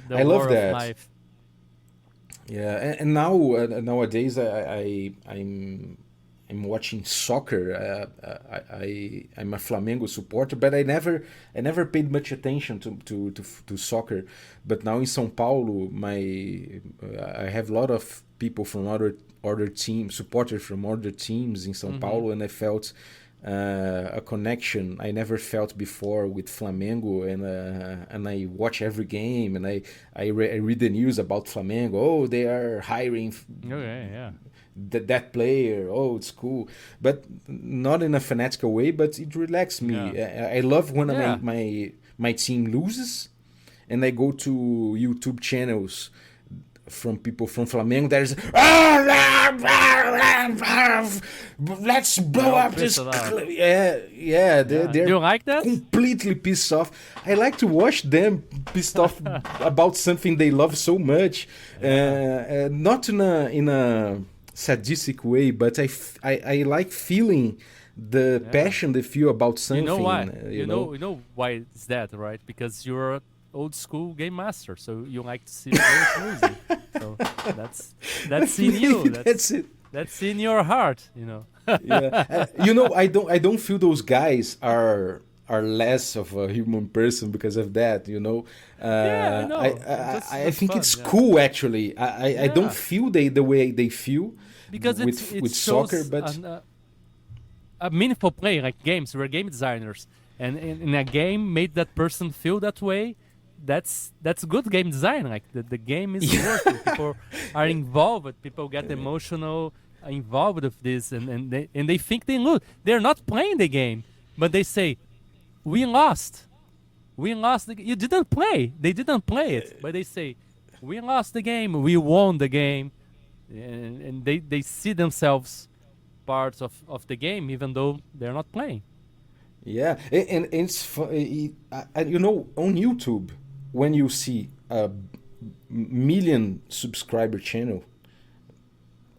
I love that. Life. Yeah, and now nowadays I'm watching soccer. I'm a Flamengo supporter, but I never paid much attention to soccer. But now in São Paulo, I have a lot of people from other teams, supporters from other teams in São Paulo, and I felt a connection I never felt before with Flamengo, and I watch every game, and I read the news about Flamengo. Oh, they are hiring. That player. Oh, it's cool, but not in a fanatical way. But it relaxes me. I love when my team loses, and I go to YouTube channels from people from Flamengo. There's let's blow up this. They're do you like that? Completely pissed off. I like to watch them pissed off about something they love so much, not in a sadistic way, but I like feeling the passion they feel about something. You know why? You know why it's that, right? Because you're old school game master, so you like to see players losing. So that's in you. That's it. That's in your heart, I don't feel those guys are less of a human person because of that. I think it's cool actually. I don't feel the way they feel because with soccer, but a meaningful play like games. We're game designers, and in a game made that person feel that way. That's good game design. Like the game is working. People are involved. People get emotional involved with this, and they think they lose. They're not playing the game, but they say, "We lost. We lost. You didn't play. They didn't play it, but they say, "We lost the game. We won the game," and they see themselves parts of the game, even though they're not playing. Yeah, and it's you know, on YouTube, when you see a million subscriber channel,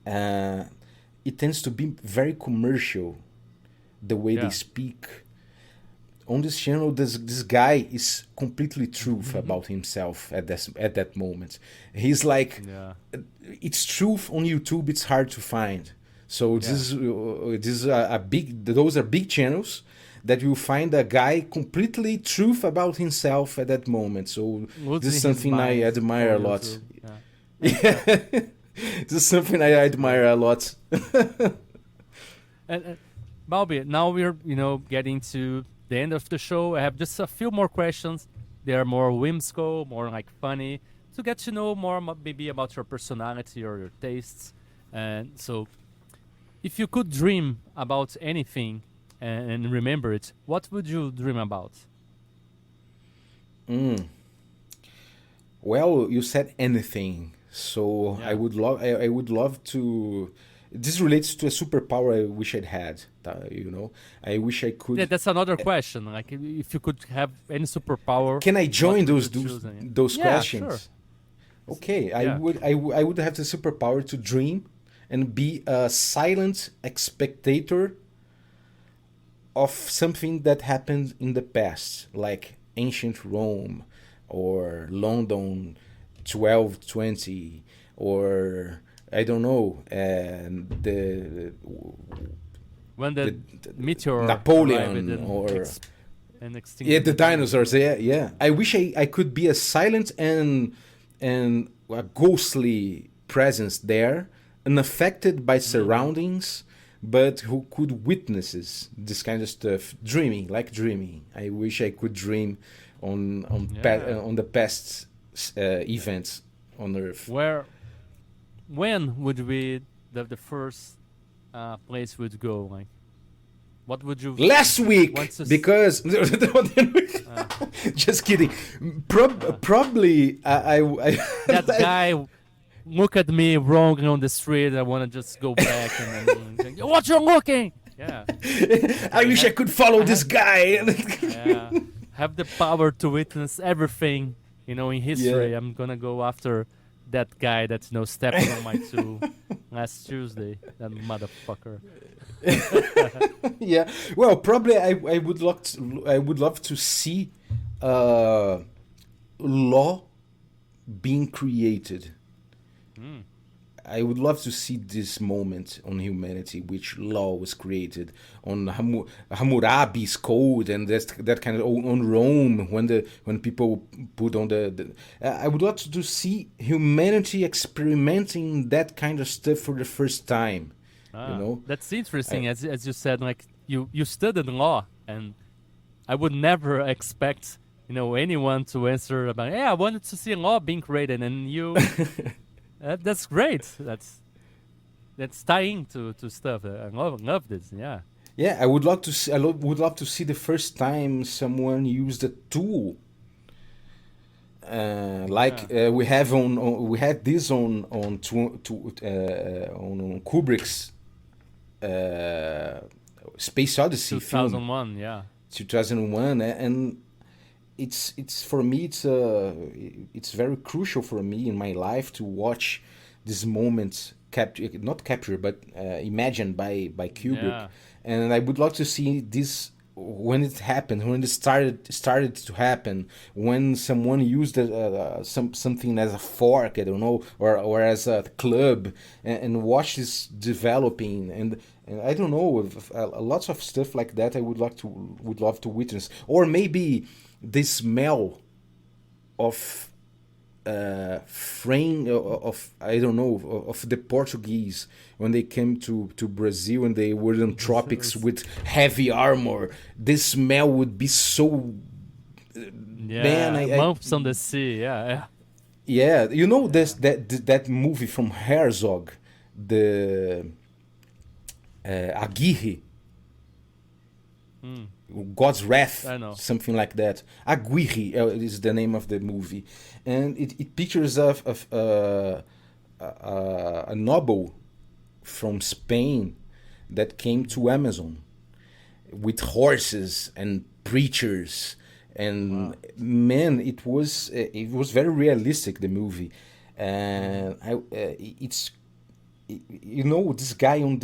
uh, it tends to be very commercial, the way they speak. On this channel, this guy is completely truth about himself at that moment. He's like, it's truth on YouTube. It's hard to find. So this is a big. Those are big channels that you find a guy completely truth about himself at that moment. So this is something I admire a lot. Yeah. This is something I admire a lot. And Balbi, now we're getting to the end of the show. I have just a few more questions. They are more whimsical, more like funny, to get to know more maybe about your personality or your tastes. And so, if you could dream about anything and remember it, what would you dream about? Well, you said anything, so I would love to. This relates to a superpower I wish I'd had. I wish I could. Yeah, that's another question. Like, if you could have any superpower, can I join those questions? Sure. Okay, I would have the superpower to dream and be a silent spectator of something that happened in the past, like ancient Rome or London 1220, or I don't know, when the meteor Napoleon or the dinosaurs. Yeah. I wish I could be a silent and a ghostly presence there, unaffected by surroundings, but who could witness this kind of stuff, dreaming. I wish I could dream on the past events on Earth. When would be the first place would go? Like, what would you last week? Because just kidding. Probably I that guy look at me wrong on the street. I want to just go back and then, what you looking? Yeah. I wish I could follow this guy. Have the power to witness everything, in history. I'm gonna go after that guy that's stepping on my toe last Tuesday. That motherfucker. Yeah. Well, probably I would love to see law being created. I would love to see this moment on humanity, which law was created on Hammurabi's code, and that kind of on Rome when people put on I would love to see humanity experimenting that kind of stuff for the first time. That's interesting. As you said, like you studied law, and I would never expect anyone to answer about. Yeah, I wanted to see law being created, and you. That's great. That's tying to stuff. I love this. Yeah. Yeah, I would love to see. I would love to see the first time someone used a tool. We had this on Kubrick's Space Odyssey 2001, film. yeah. 2001, and it's for me it's very crucial for me in my life to watch this moment imagined by Kubrick, and I would love to see this when it happened, when it started to happen, when someone used something as a fork, I don't know, or as a club, and watch this developing, and I don't know, lots of stuff like that I would love to witness, or maybe the smell of frame of I don't know of the Portuguese when they came to Brazil and they were in tropics with heavy armor. This smell would be so months on the sea. Yeah. This that movie from Herzog, the Aguirre. God's Wrath, something like that. Aguirre is the name of the movie, and it pictures a noble from Spain that came to Amazon with horses and preachers, and man, it was very realistic, the movie. And it's, this guy on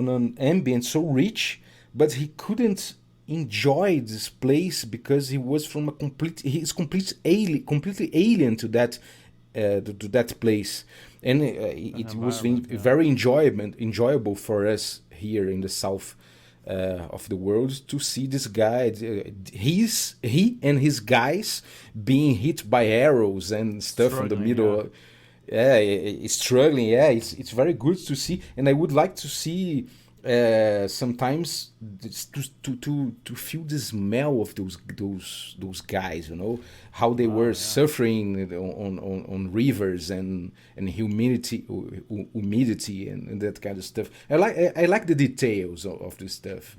an ambient so rich, but he couldn't enjoy this place because he was from completely alien to that place, and it was very enjoyable for us here in the south of the world to see this guy. He and his guys being hit by arrows and stuff from the middle. Struggling. It's very good to see, and I would like to see sometimes to feel the smell of those guys, how they were suffering on rivers and humidity and that kind of stuff. I like the details of this stuff.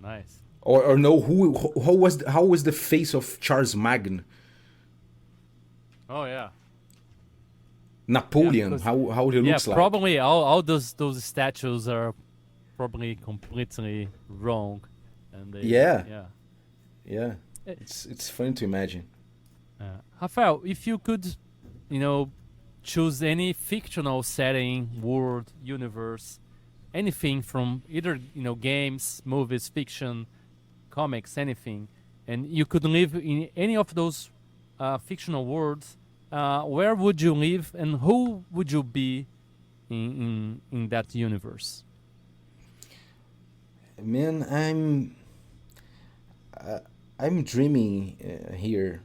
Nice. Or know how was the face of Charles Magne? Oh yeah. Napoleon, how he looks like. Probably all those statues are probably completely wrong, and it's fun to imagine. Rafael, if you could, choose any fictional setting, world, universe, anything from either games, movies, fiction, comics, anything, and you could live in any of those fictional worlds. Where would you live, and who would you be in that universe? Man, I'm dreaming here.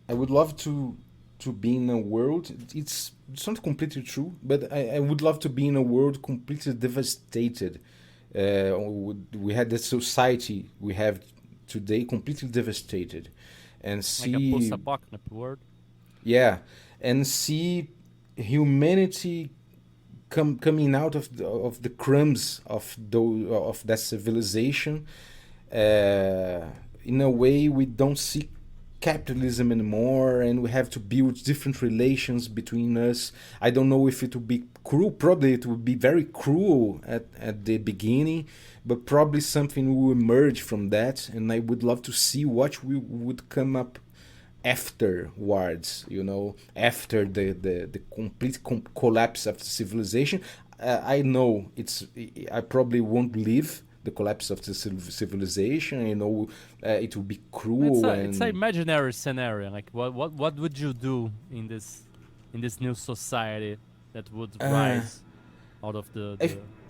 I would love to be in a world. It's not completely true, but I would love to be in a world completely devastated. We had the society we have today completely devastated, and see like a post-apocalyptic world. Yeah, and see humanity coming out of the crumbs of that civilization. In a way, we don't see capitalism anymore, and we have to build different relations between us. I don't know if it would be cruel. Probably it would be very cruel at the beginning, but probably something will emerge from that, and I would love to see what we would come up afterwards, after the complete collapse of the civilization. I know I probably won't live the collapse of the civilization. It will be cruel. It's an imaginary scenario. Like what would you do in this new society that would rise out of the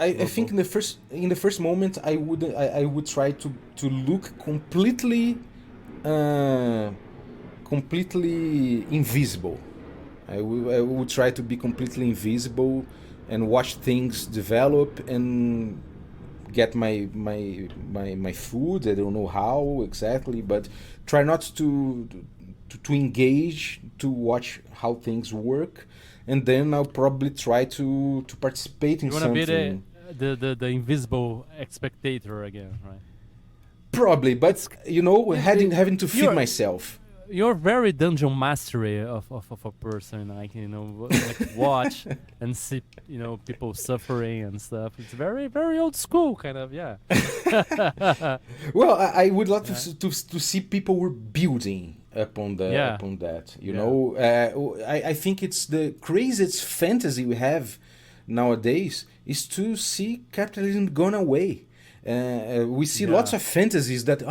I think in the first moment I would try to look completely invisible. I would try to be completely invisible and watch things develop and get my food. I don't know how exactly, but try not to engage, to watch how things work, and then I'll probably try to participate in something. You want to be the invisible spectator again, right? Probably, but having to feed myself. You're very dungeon mastery of a person, like watch and see people suffering and stuff. It's very very old school kind of, yeah. Well, I would love to see people were building upon that. I think it's the craziest fantasy we have nowadays is to see capitalism gone away. We see lots of fantasies that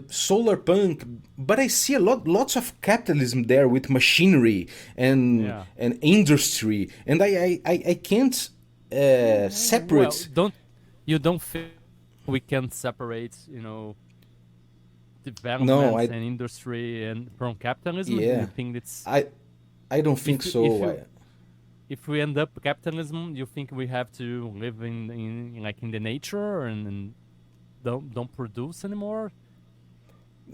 solar punk, but I see lots of capitalism there with machinery and industry, and I can't separate. Well, don't feel we can separate development and industry and from capitalism? Yeah, you think it's I don't think so. If we end up capitalism, you think we have to live in the nature and don't produce anymore?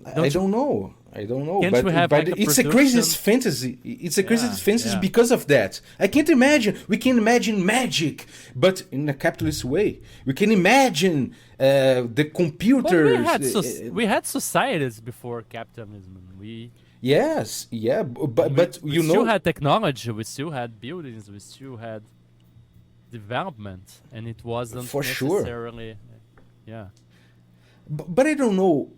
I don't know. Can't we have but like it's a craziest fantasy. It's a craziest fantasy because of that. I can't imagine. We can imagine magic, but in a capitalist way. We can imagine the computers. We had societies before capitalism. Yes, yeah, but we still had technology, we still had buildings, we still had development, and it wasn't for necessarily. Yeah. But I don't know.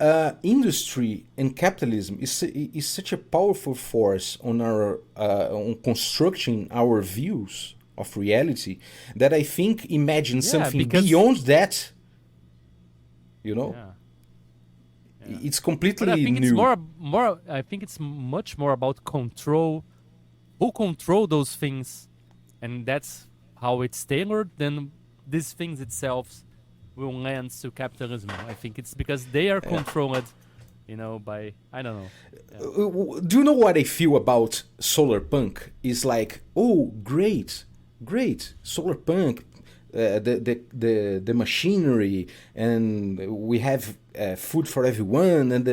Industry and capitalism is such a powerful force on our on constructing our views of reality that I think imagine Yeah, something because beyond that. You know, yeah. Yeah. it's But I completely think it's new. more I think it's much more about control. Who control those things, and that's how it's tailored, then these things itself will land to capitalism. I think it's because they are controlled, by I don't know. Yeah. Do you know what I feel about solar punk? Is like, oh, great, great, solar punk, the machinery, and we have food for everyone, and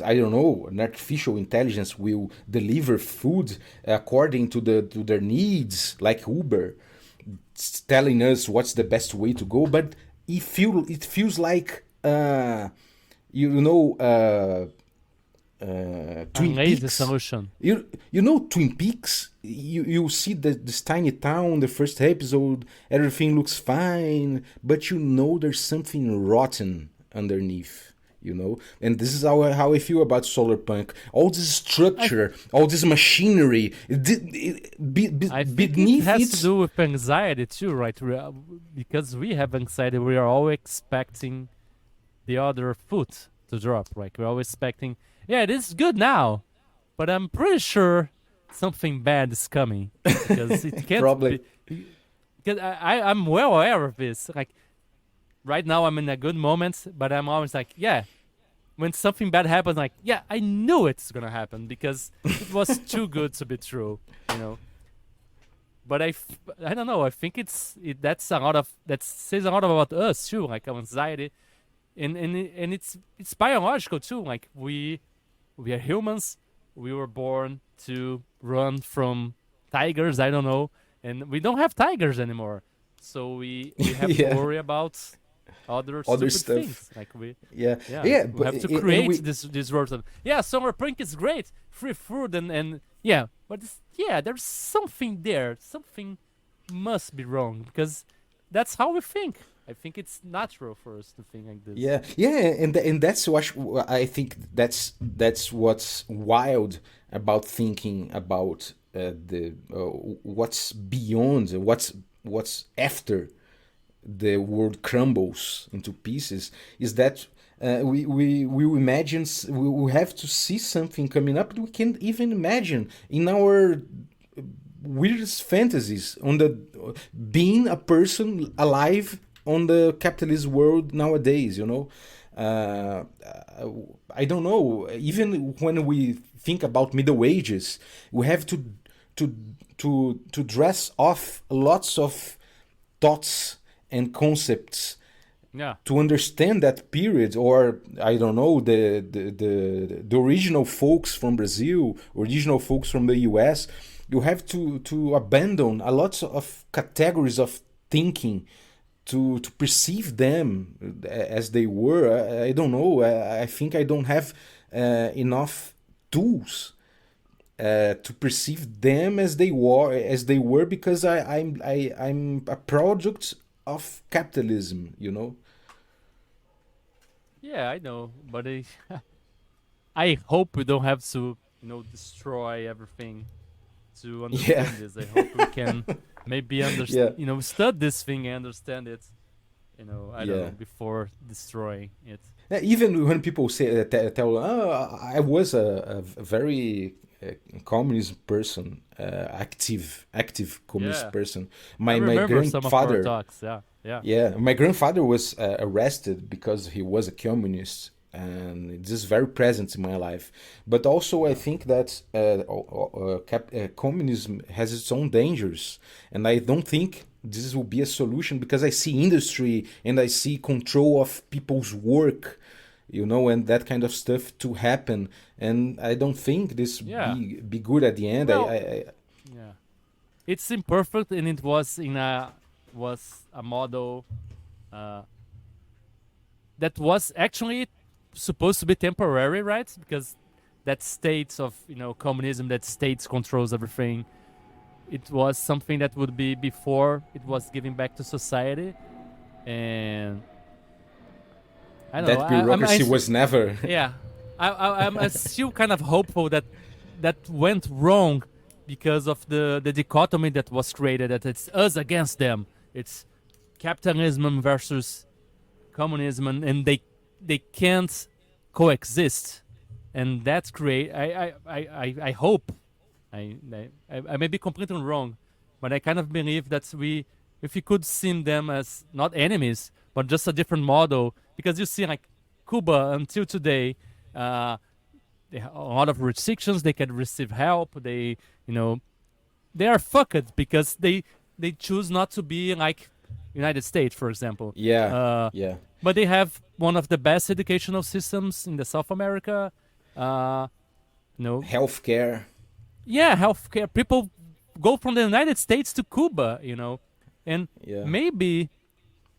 I don't know, an artificial intelligence will deliver food according to their needs, like Uber, telling us what's the best way to go. But it feels like you know. Twin Lazy Peaks. solution. You know Twin Peaks. You see this tiny town, the first episode, everything looks fine, but you know there's something rotten underneath. And this is how I feel about solar punk. All this structure, all this machinery, I think beneath it has it. to do with anxiety too, right? Because we have anxiety, we are all expecting the other foot to drop, right? We're always expecting, yeah, this is good now, but I'm pretty sure something bad is coming because it can't Probably. be. Because I'm well aware of this. Like right now, I'm in a good moment, but I'm always like, yeah. When something bad happens, like, yeah, I knew it's gonna happen because it was too good to be true, But I don't know. I think that says a lot about us too, like our anxiety, and it's biological too. Like we are humans. We were born to run from tigers. I don't know, and we don't have tigers anymore, so we have to Yeah. worry about other Other stupid stuff. things. Like we Yeah. we But have to and create this world. Yeah, summer punk is great, free food and yeah, but there's something there. Something must be wrong because that's how we think. I think it's natural for us to think like this. Yeah, and that's what I think. That's what's wild about thinking about the what's beyond, what's after the world crumbles into pieces. Is that we imagine we have to see something coming up that we can't even imagine in our weirdest fantasies on the being a person alive on the capitalist world nowadays. I don't know, even when we think about Middle Ages, we have to dress off lots of thoughts and concepts Yeah. to understand that period. Or I don't know, the original folks from Brazil, original folks from the US. You have to abandon a lot of categories of thinking to perceive them as they were. I don't know. I think I don't have enough tools to perceive them as they were because I'm a product of capitalism. Yeah, I know, but I hope we don't have to, destroy everything to understand this. I hope we can maybe understand, study this thing and understand it, I don't know, before destroying it. Even when people say tell, oh, I was a very communist person, active communist person. I remember some of our grandfather. talks. Yeah. Yeah, my grandfather was arrested because he was a communist, and this is very present in my life. But also, I think that communism has its own dangers, and I don't think this will be a solution because I see industry and I see control of people's work, and that kind of stuff to happen, and I don't think this be good at the end. Well, I yeah, it's imperfect, and it was a model that was actually supposed to be temporary, right? Because that state of communism, that states controls everything. It was something that would be before it was giving back to society, and I don't know. That bureaucracy was never. Yeah, I'm still kind of hopeful that went wrong because of the dichotomy that was created. That it's us against them. It's capitalism versus communism, and they can't coexist. And that's great. I hope. I may be completely wrong, but I kind of believe that if we could see them as not enemies, but just a different model, because you see like Cuba until today, they have a lot of restrictions. They can receive help. They are fucked because they choose not to be like United States, for example. Yeah. But they have one of the best educational systems in the South America. Healthcare. Yeah, healthcare. People go from the United States to Cuba, and maybe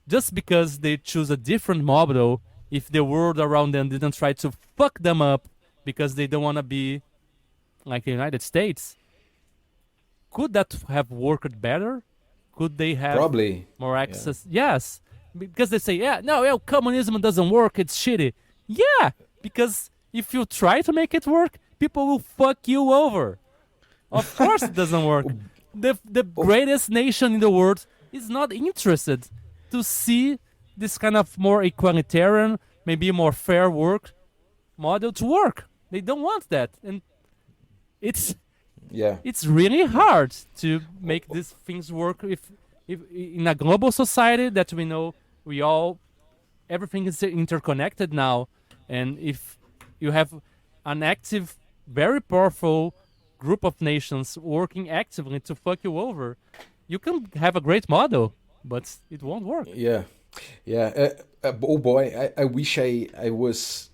just because they choose a different model, if the world around them didn't try to fuck them up because they don't want to be like the United States, could that have worked better? Could they have Probably more access? Yes, because they say, communism doesn't work, it's shitty. Yeah, because if you try to make it work, people will fuck you over. Of course it doesn't work. The greatest nation in the world is not interested to see this kind of more equalitarian, maybe more fair work model to work. They don't want that. And it's really hard to make these things work if in a global society that we know everything is interconnected now, and if you have an active, very powerful group of nations working actively to fuck you over, you can have a great model, but it won't work. Yeah. Oh boy, I wish I was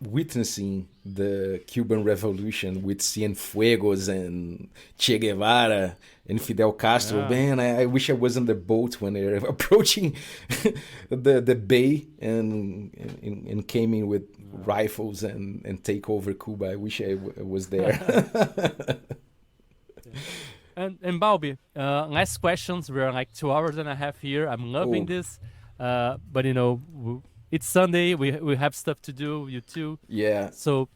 witnessing the Cuban Revolution with Cienfuegos and Che Guevara and Fidel Castro. Yeah. Man, I wish I was on the boat when they're approaching the bay and came in with rifles and take over Cuba. I wish I was there. And Balbi, last questions. We're like 2 hours and a half here. I'm loving this. But it's Sunday. We have stuff to do. You too. Yeah. So,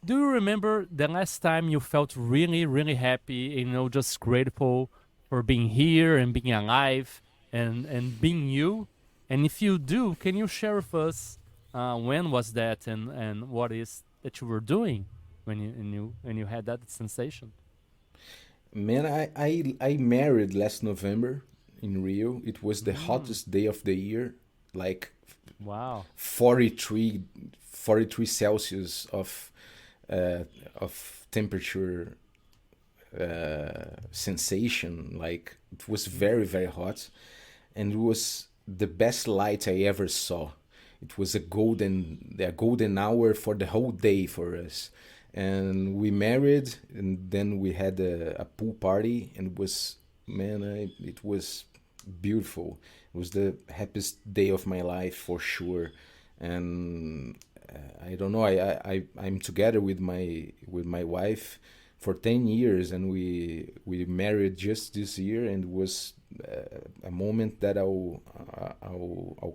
do you remember the last time you felt really, really happy? Just grateful for being here and being alive and being you. And if you do, can you share with us when was that and what is that you were doing when you had that sensation? Man, I married last November in Rio. It was the hottest day of the year, like wow, 43 Celsius of temperature sensation. Like it was very, very hot, and it was the best light I ever saw. It was a golden hour for the whole day for us. And we married, and then we had a pool party, and it was beautiful. It was the happiest day of my life for sure. And I don't know, I'm together with my wife for 10 years, and we married just this year, and it was a moment that I'll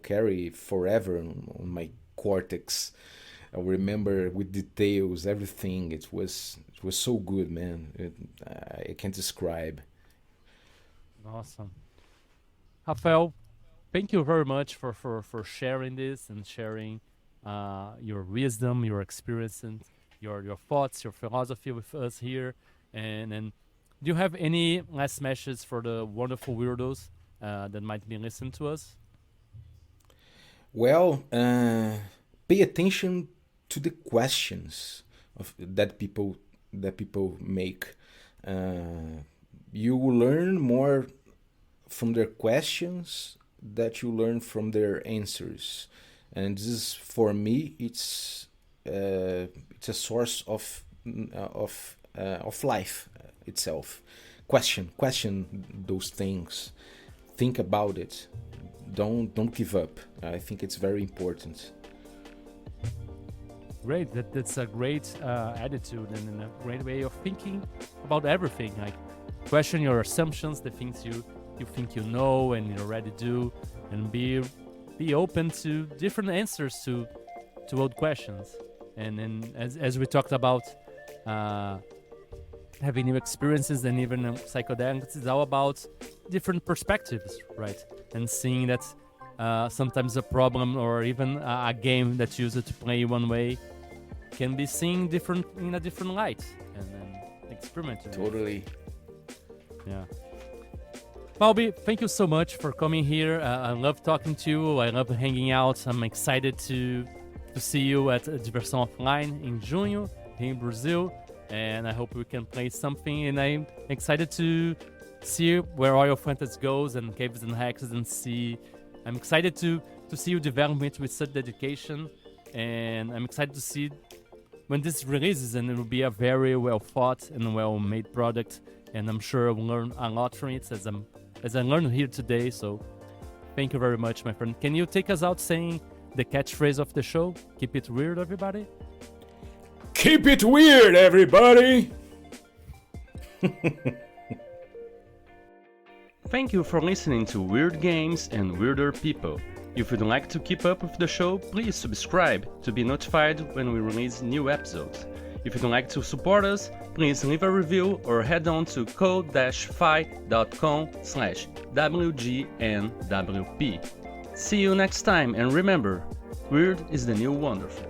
carry forever on my cortex. I remember with details, everything. It was so good, man. I can't describe. Awesome. Rafael, thank you very much for sharing this and sharing your wisdom, your experience, and your thoughts, your philosophy with us here. And do you have any last messages for the wonderful weirdos that might be listening to us? Well, pay attention to the questions that people make. You will learn more from their questions that you learn from their answers, and this is, for me, it's a source of life itself. Question those things. Think about it. Don't give up. I think it's very important. Great. That's a great attitude and a great way of thinking about everything. Like, question your assumptions, the things you think you know and you already do, and be be open to different answers to old questions. And then as we talked about having new experiences and even psychedelics, it's all about different perspectives, right? And seeing that sometimes a problem or even a game that's used to play one way can be seen in a different light, and then experimenting. Totally. Yeah. Balbi, thank you so much for coming here. I love talking to you. I love hanging out. I'm excited to see you at Diversão Offline in Junho here in Brazil, and I hope we can play something. And I'm excited to see where Royal Fantasy goes and Caves and Hexes, and I'm excited to see you develop it with such dedication, and I'm excited to see when this releases, and it will be a very well thought and well made product, and I'm sure I'll learn a lot from it as I learned here today. So thank you very much, my friend. Can you take us out saying the catchphrase of the show? Keep it weird, everybody. Keep it weird, everybody. Thank you for listening to Weird Games and Weirder People. If you'd like to keep up with the show, please subscribe to be notified when we release new episodes. If you'd like to support us, please leave a review or head on to code-fi.com/WGNWP. See you next time, and remember, weird is the new wonderful.